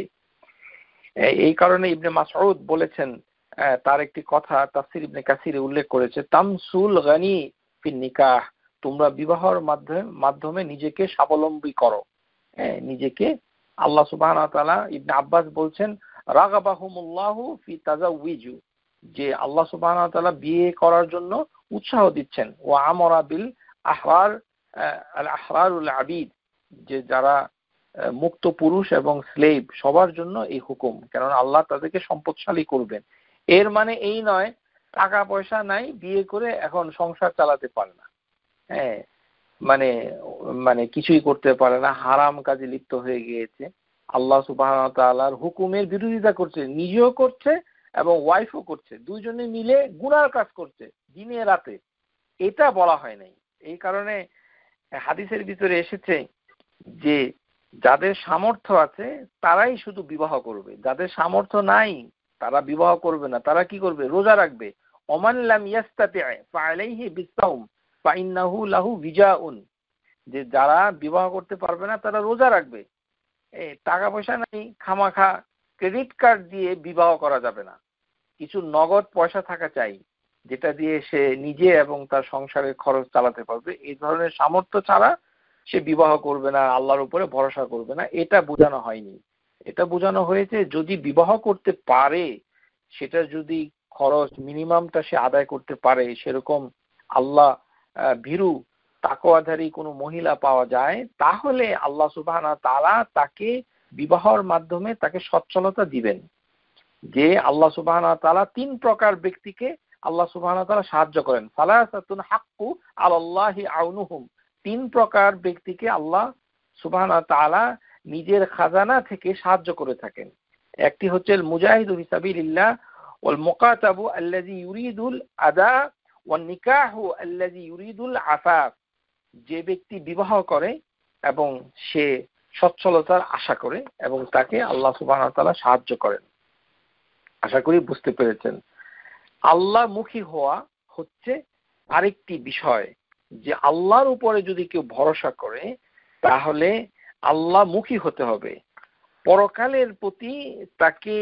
এই কারণে ইবনে মাসউদ বলেছেন, তার একটি কথা তাফসীর ইবনে কাসিরে উল্লেখ করেছে, তামসুল গানি ফিন নিকাহ, তোমরা বিবাহের মাধ্যমে নিজেকে স্বাবলম্বী করো, নিজেকে। আল্লাহ সুবহানাহু ওয়া তাআলা, ইবনে আব্বাস বলছেন, রাগাবাহুমুল্লাহু ফি তাজাউযু, যে আল্লাহ সুবহানাহু ওয়া তাআলা বিয়ে করার জন্য উৎসাহ দিচ্ছেন। ওয়া আমারা বিল আহরার আল আহরারুল আবিদ, যে যারা মুক্ত পুরুষ এবং স্লেভ সবার জন্য এই হুকুম, কেননা আল্লাহ তাদেরকে সম্পদশালী করবেন। এর মানে এই নয় টাকা পয়সা নাই, বিয়ে করে এখন সংসার চালাতে পারে না, মানে মানে কিছুই করতে পারে না, হারাম কাজে লিপ্ত হয়ে গিয়েছে, আল্লাহ সুবহানাহু ওয়া তাআলার হুকুমের বিরোধিতা করছে, নিজেও করছে এবং ওয়াইফও করছে, দুইজনে মিলে গুনার কাজ করছে দিনে রাতে, এটা বলা হয় নাই। এই কারণে হাদিসের ভিতরে এসেছে যে যাদের সামর্থ্য আছে তারাই শুধু বিবাহ করবে, যাদের সামর্থ্য নাই তারা বিবাহ করবে না। তারা কি করবে? রোজা রাখবে। ওমান লাম ইয়াস্তাতি' ফাআলাইহি বিসসাওম ফাইন্নাহু লাহু বিজাউন, যে যারা বিবাহ করতে পারবে না তারা রোজা রাখবে। টাকা পয়সা নাই, খামাখা ক্রেডিট কার্ড দিয়ে বিবাহ করা যাবে না, কিছু নগদ পয়সা থাকা চাই যেটা দিয়ে সে নিজে এবং তার সংসারের খরচ চালাতে পারবে। এই ধরনের সামর্থ্য ছাড়া সে বিবাহ করবে না, আল্লাহর উপরে ভরসা করবে না, এটা বোঝানো হয়নি। এটা বোঝানো হয়েছে যদি বিবাহ করতে পারে, সেটা যদি খরচ মিনিমামটা সে আদায় করতে পারে, সেরকম আল্লাহ ভীরু তাকওয়াধারী কোনো মহিলা পাওয়া যায়, তাহলে আল্লাহ সুবহানাহু ওয়া তাআলা তাকে বিবাহের মাধ্যমে তাকে সচ্ছলতা দিবেন। যে আল্লাহ সুবহানাহু ওয়া তাআলা তিন প্রকার ব্যক্তিকে আল্লাহ সুবহানাহু ওয়া তাআলা সাহায্য করেন, সালাসাতুন হাক্কু আলাল্লাহি আউনুহুম, তিন প্রকার ব্যক্তিকে আল্লাহ সুবহানাহু ওয়া তাআলা নিজের খাজানা থেকে সাহায্য করে থাকেন। একটি হচ্ছে মুজাহিদু ফি সাবিলিল্লাহ ওয়াল মুকাতাবু আল্লাযী ইউরিদুল আদা ওয়ান নিকাহু আল্লাযী ইউরিদুল আফাফ, যে ব্যক্তি বিবাহ করে এবং সে সচ্ছলতার আশা করে এবং তাকে আল্লাহ সুবহানাহু ওয়া তাআলা সাহায্য করেন। আশা করি বুঝতে পেরেছেন। আল্লাহমুখী হওয়া হচ্ছে আরেকটি বিষয়, যে আল্লাহর উপরে যদি কেউ ভরসা করে তাহলে আল্লাহমুখী হতে হবে, পরকালের প্রতি তাকে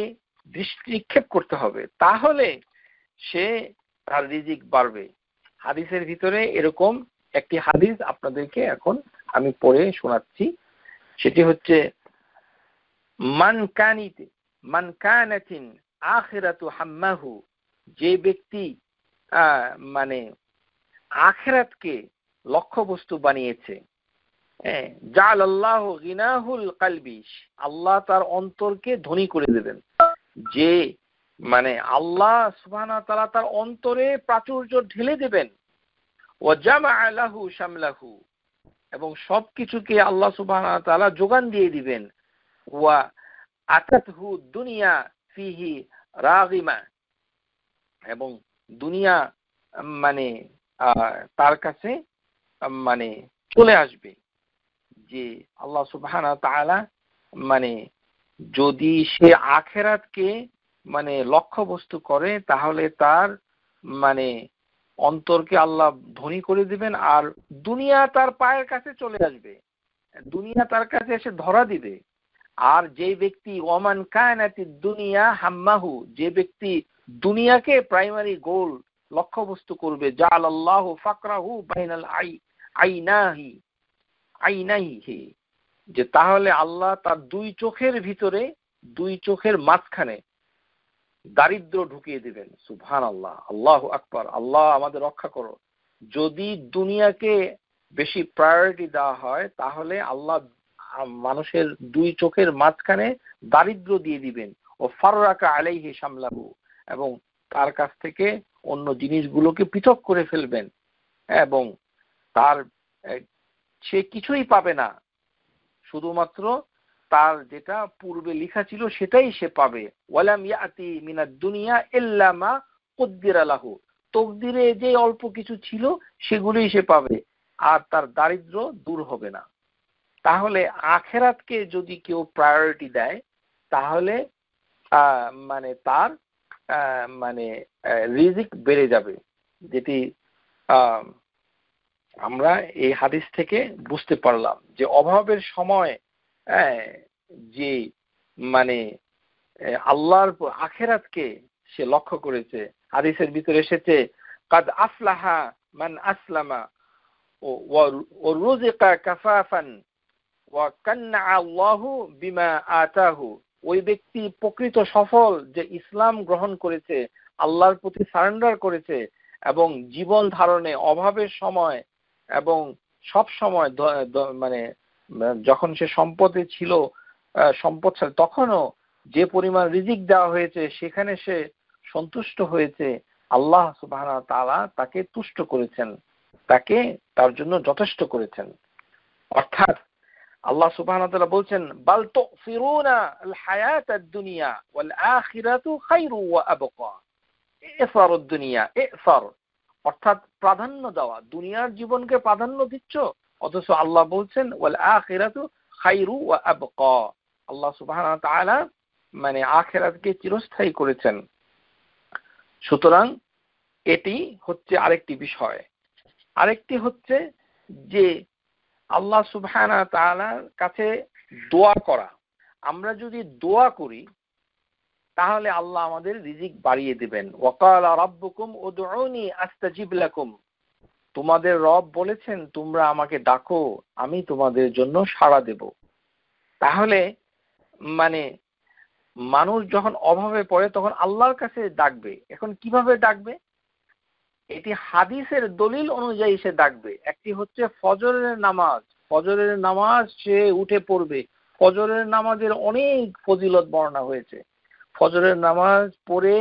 দৃষ্টি নিক্ষেপ করতে হবে, তাহলে সে তার রিজিক বাড়বে। হাদিসের ভিতরে এরকম একটি হাদিস আপনাদেরকে এখন আমি পড়ে শোনাচ্ছি। সেটি হচ্ছে মান কানাতিন আখিরাতু হাম্মাহু, যে ব্যক্তি মানে আখিরাতকে লক্ষ্যবস্তু বানিয়েছে, জাআলাল্লাহু গিনাহুল কলবি, আল্লাহ তার অন্তরকে ধনী করে দেবেন। যে মানে আল্লাহ সুবহানাহু ওয়া তাআলা তার অন্তরে প্রাচুর্য ঢেলে দেবেন। ওয়া জামাআ লাহু শামলাহু, এবং সবকিছুকে আল্লাহ সুবহানাহু ওয়া তাআলা যোগান দিয়ে দিবেন। ওয়া আতাতহু দুনিয়া ফিহি রাগিমা, এবং দুনিয়া মানে তার কাছে মানে চলে আসবে। যে আল্লাহ সুবহানাহু ওয়া তাআলা মানে যদি সে আখিরাতকে মানে লক্ষ্যবস্তু করে তাহলে তার মানে অন্তরকে আল্লাহ ধনী করে দিবেন, আর দুনিয়া তার পায়ের কাছে চলে আসবে, দুনিয়া তার কাছে এসে ধরা দিবে। আর যে ব্যক্তি ওমান কানাতিদ দুনিয়া হাম্মাহু, যে ব্যক্তি দুনিয়াকে প্রাইমারি গোল লক্ষ্যবস্তু করবে, জাআলাল্লাহু ফাকরাহু বাইনাল আইনাহি, যে তাহলে আল্লাহ তার দুই চোখের ভিতরে, দুই চোখের মাঝখানে দারিদ্র ঢুকিয়ে দিবেন। সুবহানাল্লাহ, আল্লাহু আকবার, আল্লাহ আমাদের রক্ষা করো। যদি দুনিয়াকে বেশি প্রায়োরিটি দেওয়া হয় তাহলে আল্লাহ মানুষের দুই চোখের মাঝখানে দারিদ্র দিয়ে দিবেন। ও ফাররাকা আলাইহি শামলাহু, এবং তার কাছ থেকে অন্য জিনিসগুলোকে পৃথক করে ফেলবেন, এবং তার সে কিছুই পাবে না, শুধুমাত্র তার যেটা পূর্বে লেখা ছিল সেটাই সে পাবে। ওয়ালাম ইয়াতি মিনাদ দুনিয়া ইল্লা মা কুদ্দিরা লাহু, তকদিরে যে অল্প কিছু ছিল সেগুলোই সে পাবে, আর তার দারিদ্র দূর হবে না। তাহলে আখেরাতকে যদি কেউ প্রায়োরিটি দেয় তাহলে মানে তার মানে রিজিক বেড়ে যাবে, যেটি আমরা এই হাদিস থেকে বুঝতে পারলাম যে অভাবের সময় যে মানে আল্লাহর আখেরাতকে সে লক্ষ্য করেছে। হাদিসের ভিতরে এসেছে কাদ আফলাহা মান আসলামা ওয়া রুজিকা কাফাফান ওয়া কান্না আল্লাহু বিমা আতাহু, ওই ব্যক্তি প্রকৃত সফল যে ইসলাম গ্রহণ করেছে, আল্লাহর প্রতি সারেন্ডার করেছে, এবং জীবন ধারণে অভাবের সময় এবং সব সময় মানে যখন সে সম্পদে ছিল, সম্পদ ছিল, তখনও যে পরিমাণ রিজিক দেওয়া হয়েছে সেখানে সে সন্তুষ্ট হয়েছে। আল্লাহ সুবহানাহু ওয়া তাআলা তাকে তুষ্ট করেছেন, তাকে তার জন্য যথেষ্ট করেছেন। অর্থাৎ আল্লাহ সুবহানাহু ওয়া তাআলা বলছেন বাল তুফিরুনা আল হায়াতাদ দুনিয়া ওয়াল আখিরাতু খায়রু ওয়া আবকা, ইসারুদ দুনিয়া ইসার, অর্থাৎ প্রাধান্য দেওয়া, দুনিয়ার জীবনকে প্রাধান্য দিচ্ছ, অথচ আল্লাহ বলছেন ওয়াল আখিরাতু খায়রু ওয়া আবকা, আল্লাহ সুবহানাহু ওয়া তাআলা মানে আখিরাতকে চিরস্থায়ী করেছেন। সুতরাং এটি হচ্ছে আরেকটি বিষয়। আরেকটি হচ্ছে যে আল্লাহ সুবহানাহু ওয়া তাআলার কাছে দোয়া করা। আমরা যদি দোয়া করি তাহলে আল্লাহ আমাদের রিজিক বাড়িয়ে দিবেন। ওয়াকালা রাব্বুকুম উদউনি আস্তাজিব লাকুম, তোমাদের রব বলেছেন তোমরা আমাকে ডাকো, আমি তোমাদের জন্য সাড়া দেব। তাহলে মানে মানুষ যখন অভাবে পড়ে তখন আল্লাহর কাছে ডাকবে। এখন কিভাবে ডাকবে? এটি হাদিসের দলিল অনুযায়ী সে ডাকবে। একটি হচ্ছে ফজরের নামাজ, ফজরের নামাজ সে উঠে পড়বে। ফজরের নামাজের অনেক ফজিলত বর্ণনা হয়েছে। ফজরের নামাজ পড়ে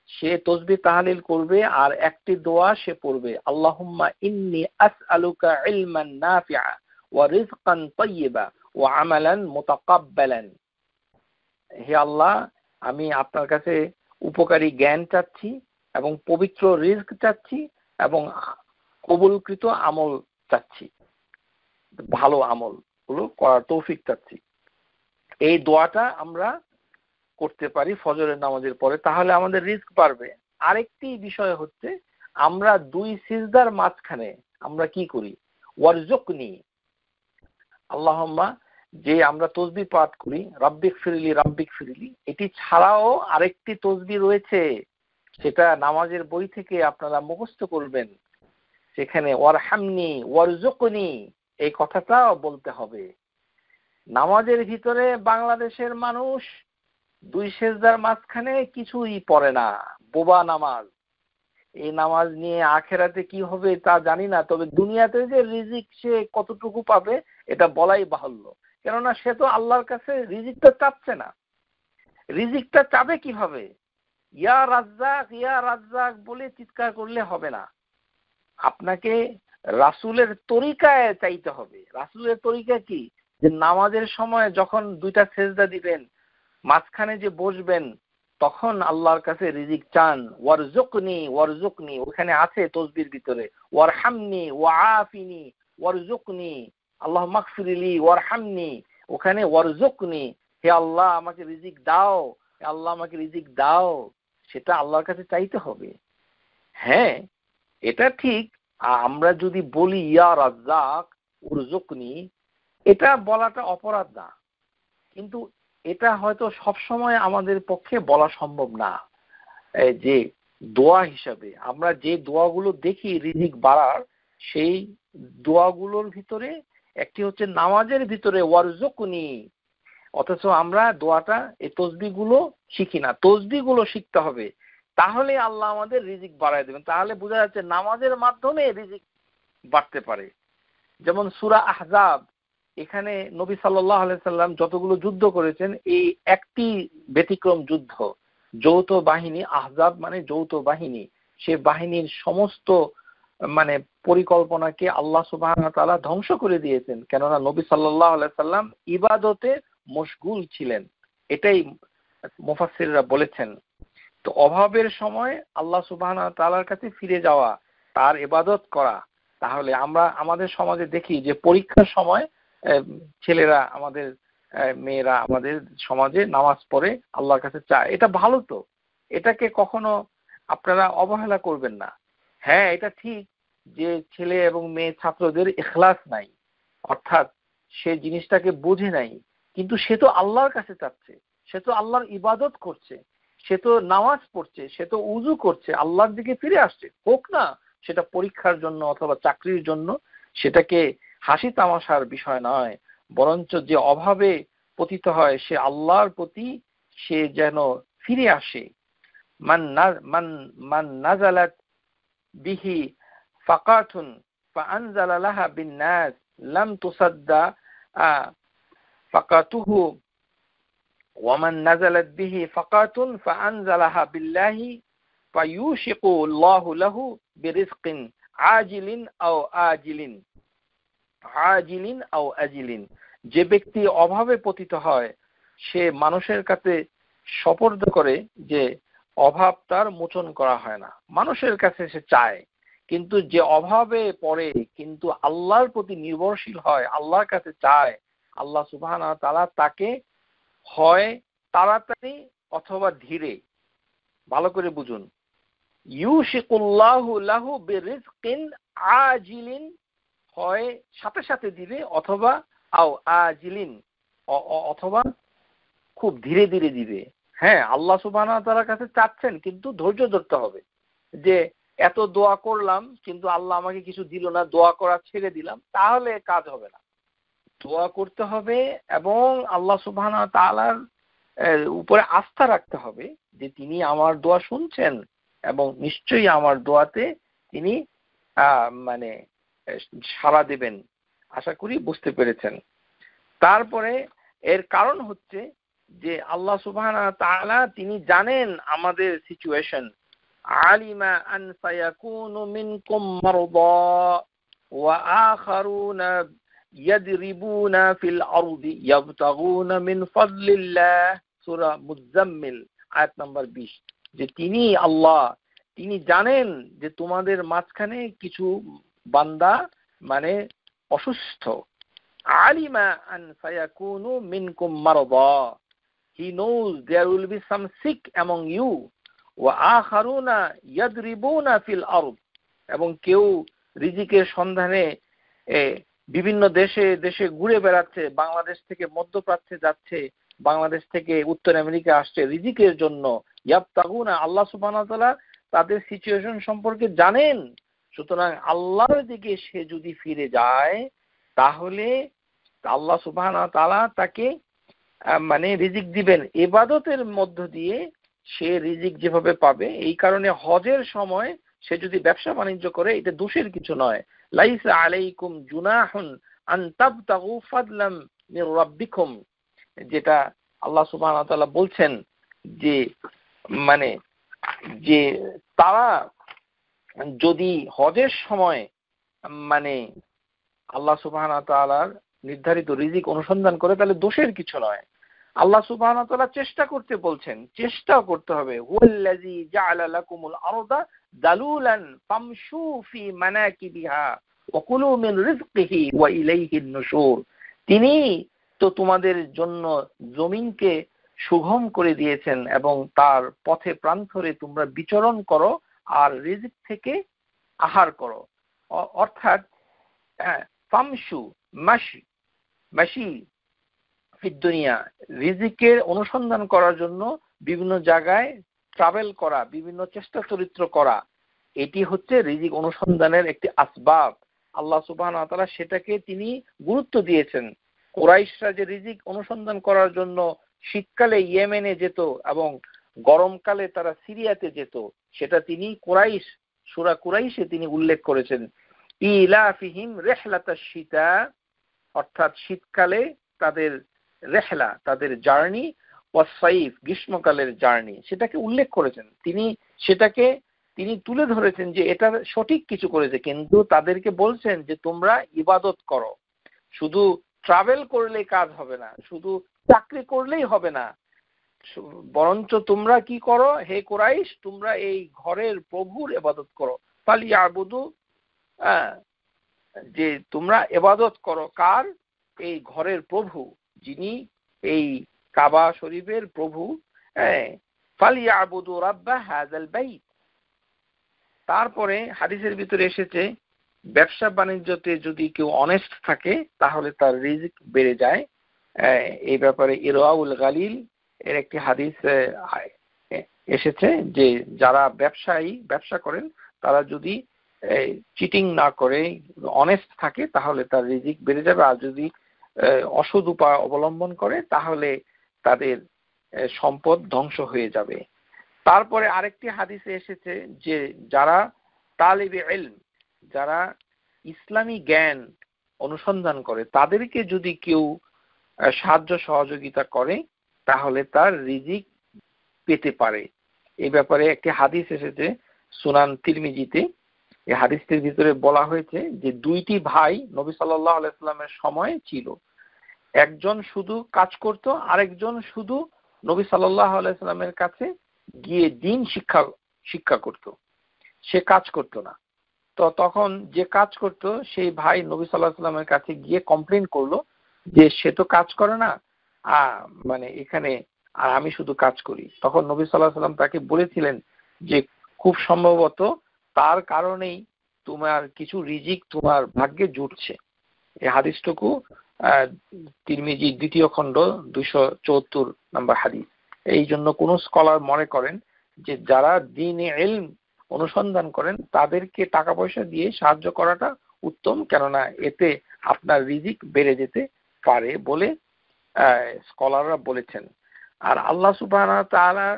সে তাসবিহ তাহলিল করবে, আর একটি দোয়া সে পড়বে, আল্লাহুম্মা ইন্নী আসআলুকা ইলমান নাফিআ ওয়া রিজকান তাইয়্যিবা ওয়া আমালান মুতাকাব্বালান। হে আল্লাহ, আমি আপনার কাছে উপকারী জ্ঞান চাচ্ছি এবং পবিত্র রিজক চাচ্ছি এবং কবুলকৃত আমল চাচ্ছি, ভালো আমল গুলো করার তৌফিক চাচ্ছি। এই দোয়াটা আমরা করতে পারি ফজরের নামাজের পরে, তাহলে আমাদের রিস্ক বাড়বে। আরেকটি বিষয় হচ্ছে আমরা দুই সিজদার মাঝখানে আমরা কি করি, ওয়ারজুকনি, আল্লাহুম্মা, যে আমরা তাসবিহ পাঠ করি রাব্বিক ফিরলি রাব্বিক ফিরলি, এটি ছাড়াও আরেকটি তাসবিহ রয়েছে, সেটা নামাজের বই থেকে আপনারা মুখস্থ করবেন। সেখানে ওয়ারহামনি ওয়ারজুকনি এই কথাটাও বলতে হবে। নামাজের ভিতরে বাংলাদেশের মানুষ দুই সেজদার মাঝখানে কিছুই পড়ে না, বোবা নামাজ। এই নামাজ নিয়ে আখেরাতে কি হবে তা জানি না, তবে দুনিয়াতে যে রিজিক সে কতটুকু পাবে এটা বলাই বাহুল্য। কেননা সে তো আল্লাহর কাছে রিজিকটা চাচ্ছে না। রিজিকটা চাবে কিভাবে? ইয়া রাজ্জাক বলে চিৎকার করলে হবে না, আপনাকে রাসূলের তরিকায় চাইতে হবে। রাসূলের তরিকা কি? যে নামাজের সময় যখন দুইটা সেজদা দিবেন, মাঝখানে যে বসবেন, তখন আল্লাহর কাছে রিজিক চান। ওয়ারজুকনি ওয়ারজুকনি, ওখানে আছে তাসবিহর ভিতরে ওয়ারহামনি ওয়াআফিনি ওয়ারজুকনি, আল্লাহ মাগফিরলি ওয়ারহামনি, ওখানে ওয়ারজুকনি, হে আল্লাহ আমাকে রিজিক দাও, হে আল্লাহ আমাকে রিজিক দাও, সেটা আল্লাহর কাছে চাইতে হবে। হ্যাঁ, এটা ঠিক। আমরা যদি বলি ইয়া রাজ্জাক উরজুকনি, এটা বলাটা অপরাধ না, কিন্তু এটা হয়তো সব সময় আমাদের পক্ষে বলা সম্ভব না। যে দোয়া হিসাবে আমরা যে দোয়াগুলো দেখি রিজিক বাড়ার, সেই দোয়াগুলোর ভিতরে একটি হচ্ছে নামাজের ভিতরে ওয়ারজুকনি, অথচ আমরা দোয়াটা এই তসবিহগুলো শিখি না। তসবিহগুলো শিখতে হবে, তাহলে আল্লাহ আমাদের রিজিক বাড়ায় দেবেন। তাহলে বোঝা যাচ্ছে নামাজের মাধ্যমে রিজিক বাড়তে পারে। যেমন সূরা আহজাব, এখানে নবী সাল্লাল্লাহু আলাইহি সাল্লাম যতগুলো যুদ্ধ করেছেন, এই একটি ব্যতিক্রম যুদ্ধ, যৌথ বাহিনী, আহজাব মানে যৌথ বাহিনী, সে বাহিনীর সমস্ত মানে পরিকল্পনাকে আল্লাহ সুবহানাহু ওয়া তাআলা ধ্বংস করে দিয়েছেন, কেননা নবী সাল্লাল্লাহু আলাইহি সাল্লাম ইবাদতে মশগুল ছিলেন। এটাই মুফাসসিররা বলেছেন। তো অভাবের সময় আল্লাহ সুবহানাহু ওয়া তাআলার কাছে ফিরে যাওয়া, তার ইবাদত করা। তাহলে আমরা আমাদের সমাজে দেখি যে পরীক্ষার সময় ছেলেরা, আমাদের মেয়েরা আমাদের সমাজে নামাজ পড়ে আল্লাহর কাছে চায়, এটা ভালো। তো এটাকে কখনো আপনারা অবহেলা করবেন না। হ্যাঁ, এটা ঠিক যে ছেলে এবং মেয়ে ছাত্রদের ইখলাস নাই, অর্থাৎ সে জিনিসটাকে বোঝে নাই, কিন্তু সে তো আল্লাহর কাছে চাচ্ছে, সে তো আল্লাহর ইবাদত করছে, সে তো নামাজ পড়ছে, সে তো উযু করছে, আল্লাহর দিকে ফিরে আসছে। হোক না সেটা পরীক্ষার জন্য অথবা চাকরির জন্য, সেটাকে হাসি তামাশার বিষয় নয়, বরঞ্চ যে অভাবে পতিত হয় সে আল্লাহর প্রতি সে যেন ফিরে আসে। মান নাজালাত বিহি ফাকাতুন ফাআনজালা লাহা বিন-নাস লাম তুসাদ্দা ফাকাতুহু ওয়া মান নাজালাত বিহি ফাকাতুন ফাআনজালাহা বিল্লাহি ফায়ুশিকু আল্লাহু লাহু বিরিজকিন আজিলিন আও আজিলিন আজিলিন আও আজিলিন। যে ব্যক্তি অভাবে পতিত হয়, সে মানুষের কাছে সপর্দ করে যে অভাব তার মোচন করা হয় না, মানুষের কাছে সে চায়। কিন্তু যে অভাবে পড়ে কিন্তু আল্লাহর প্রতি নির্ভরশীল হয়, আল্লাহর কাছে চায়, আল্লাহ সুবহানাহু ওয়া তাআলা তাকে হয় তাড়াতাড়ি অথবা ধীরে, ভালো করে বুঝুন, ইউশিকুল্লাহু লাহু বিরিজকিন আজিলিন, হয় সাথে সাথে দিবে, অথবা আও আজিলিন, অথবা খুব ধীরে ধীরে দিবে। হ্যাঁ, আল্লাহ সুবহানাহু ওয়া তাআলার কাছে চাচ্ছেন, কিন্তু ধৈর্য ধরতে হবে। যে এত দোয়া করলাম কিন্তু আল্লাহ আমাকে কিছু দিল না, দোয়া করা ছেড়ে দিলাম, তাহলে কাজ হবে না। দোয়া করতে হবে এবং আল্লাহ সুবহানাহু ওয়া তাআলার উপরে আস্থা রাখতে হবে যে তিনি আমার দোয়া শুনছেন এবং নিশ্চয়ই আমার দোয়াতে তিনি মানে সাড়া দেবেন। আশা করি বুঝতে পেরেছেন। তারপরে এর কারণ হচ্ছে যে আল্লাহ সুবহানাহু ওয়া তাআলা তিনি জানেন আমাদের সিচুয়েশন। আলিমা আন সায়াকুনু মিনকুম মারদা ওয়া আখারুনা ইয়াদরিবুনা ফিল আরদি ইয়াবতাগুনা মিন ফাদলিল্লাহ, সূরা মুজাম্মিল আয়াত নাম্বার 20। যে তিনি আল্লাহ, তিনি জানেন যে তোমাদের মাঝখানে কিছু বান্দা মানে অসুস্থ। আলিমা আন সায়াকুনু মিনকুম মারদা, he knows there will be some sick among you, ওয়া আখারুনা ইয়াদরিবুনা ফিল আরদ, এবং কেউ রিজিকের সন্ধানে বিভিন্ন দেশে দেশে ঘুরে বেড়াচ্ছে, বাংলাদেশ থেকে মধ্যপ্রাচ্যে যাচ্ছে, বাংলাদেশ থেকে উত্তর আমেরিকা আসছে রিজিকের জন্য। ইয়াবতাগুনা, আল্লাহ সুবহানাহু ওয়া তাআলা তাদের সিচুয়েশন সম্পর্কে জানেন। সুতরাং আল্লাহর দিকে সে যদি ফিরে যায়, তাহলে আল্লাহ সুবহানাহু ওয়া তাআলা তাকে মানে রিজিক দিবেন। ইবাদতের মধ্য দিয়ে সে রিজিক যেভাবে পাবে, এই কারণে হজের সময় সে যদি ব্যবসা বাণিজ্য করে, এটা দোষের কিছু নয়। লাইসা আলাইকুম জুনাহুন আন তাবতাগু ফাদলাম মির রাব্বিকুম, যেটা আল্লাহ সুবহানাহু ওয়া তাআলা বলছেন যে মানে যে তারা যদি হজের সময় মানে আল্লাহ সুবহানাহু ওয়া তাআলার নির্ধারিত রিজিক অনুসন্ধান করে, তাহলে দোষের কিছু নয়। আল্লাহ সুবহানাহু ওয়া তাআলা চেষ্টা করতে বলছেন, চেষ্টাও করতে হবে। হুয়াল্লাযী জাআলা লাকুমুল আরদা দালুলান ফামশু ফি মানাকিবিহা ওয়া কুলু মিন রিজকিহি ওয়া ইলাইহিন নুশুর। তিনি তো তোমাদের জন্য জমিনকে সুগম করে দিয়েছেন এবং তার পথে প্রান্তরে তোমরা বিচরণ করো আর রিজিক থেকে আহার করো। অর্থাৎ ফামশু মাশি মাশি ফিদ দুনিয়া, রিজিকের অনুসন্ধান করার জন্য বিভিন্ন জায়গায় ট্রাভেল করা, বিভিন্ন চেষ্টা চরিত্র করা, এটি হচ্ছে রিজিক অনুসন্ধানের একটি আসবাব। আল্লাহ সুবহানাহু ওয়া তাআলা সেটাকে তিনি গুরুত্ব দিয়েছেন। কুরাইশরা যে রিজিক অনুসন্ধান করার জন্য শীতকালে ইয়েমেনে যেত এবং গরমকালে তারা সিরিয়াতে যেত, সেটা তিনি সূরা কুরাইশে তিনি উল্লেখ করেছেন। ইলাফিহিম রিহলাতাশ শীতা, অর্থাৎ শীতকালে তাদের রেহলা, তাদের জার্নি, ওয়াসাইফ গ্রীষ্মকালের জার্নি, সেটাকে উল্লেখ করেছেন। সেটাকে তিনি তুলে ধরেছেন যে এটা সঠিক কিছু করেছে, কিন্তু তাদেরকে বলছেন যে তোমরা ইবাদত করো, শুধু ট্রাভেল করলেই কাজ হবে না, শুধু চাকরি করলেই হবে না, বরঞ্চ তোমরা কি করো হে কুরাইশ, তোমরা এই ঘরের প্রভুর ইবাদত করো। ফালিয়াবুদু, যে তোমরা ইবাদত করো কার? এই ঘরের প্রভু, যিনি এই কাবা শরীফের প্রভু। ফালিয়াবুদু রাব্বা হাযাল বাইত। তারপরে হাদিসের ভিতরে এসেছে ব্যবসা বাণিজ্যতে যদি কেউ অনেস্ট থাকে তাহলে তার রিজিক বেড়ে যায়। এই ব্যাপারে ইরওয়াউল গালিল এর একটি হাদিস এসেছে যে যারা ব্যবসা করেন তারা যদি চিটিং না করে অনেস্ট থাকে তাহলে তার রিজিক বেড়ে যাবে, আর যদি অসৎ উপায় অবলম্বন করে তাহলে তাদের সম্পদ ধ্বংস হয়ে যাবে। তারপরে আরেকটি হাদিসে এসেছে যে যারা তালিবে ইলম, যারা ইসলামী জ্ঞান অনুসন্ধান করে, তাদেরকে যদি কেউ সাহায্য সহযোগিতা করে তাহলে তার রিজিক পেতে পারে। এই ব্যাপারে একটি হাদিস এসেছে সুনান তিরমিজিতে। এই হাদিসটির ভিতরে বলা হয়েছে যে দুইটি ভাই নবী সাল্লাল্লাহু আলাইহি ওয়াসাল্লামের সময় ছিল, একজন শুধু কাজ করত, আরেকজন শুধু নবী সাল্লাল্লাহু আলাইহি ওয়াসাল্লামের কাছে গিয়ে দ্বীন শিক্ষা করত, সে কাজ করত না। তো তখন যে কাজ করত সেই ভাই নবী সাল্লাল্লাহু আলাইহি ওয়াসাল্লামের কাছে গিয়ে কমপ্লেইন করলো যে সে তো কাজ করে না, মানে এখানে আর আমি শুধু কাজ করি। তখন নবী সাল্লাল্লাহু আলাইহি ওয়াসাল্লাম তাকে বলেছিলেন যে খুব সম্ভবত তার কারণেই তোমার কিছু রিজিক তোমার ভাগ্যে জুটছে। এই হাদিসটুকু তিরমিজি 2য় খণ্ড 274 নম্বর হাদিস। এই জন্য কোন স্কলার মনে করেন যে যারা দ্বীনে ইলম অনুসন্ধান করেন তাদেরকে টাকা পয়সা দিয়ে সাহায্য করাটা উত্তম, কেননা এতে আপনার রিজিক বেড়ে যেতে পারে বলে স্কলাররা বলেছেন। আর আল্লাহ সুবহানাহু ওয়া তাআলার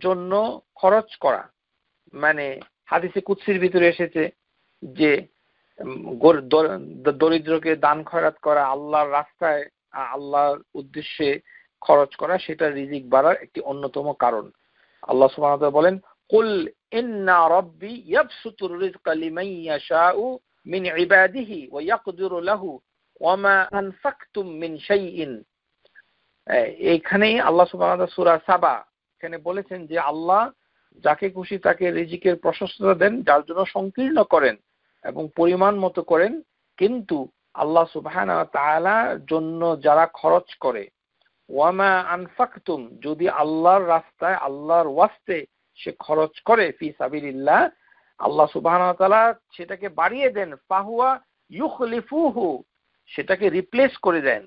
জন্য খরচ করা, মানে হাদিসে কুদসির ভিতরে এসেছে যে দরিদ্রকে দান খয়রাত করা, আল্লাহর রাস্তায় আল্লাহর উদ্দেশ্যে খরচ করা, সেটা রিজিক বাড়ার একটি অন্যতম কারণ। আল্লাহ সুবহানাহু ওয়া তাআলা বলেন কুল ইন্না রাব্বি ইয়াবসুতুর রিজকা লিমান ইয়াশাউ মিন ইবাদিহি ওয়া ইয়াকদিরু লাহু ওয়া মা আনফাকতুম মিন শাইইন। এইখানেই আল্লাহ সুবহানাহু ওয়া তাআলা সূরা সাবা এখানে বলেছেন যে আল্লাহ যাকে খুশি তাকে রিজিকের প্রশস্ততা দেন, যার জন্য সংকীর্ণ করেন এবং পরিমাণ মতো করেন, কিন্তু আল্লাহ সুবহানাহু ওয়া তাআলার জন্য যারা খরচ করে, ওয়ামা আনফাকতুম, যদি আল্লাহর রাস্তায় আল্লাহর ওয়াস্তে সে খরচ করে, ফি সাবিলিল্লাহ, আল্লাহ সুবহানাহু ওয়া তাআলা সেটাকে বাড়িয়ে দেন, ফাহুয়া ইউখলিফুহু, সেটাকে রিপ্লেস করে দেন।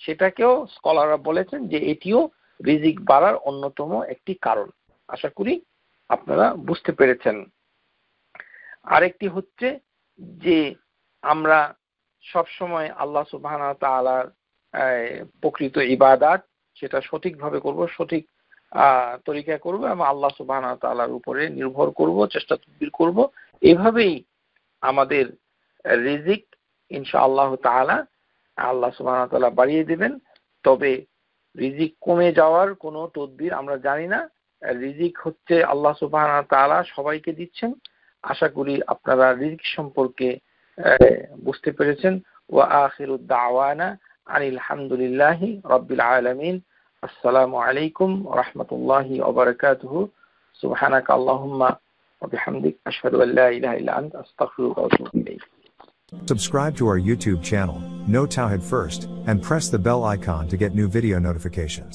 সেটাকেও স্কলাররা বলেছেন যে এটিও রিজিক বাড়ার অন্যতম একটি কারণ। আশা করি আপনারা বুঝতে পেরেছেন। আরেকটি হচ্ছে যে আমরা সব সময় আল্লাহ সুবহানাহু ওয়া তাআলার প্রকৃত ইবাদত সেটা সঠিকভাবে করব, সঠিক তরিকায় করব এবং আল্লাহ সুবহানাহু ওয়া তাআলার উপরে নির্ভর করব, চেষ্টা তদবির করব। এভাবেই আমাদের রিজিক ইনশাআল্লাহ তাআলা আল্লাহ সুবহানাহু ওয়া তাআলা বাড়িয়ে দিবেন। তবে রিজিক কমে যাওয়ার কোনো তদবির আমরা জানি না। রিজিক হচ্ছে আল্লাহ সুবহানাহু ওয়া তাআলা সবাইকে দিচ্ছেন। আশা করি আপনারা রিজিক সম্পর্কে বুঝতে পেরেছেন। ওয়া আখিরু দাওয়ানা আনিল হামদুলিল্লাহি রাব্বিল আলামিন। আসসালামু আলাইকুম ওয়া রাহমাতুল্লাহি ওয়া বারাকাতুহু। সুবহানাকা আল্লাহুম্মা ওয়া বিহামদিক আশহাদু আল লা ইলাহা ইল্লা আনতা আস্তাগফিরুকা ওয়া আতুবু ইলাইক। Subscribe to our YouTube channel, Know Tawhid First, and press the bell icon to get new video notifications.